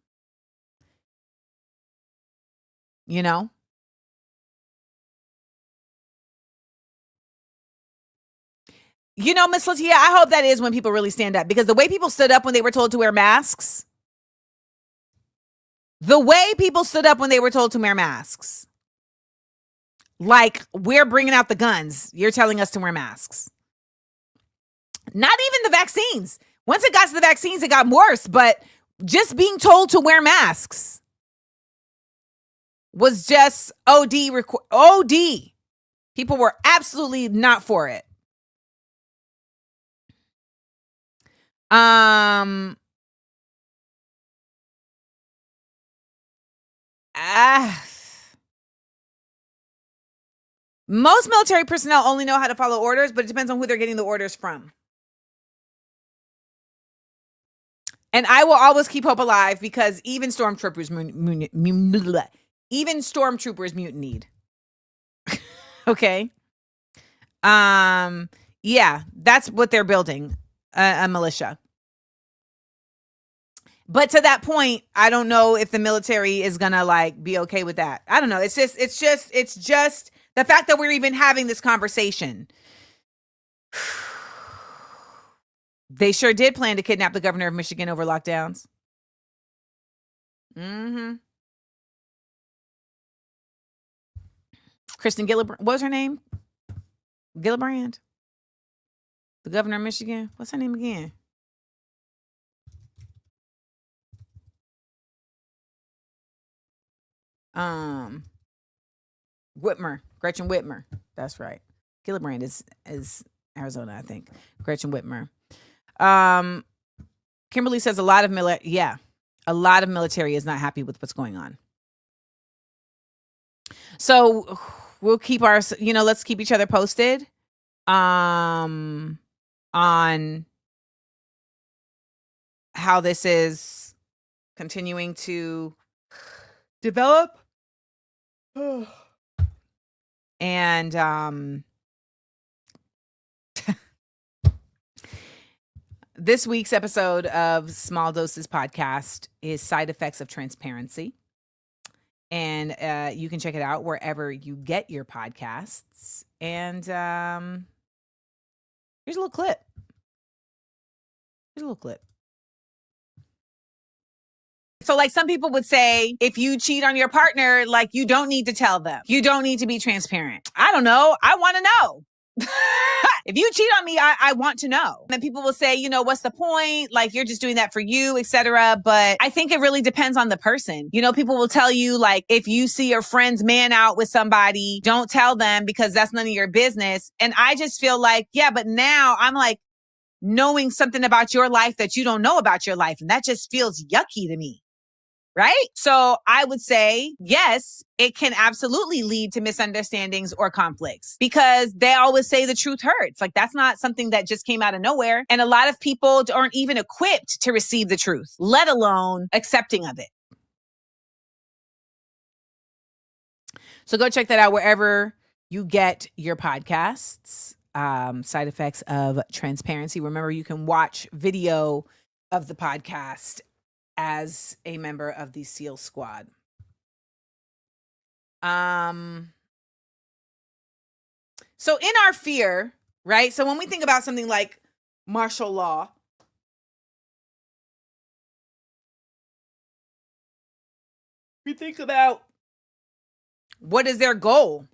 You know? You know, Miss Latia, I hope that is when people really stand up, because the way people stood up when they were told to wear masks, like, we're bringing out the guns. You're telling us to wear masks. Not even the vaccines. Once it got to the vaccines, it got worse, but just being told to wear masks was just OD. People were absolutely not for it. Most military personnel only know how to follow orders, but it depends on who they're getting the orders from. And I will always keep hope alive, because even stormtroopers mutinied. Okay. Yeah, that's what they're building, a militia. But to that point, I don't know if the military is gonna like be okay with that. I don't know. It's just The fact that we're even having this conversation. They sure did plan to kidnap the governor of Michigan over lockdowns. Kristen Gillibrand, what was her name? Gillibrand? The governor of Michigan? What's her name again? Whitmer. Gretchen Whitmer. That's right. Gillibrand is Arizona, I think. Gretchen Whitmer. Kimberly says a lot of military is not happy with what's going on. So we'll keep let's keep each other posted on how this is continuing to develop. And this week's episode of Small Doses Podcast is Side Effects of Transparency. And you can check it out wherever you get your podcasts. And here's a little clip. So like some people would say, if you cheat on your partner, like you don't need to tell them. You don't need to be transparent. I don't know. I want to know. If you cheat on me, I want to know. And then people will say, what's the point? Like you're just doing that for you, etc. But I think it really depends on the person. People will tell you like, if you see your friend's man out with somebody, don't tell them because that's none of your business. And I just feel like, yeah, but now I'm like knowing something about your life that you don't know about your life. And that just feels yucky to me. Right? So I would say, yes, it can absolutely lead to misunderstandings or conflicts because they always say the truth hurts. Like that's not something that just came out of nowhere. And a lot of people aren't even equipped to receive the truth, let alone accepting of it. So go check that out wherever you get your podcasts. Side Effects of Transparency. Remember, you can watch video of the podcast as a member of the SEAL squad. So in our fear, right? So when we think about something like martial law, we think about what is their goal?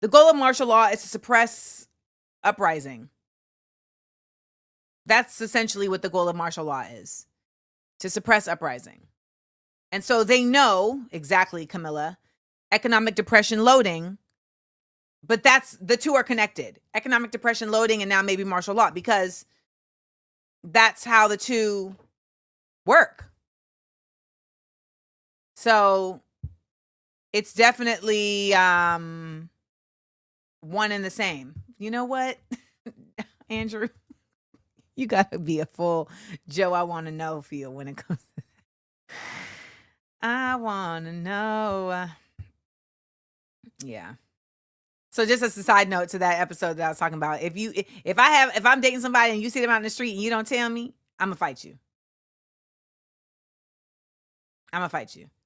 The goal of martial law is to suppress uprising. That's essentially what the goal of martial law is. To suppress uprising. And so they know exactly, Camilla, economic depression loading, but the two are connected. Economic depression loading and now maybe martial law, because that's how the two work. So it's definitely one and the same. You know what, Andrew? You got to be a full Joe I want to know feel when it comes to that. I want to know. Yeah. So just as a side note to that episode that I was talking about, if I'm dating somebody and you see them out in the street and you don't tell me, I'm going to fight you.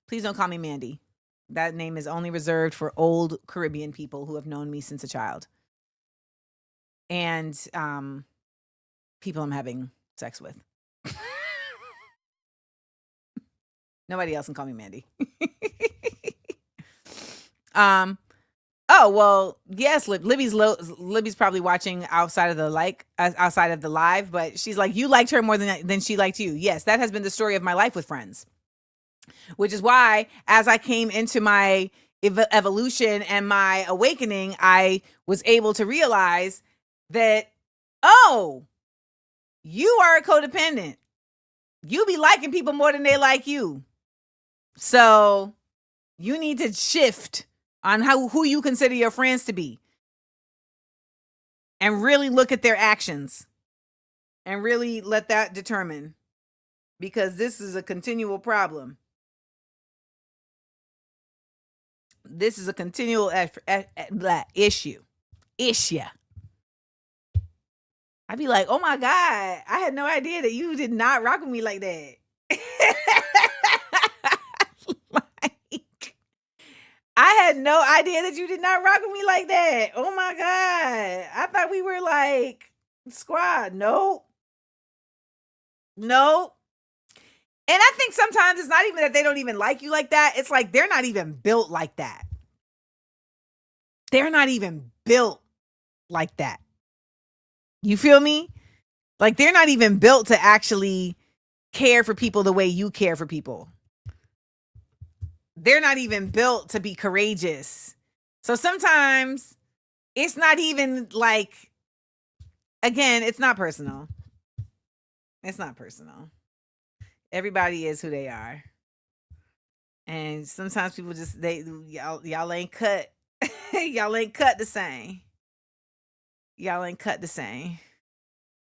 Please don't call me Mandy. That name is only reserved for old Caribbean people who have known me since a child. And people I'm having sex with. Nobody else can call me Mandy. Oh, well, yes, Libby's probably watching outside of the live, but she's like, you liked her more than she liked you. Yes, that has been the story of my life with friends, which is why as I came into my evolution and my awakening, I was able to realize that, oh, you are a codependent. You be liking people more than they like you. So you need to shift on who you consider your friends to be. And really look at their actions. And really let that determine. Because this is a continual problem. This is a continual issue. I'd be like, oh my God, I had no idea that you did not rock with me like that. I I had no idea that you did not rock with me like that. Oh my God. I thought we were like squad. Nope. Nope. And I think sometimes it's not even that they don't even like you like that. It's like they're not even built like that. They're not even built like that. You feel me? Like they're not even built to actually care for people the way you care for people. They're not even built to be courageous. So sometimes it's not even like, again, it's not personal. It's not personal. Everybody is who they are. And sometimes people just, y'all ain't cut. Y'all ain't cut the same. Y'all ain't cut the same.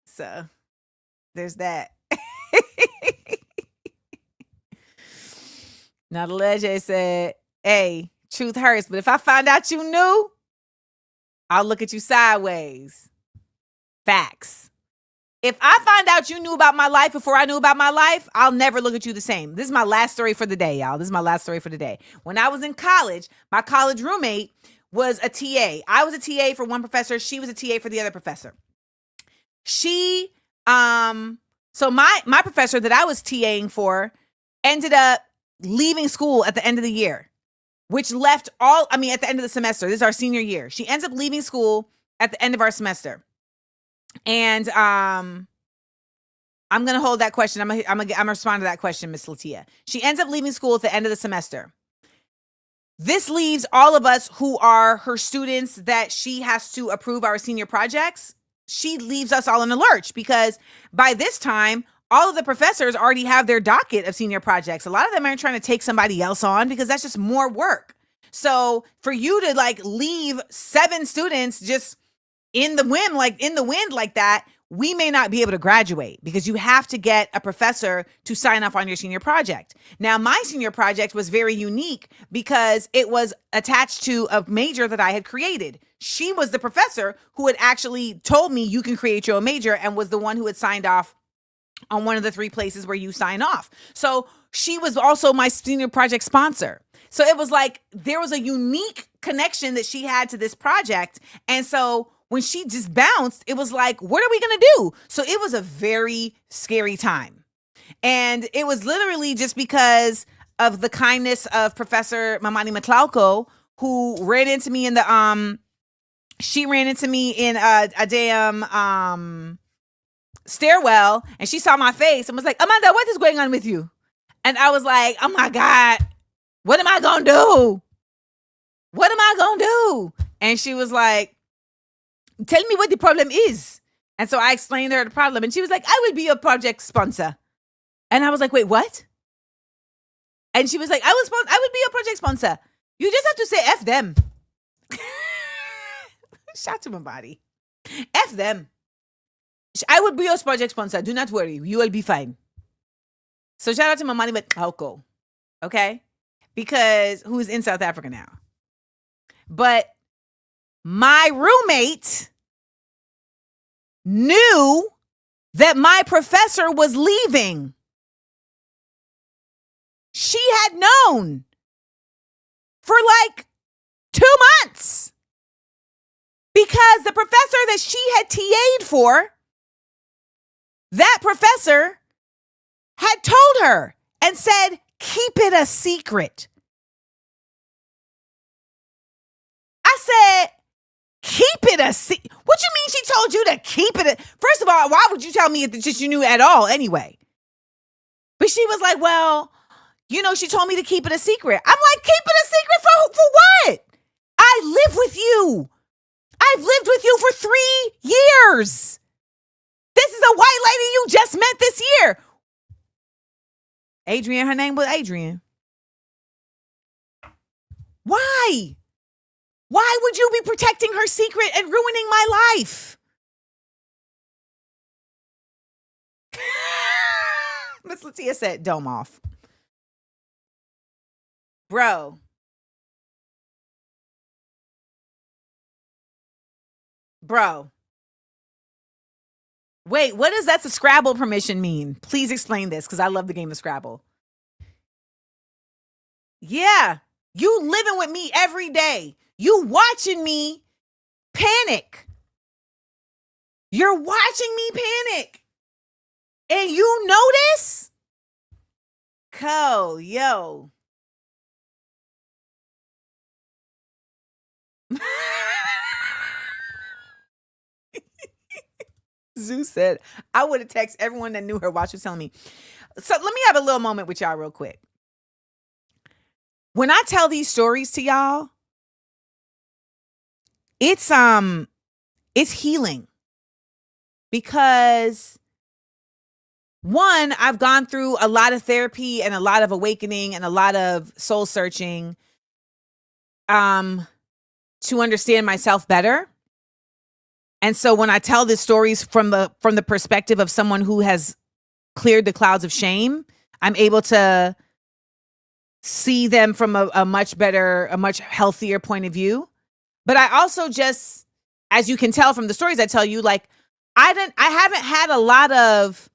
So there's that. Now the legend said, hey, truth hurts, but if I find out you knew, I'll look at you sideways. Facts. If I find out you knew about my life before I knew about my life, I'll never look at you the same. This is my last story for the day, y'all. This is my last story for the day. When I was in college, my college roommate was a TA. I was a TA for one professor. She was a TA for the other professor. So my professor that I was TAing for ended up leaving school at the end of the year, which left at the end of the semester. This is our senior year. She ends up leaving school at the end of our semester. And I'm gonna hold that question. I'm gonna respond to that question, Miss Latia. She ends up leaving school at the end of the semester. This leaves all of us who are her students that she has to approve our senior projects. She leaves us all in a lurch because by this time, all of the professors already have their docket of senior projects. A lot of them aren't trying to take somebody else on because that's just more work. So for you to like leave 7 students just in the wind like that, we may not be able to graduate because you have to get a professor to sign off on your senior project. Now, my senior project was very unique because it was attached to a major that I had created. She was the professor who had actually told me you can create your own major and was the one who had signed off on one of the 3 places where you sign off. So she was also my senior project sponsor. So it was like there was a unique connection that she had to this project. And so when she just bounced, it was like, what are we going to do? So it was a very scary time. And it was literally just because of the kindness of Professor Mamani Matlauco, who ran into me in the, a damn stairwell, and she saw my face and was like, Amanda, what is going on with you? And I was like, oh my God, what am I going to do? What am I going to do? And she was like, tell me what the problem is. And so I explained to her the problem. And she was like, I will be your project sponsor. And I was like, wait, what? And she was like, I would be your project sponsor. You just have to say F them. Shout to my body. F them. I would be your project sponsor. Do not worry. You will be fine. So shout out to Mamani Matlauco. Okay? Because who's in South Africa now. But my roommate knew that my professor was leaving. She had known for like 2 months because the professor that she had TA'd for, that professor had told her and said, keep it a secret. I said, keep it a secret? What you mean she told you to keep it? First of all, why would you tell me if just you knew at all anyway? But she was like, well, you know, she told me to keep it a secret. I'm like, keep it a secret for what? I live with you. I've lived with you for 3 years. This is a white lady you just met this year. Adrian, her name was Adrian. Why? Why would you be protecting her secret and ruining my life? Miss Latia said, dome off. Bro. Wait, what does that Scrabble permission mean? Please explain this because I love the game of Scrabble. Yeah. You living with me every day. You watching me panic. You're watching me panic. And you notice? Yo. Zeus said, I would have texted everyone that knew her while she was telling me. So let me have a little moment with y'all real quick. When I tell these stories to y'all, it's healing. Because one, I've gone through a lot of therapy and a lot of awakening and a lot of soul searching to understand myself better. And so when I tell these stories from the perspective of someone who has cleared the clouds of shame, I'm able to see them from a much better, a much healthier point of view. But I also just, as you can tell from the stories I tell you, like I haven't had a lot of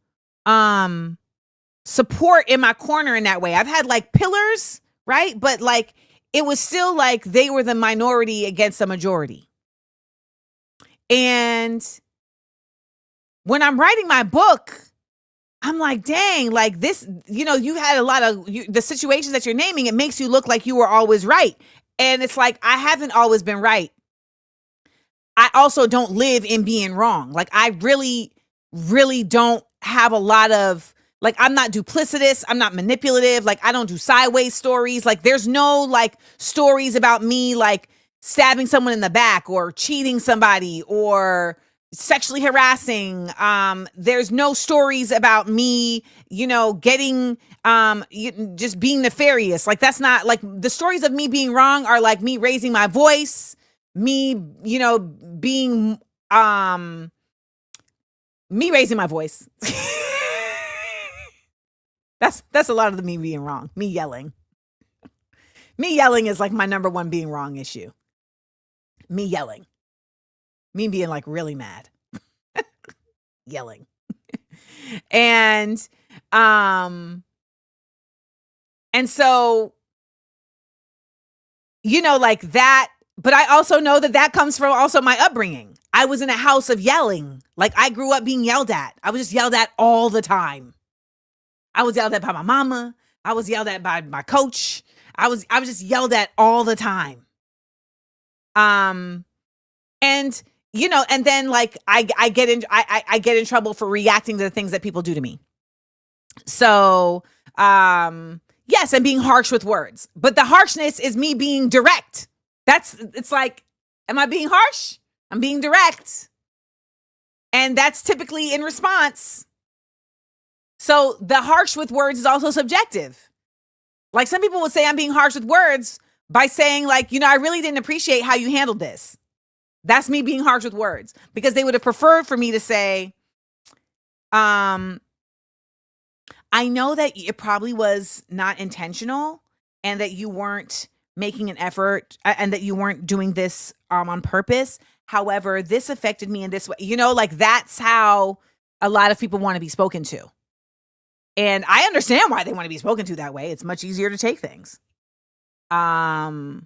support in my corner in that way. I've had like pillars, right? But like it was still like they were the minority against the majority. And when I'm writing my book, I'm like, dang, like this, you had a lot of the situations that you're naming. It makes you look like you were always right. And it's like, I haven't always been right. I also don't live in being wrong. Like I really, really don't have a lot of, like, I'm not duplicitous. I'm not manipulative. Like I don't do sideways stories. Like there's no like stories about me, like stabbing someone in the back or cheating somebody or sexually harassing. There's no stories about me, getting, just being nefarious. Like that's not like the stories of me being wrong are like me raising my voice, me, being, me raising my voice. That's a lot of the me being wrong, me yelling. Me yelling is like my number one being wrong issue. Me yelling. Me being like really mad. Yelling. And so, like that, but I also know that comes from also my upbringing. I was in a house of yelling. Like I grew up being yelled at. I was just yelled at all the time. I was yelled at by my mama. I was yelled at by my coach. I was just yelled at all the time. And and then like I get in trouble for reacting to the things that people do to me. So, yes, I'm being harsh with words, but the harshness is me being direct. It's like, am I being harsh? I'm being direct. And that's typically in response. So the harsh with words is also subjective. Like some people would say I'm being harsh with words by saying like, I really didn't appreciate how you handled this. That's me being harsh with words because they would have preferred for me to say, I know that it probably was not intentional and that you weren't making an effort and that you weren't doing this on purpose. However, this affected me in this way. Like that's how a lot of people want to be spoken to. And I understand why they want to be spoken to that way. It's much easier to take things. But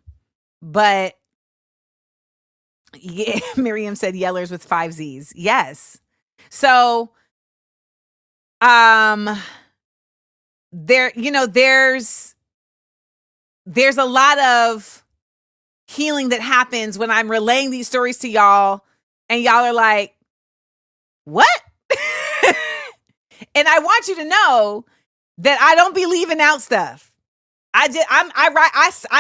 yeah, Miriam said yellers with 5 Z's. Yes. So, there, there's a lot of healing that happens when I'm relaying these stories to y'all and y'all are like, what? And I want you to know that I don't be leaving out stuff. I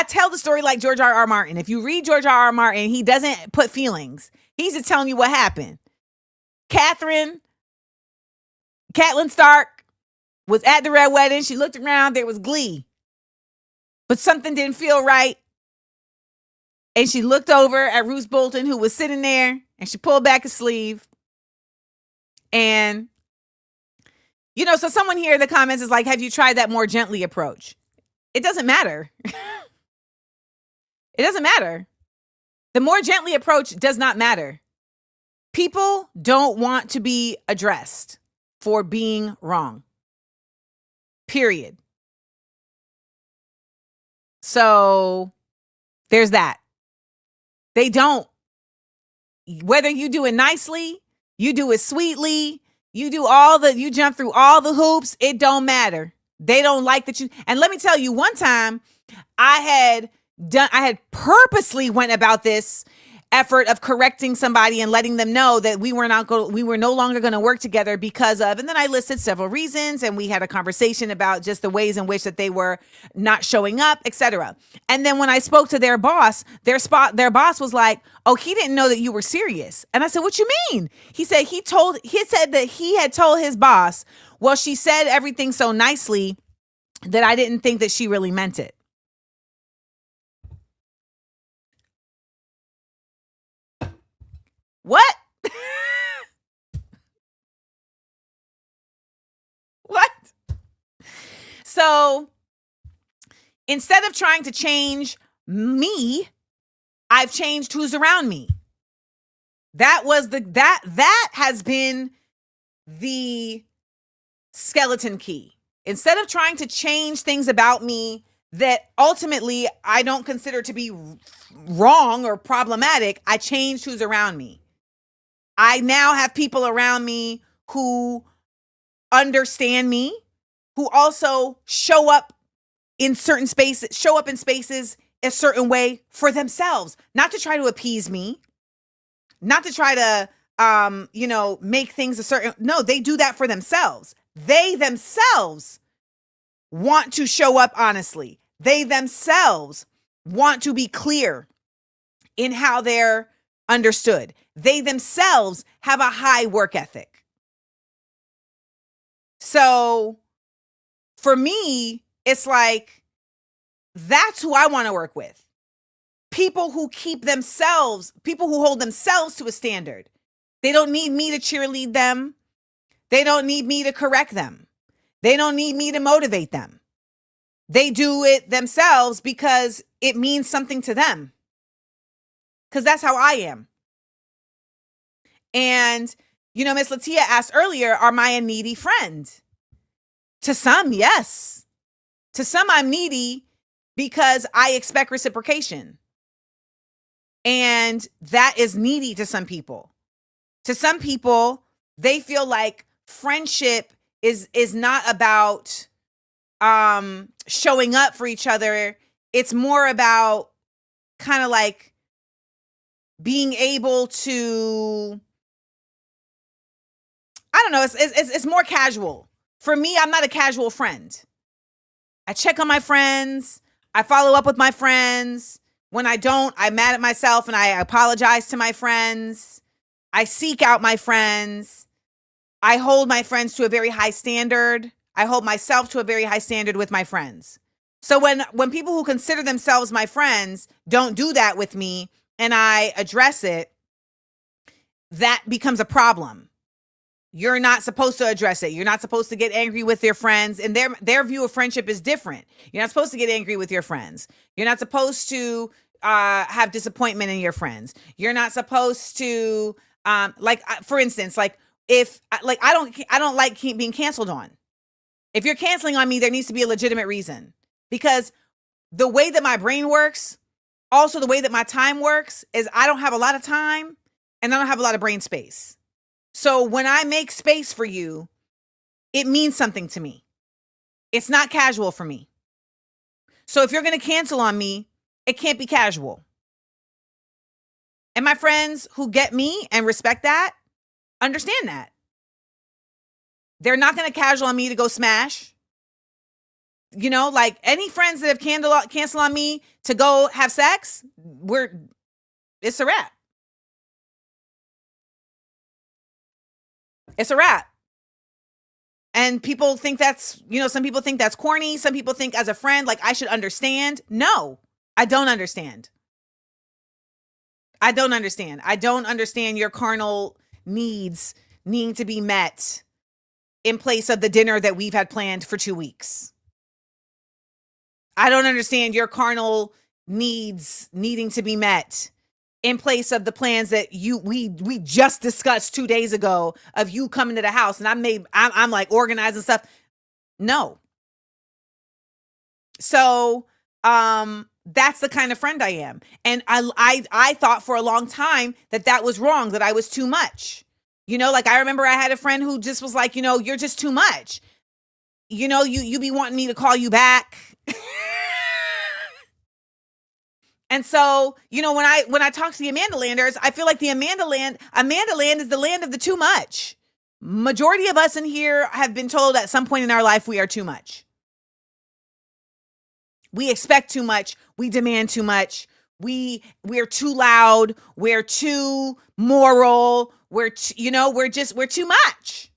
tell the story like George R.R. Martin. If you read George R.R. Martin, he doesn't put feelings. He's just telling you what happened. Catelyn Stark was at the red wedding. She looked around. There was glee. But something didn't feel right. And she looked over at Roose Bolton, who was sitting there, and she pulled back a sleeve. And, so someone here in the comments is like, have you tried that more gently approach? It doesn't matter. It doesn't matter. The more gently approach does not matter. People don't want to be addressed for being wrong. Period. So there's that. They don't. Whether you do it nicely, you do it sweetly, you jump through all the hoops, it don't matter. They don't like that you. And let me tell you, one time I had purposely went about this effort of correcting somebody and letting them know that we were no longer going to work together because of, and then I listed several reasons, and we had a conversation about just the ways in which that they were not showing up, etc. And then when I spoke to their boss, their boss was like, "Oh, he didn't know that you were serious." And I said, "What you mean?" He said that he had told his boss, "Well, she said everything so nicely that I didn't think that she really meant it." What? What? So instead of trying to change me, I've changed who's around me. That has been the skeleton key. Instead of trying to change things about me that ultimately I don't consider to be wrong or problematic, I changed who's around me. I now have people around me who understand me, who also show up in spaces a certain way for themselves, not to try to appease me, not to try to, make things a certain, no, they do that for themselves. They themselves want to show up honestly. They themselves want to be clear in how they're understood. They themselves have a high work ethic. So for me, it's like, that's who I want to work with. People who people who hold themselves to a standard. They don't need me to cheerlead them. They don't need me to correct them. They don't need me to motivate them. They do it themselves because it means something to them. Because that's how I am. And, Miss Latia asked earlier, am I a needy friend? To some, yes. To some, I'm needy because I expect reciprocation. And that is needy to some people. To some people, they feel like friendship is not about showing up for each other. It's more about kind of like being able to, I don't know, it's more casual. For me, I'm not a casual friend. I check on my friends. I follow up with my friends. When I don't, I'm mad at myself and I apologize to my friends. I seek out my friends. I hold my friends to a very high standard. I hold myself to a very high standard with my friends. So when people who consider themselves my friends don't do that with me and I address it, that becomes a problem. You're not supposed to address it. You're not supposed to get angry with your friends. And their view of friendship is different. You're not supposed to get angry with your friends. You're not supposed to have disappointment in your friends. You're not supposed to, for instance, if I don't like being canceled on. If you're canceling on me, there needs to be a legitimate reason, because the way that my brain works, also the way that my time works, is I don't have a lot of time and I don't have a lot of brain space. So when I make space for you, it means something to me. It's not casual for me. So if you're going to cancel on me, it can't be casual. And my friends who get me and respect that, understand that. They're not going to casual on me to go smash. Any friends that have canceled on me to go have sex, it's a wrap. It's a wrap. And people think that's, some people think that's corny. Some people think as a friend, I should understand. No, I don't understand. I don't understand. I don't understand your carnal needs needing to be met in place of the dinner that we've had planned for 2 weeks. I don't understand your carnal needs needing to be met in place of the plans that we just discussed 2 days ago of you coming to the house and I'm like organizing stuff. No. So that's the kind of friend I am. And I thought for a long time that was wrong, that I was too much. Like I remember I had a friend who just was like, you're just too much. You be wanting me to call you back. And so, when I talk to the Amanda Landers, I feel like the Amanda Land is the land of the too much. Majority of us in here have been told at some point in our life we are too much. We expect too much. We demand too much. We're too loud. We're too moral. We're too much.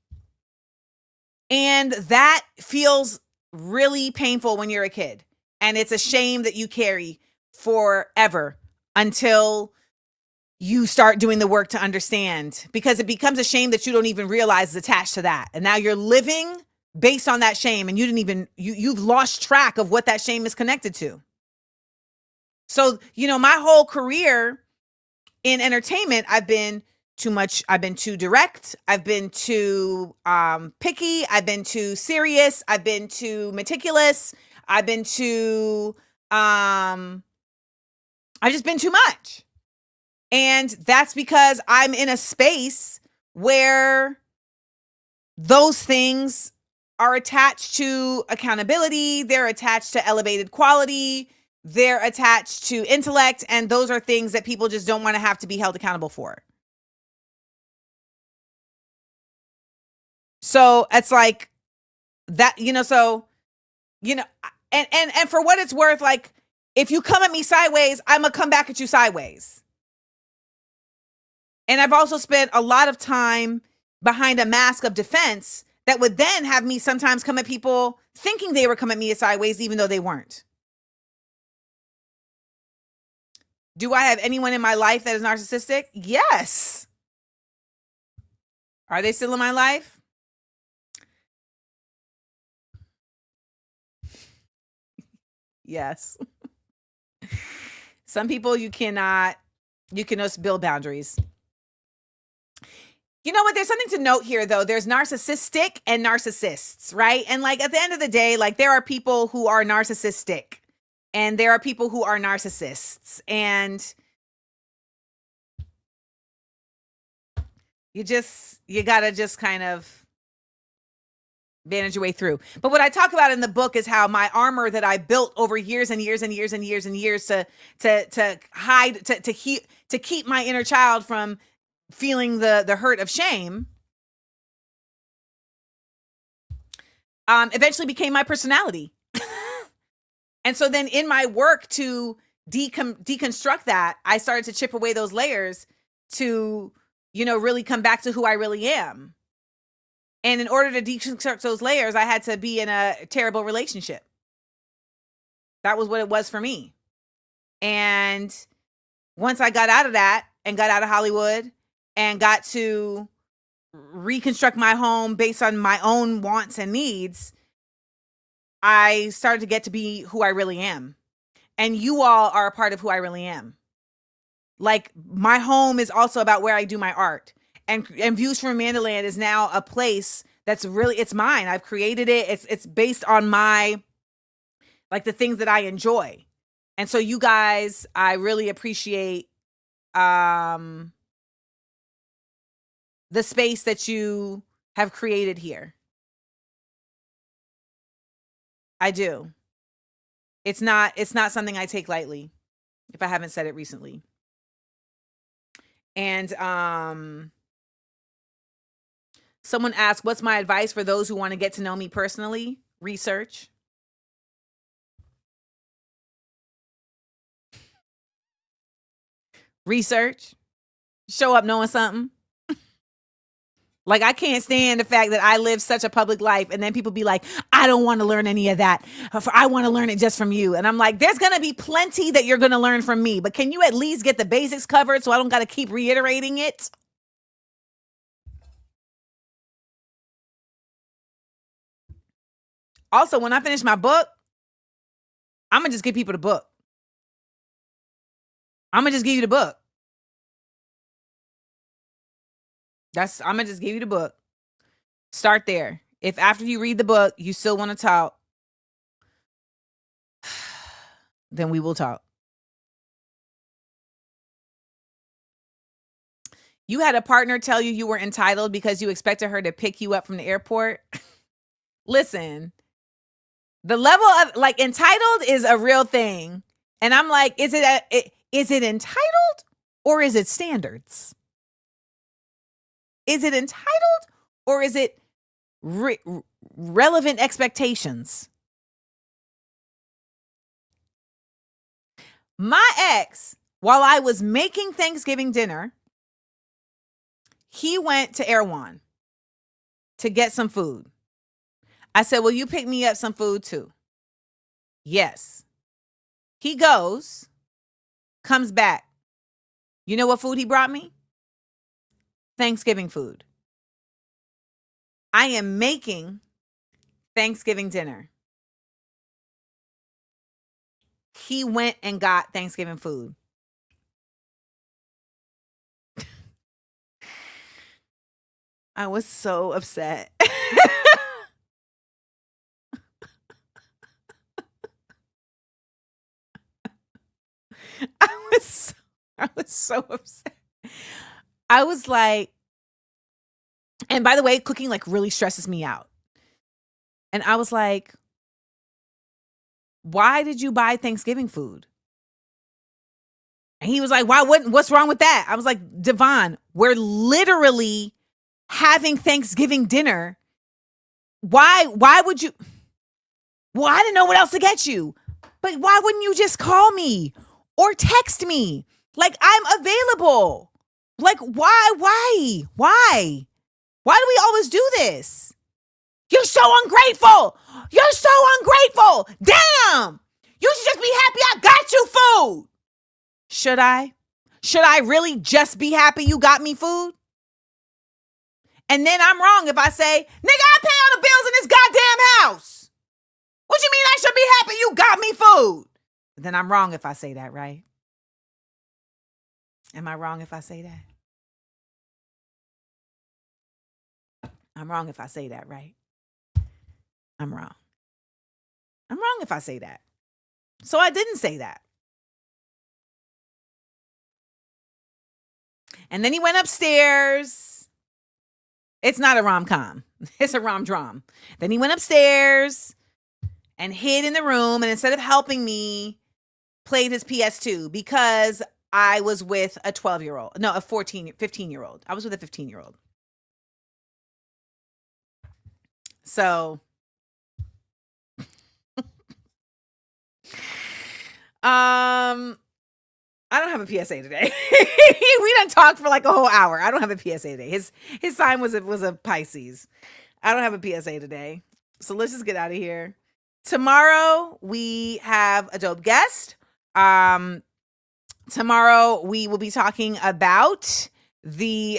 And that feels really painful when you're a kid. And it's a shame that you carry forever until you start doing the work to understand, because it becomes a shame that you don't even realize is attached to that. And now you're living based on that shame, and you've lost track of what that shame is connected to. So, my whole career in entertainment, I've been too much. I've been too direct. I've been too picky. I've been too serious. I've been too meticulous. I've been too, I've just been too much. And that's because I'm in a space where those things are attached to accountability. They're attached to elevated quality. They're attached to intellect. And those are things that people just don't want to have to be held accountable for. So it's like that, and for what it's worth, like, if you come at me sideways, I'm going to come back at you sideways. And I've also spent a lot of time behind a mask of defense that would then have me sometimes come at people thinking they were coming at me sideways, even though they weren't. Do I have anyone in my life that is narcissistic? Yes. Are they still in my life? Yes. Some people you can just build boundaries. You know what? There's something to note here, though. There's narcissistic and narcissists, right? And like at the end of the day, like there are people who are narcissistic and there are people who are narcissists. And you gotta just kind of manage your way through. But what I talk about in the book is how my armor that I built over years and years and years and years and years to hide, to keep my inner child from feeling the hurt of shame, eventually became my personality. And so then in my work to deconstruct that, I started to chip away those layers to, really come back to who I really am. And in order to deconstruct those layers, I had to be in a terrible relationship. That was what it was for me. And once I got out of that and got out of Hollywood and got to reconstruct my home based on my own wants and needs, I started to get to be who I really am. And you all are a part of who I really am. Like, my home is also about where I do my art. And Views from Amanda Land is now a place that's really, it's mine. I've created it. It's based on my, like, the things that I enjoy. And so you guys, I really appreciate the space that you have created here. I do. It's not something I take lightly, if I haven't said it recently. And someone asked, what's my advice for those who want to get to know me personally? Research. Research. Show up knowing something. Like, I can't stand the fact that I live such a public life and then people be like, I don't want to learn any of that. I want to learn it just from you. And I'm like, there's going to be plenty that you're going to learn from me, but can you at least get the basics covered so I don't got to keep reiterating it? Also, when I finish my book, I'm going to just give people the book. I'm going to just give you the book. I'm going to just give you the book. Start there. If after you read the book, you still want to talk, then we will talk. You had a partner tell you were entitled because you expected her to pick you up from the airport. Listen, the level of like entitled is a real thing. And I'm like, is it entitled or is it standards? Is it entitled or is it relevant expectations? My ex, while I was making Thanksgiving dinner, he went to Erewhon to get some food. I said, will you pick me up some food too? Yes. He goes, comes back. You know what food he brought me? Thanksgiving food. I am making Thanksgiving dinner. He went and got Thanksgiving food. I was so upset. I was so upset. I was like, and by the way, cooking like really stresses me out. And I was like, why did you buy Thanksgiving food? And he was like, what's wrong with that? I was like, Devon, we're literally having Thanksgiving dinner. Why would you? Well, I didn't know what else to get you. But why wouldn't you just call me or text me? Like, I'm available. Like, why? Why do we always do this? You're so ungrateful. You're so ungrateful. Damn. You should just be happy I got you food. Should I? Should I really just be happy you got me food? And then I'm wrong if I say, nigga, I pay all the bills in this goddamn house. What you mean I should be happy you got me food? Then I'm wrong if I say that, right? Am I wrong if I say that? I'm wrong if I say that, right? I'm wrong. I'm wrong if I say that. So I didn't say that. And then he went upstairs. It's not a rom-com. It's a rom-drom. Then he went upstairs and hid in the room. And instead of helping me, played his PS2 because I was with a 12-year-old. No, a 15-year-old. I was with a 15-year-old. So, I don't have a PSA today. We done talked for like a whole hour. I don't have a PSA today. His sign was a Pisces. I don't have a PSA today. So let's just get out of here. Tomorrow we have a dope guest. Tomorrow we will be talking about the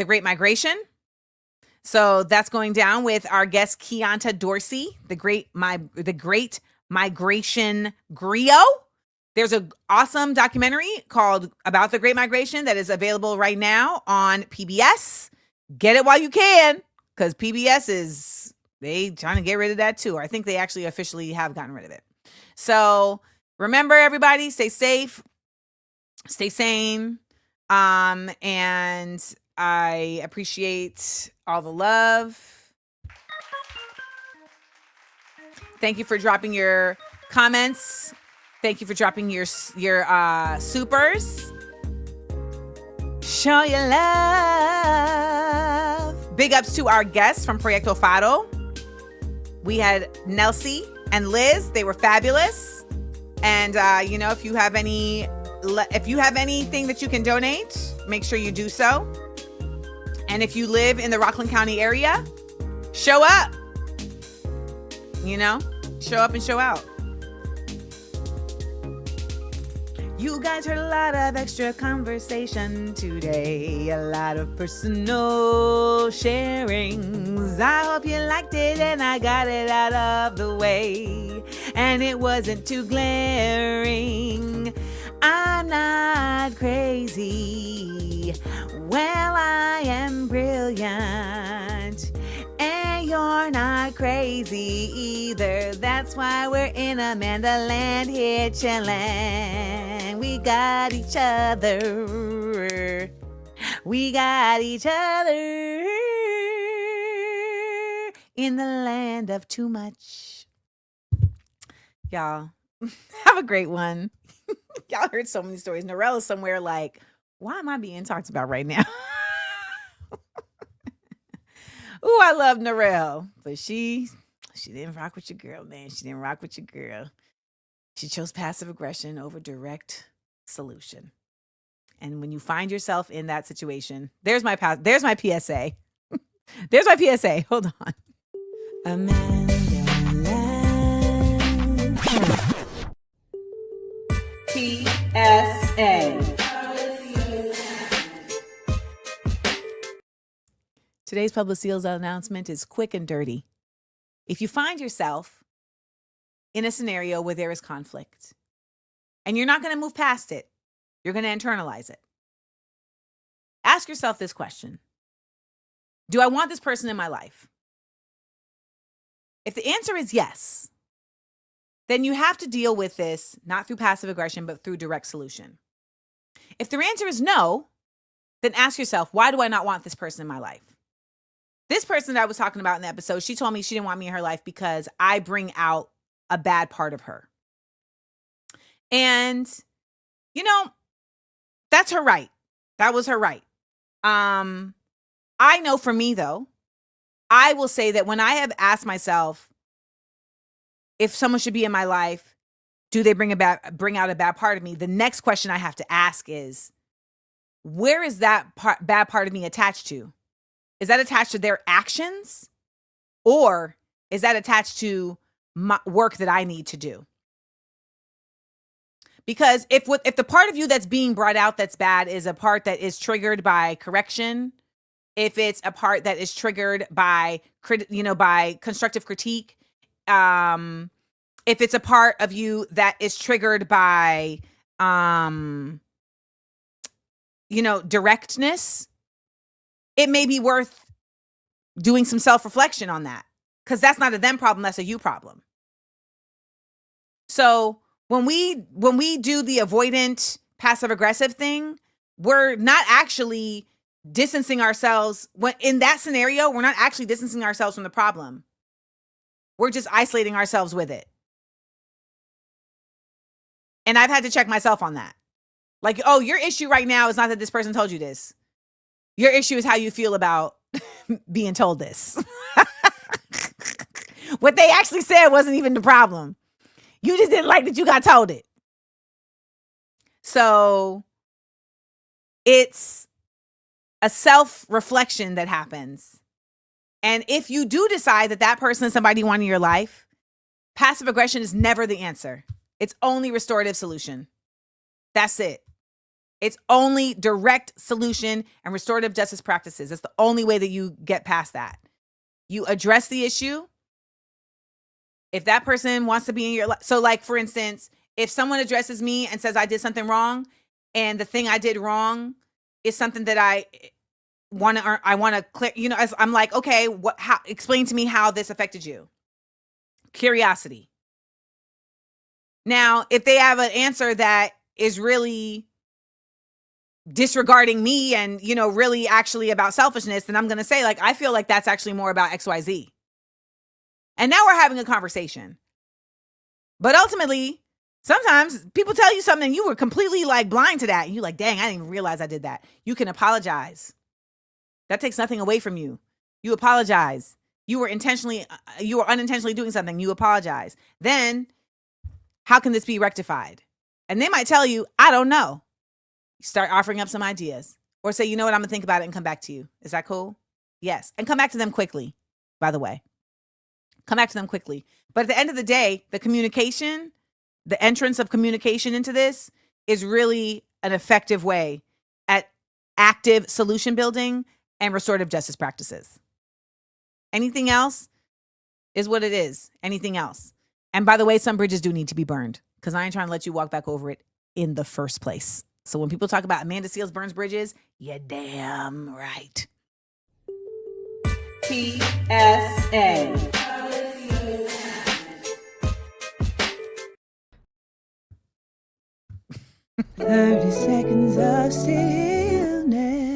Great Migration. So that's going down with our guest Keonta Dorsey, the Great Migration Griot. There's an awesome documentary about the Great Migration that is available right now on PBS. Get it while you can, because PBS they trying to get rid of that too. Or I think they actually officially have gotten rid of it. So remember, everybody, stay safe, stay sane, and I appreciate all the love. Thank you for dropping your comments. Thank you for dropping your supers. Show your love. Big ups to our guests from Proyecto Faro. We had Nelsie and Liz. They were fabulous. And if you have anything that you can donate, make sure you do so. And if you live in the Rockland County area, show up. Show up and show out. You guys heard a lot of extra conversation today, a lot of personal sharings. I hope you liked it and I got it out of the way, and it wasn't too glaring. I'm not crazy. Well, I am brilliant, and you're not crazy either. That's why we're in Amanda Land here chilling. We got each other. We got each other in the land of too much. Y'all, have a great one. Y'all heard so many stories. Narelle is somewhere like, why am I being talked about right now? Ooh, I love Narelle. But she didn't rock with your girl, man. She didn't rock with your girl. She chose passive aggression over direct solution. And when you find yourself in that situation, there's my PSA. There's my PSA. Hold on. Amanda Land. PSA. Today's Public Seals announcement is quick and dirty. If you find yourself in a scenario where there is conflict and you're not going to move past it, you're going to internalize it. Ask yourself this question. Do I want this person in my life? If the answer is yes, then you have to deal with this not through passive aggression, but through direct solution. If the answer is no, then ask yourself, why do I not want this person in my life? This person that I was talking about in the episode, she told me she didn't want me in her life because I bring out a bad part of her. And, you know, that's her right. That was her right. I know for me, though, I will say that when I have asked myself if someone should be in my life, do they bring out a bad part of me? The next question I have to ask is, where is that bad part of me attached to? Is that attached to their actions? Or is that attached to my work that I need to do? Because if the part of you that's being brought out that's bad is a part that is triggered by correction, if it's a part that is triggered by constructive critique, if it's a part of you that is triggered by directness, it may be worth doing some self-reflection on that, because that's not a them problem, that's a you problem. So when we do the avoidant passive aggressive thing, we're not actually distancing ourselves. In that scenario, we're not actually distancing ourselves from the problem. We're just isolating ourselves with it. And I've had to check myself on that. Like, oh, your issue right now is not that this person told you this. Your issue is how you feel about being told this. What they actually said wasn't even the problem. You just didn't like that you got told it. So it's a self-reflection that happens. And if you do decide that that person is somebody you want in your life, passive aggression is never the answer. It's only restorative solution. That's it. It's only direct solution and restorative justice practices. That's the only way that you get past that. You address the issue. If that person wants to be in your life. So like, for instance, if someone addresses me and says I did something wrong, and the thing I did wrong is something that I want to clear, I'm like, okay, explain to me how this affected you. Curiosity. Now, if they have an answer that is really disregarding me and, really actually about selfishness, then I'm going to say, like, I feel like that's actually more about XYZ. And now we're having a conversation. But ultimately, sometimes people tell you something and you were completely like blind to that. And you're like, dang, I didn't even realize I did that. You can apologize. That takes nothing away from you. You apologize. You were unintentionally doing something. You apologize. Then how can this be rectified? And they might tell you, I don't know. You start offering up some ideas, or say, you know what, I'm gonna think about it and come back to you. Is that cool? Yes. And come back to them quickly, by the way. Come back to them quickly. But at the end of the day, the communication, the entrance of communication into this is really an effective way at active solution building and restorative justice practices. Anything else is what it is. Anything else. And by the way, some bridges do need to be burned, because I ain't trying to let you walk back over it in the first place. So when people talk about Amanda Seals burns bridges, you're damn right. TSA. 30 seconds of stillness.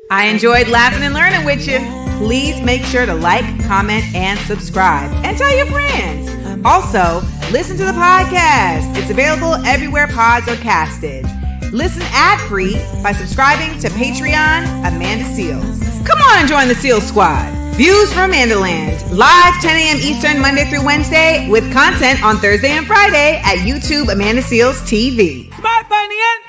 I enjoyed laughing and learning with you. Please make sure to like, comment, and subscribe. And tell your friends. Also, listen to the podcast. It's available everywhere pods are casted. Listen ad-free by subscribing to Patreon Amanda Seals. Come on and join the Seals Squad. Views from Amandaland. Live 10 a.m. Eastern Monday through Wednesday with content on Thursday and Friday at YouTube Amanda Seals TV. Smart Finance.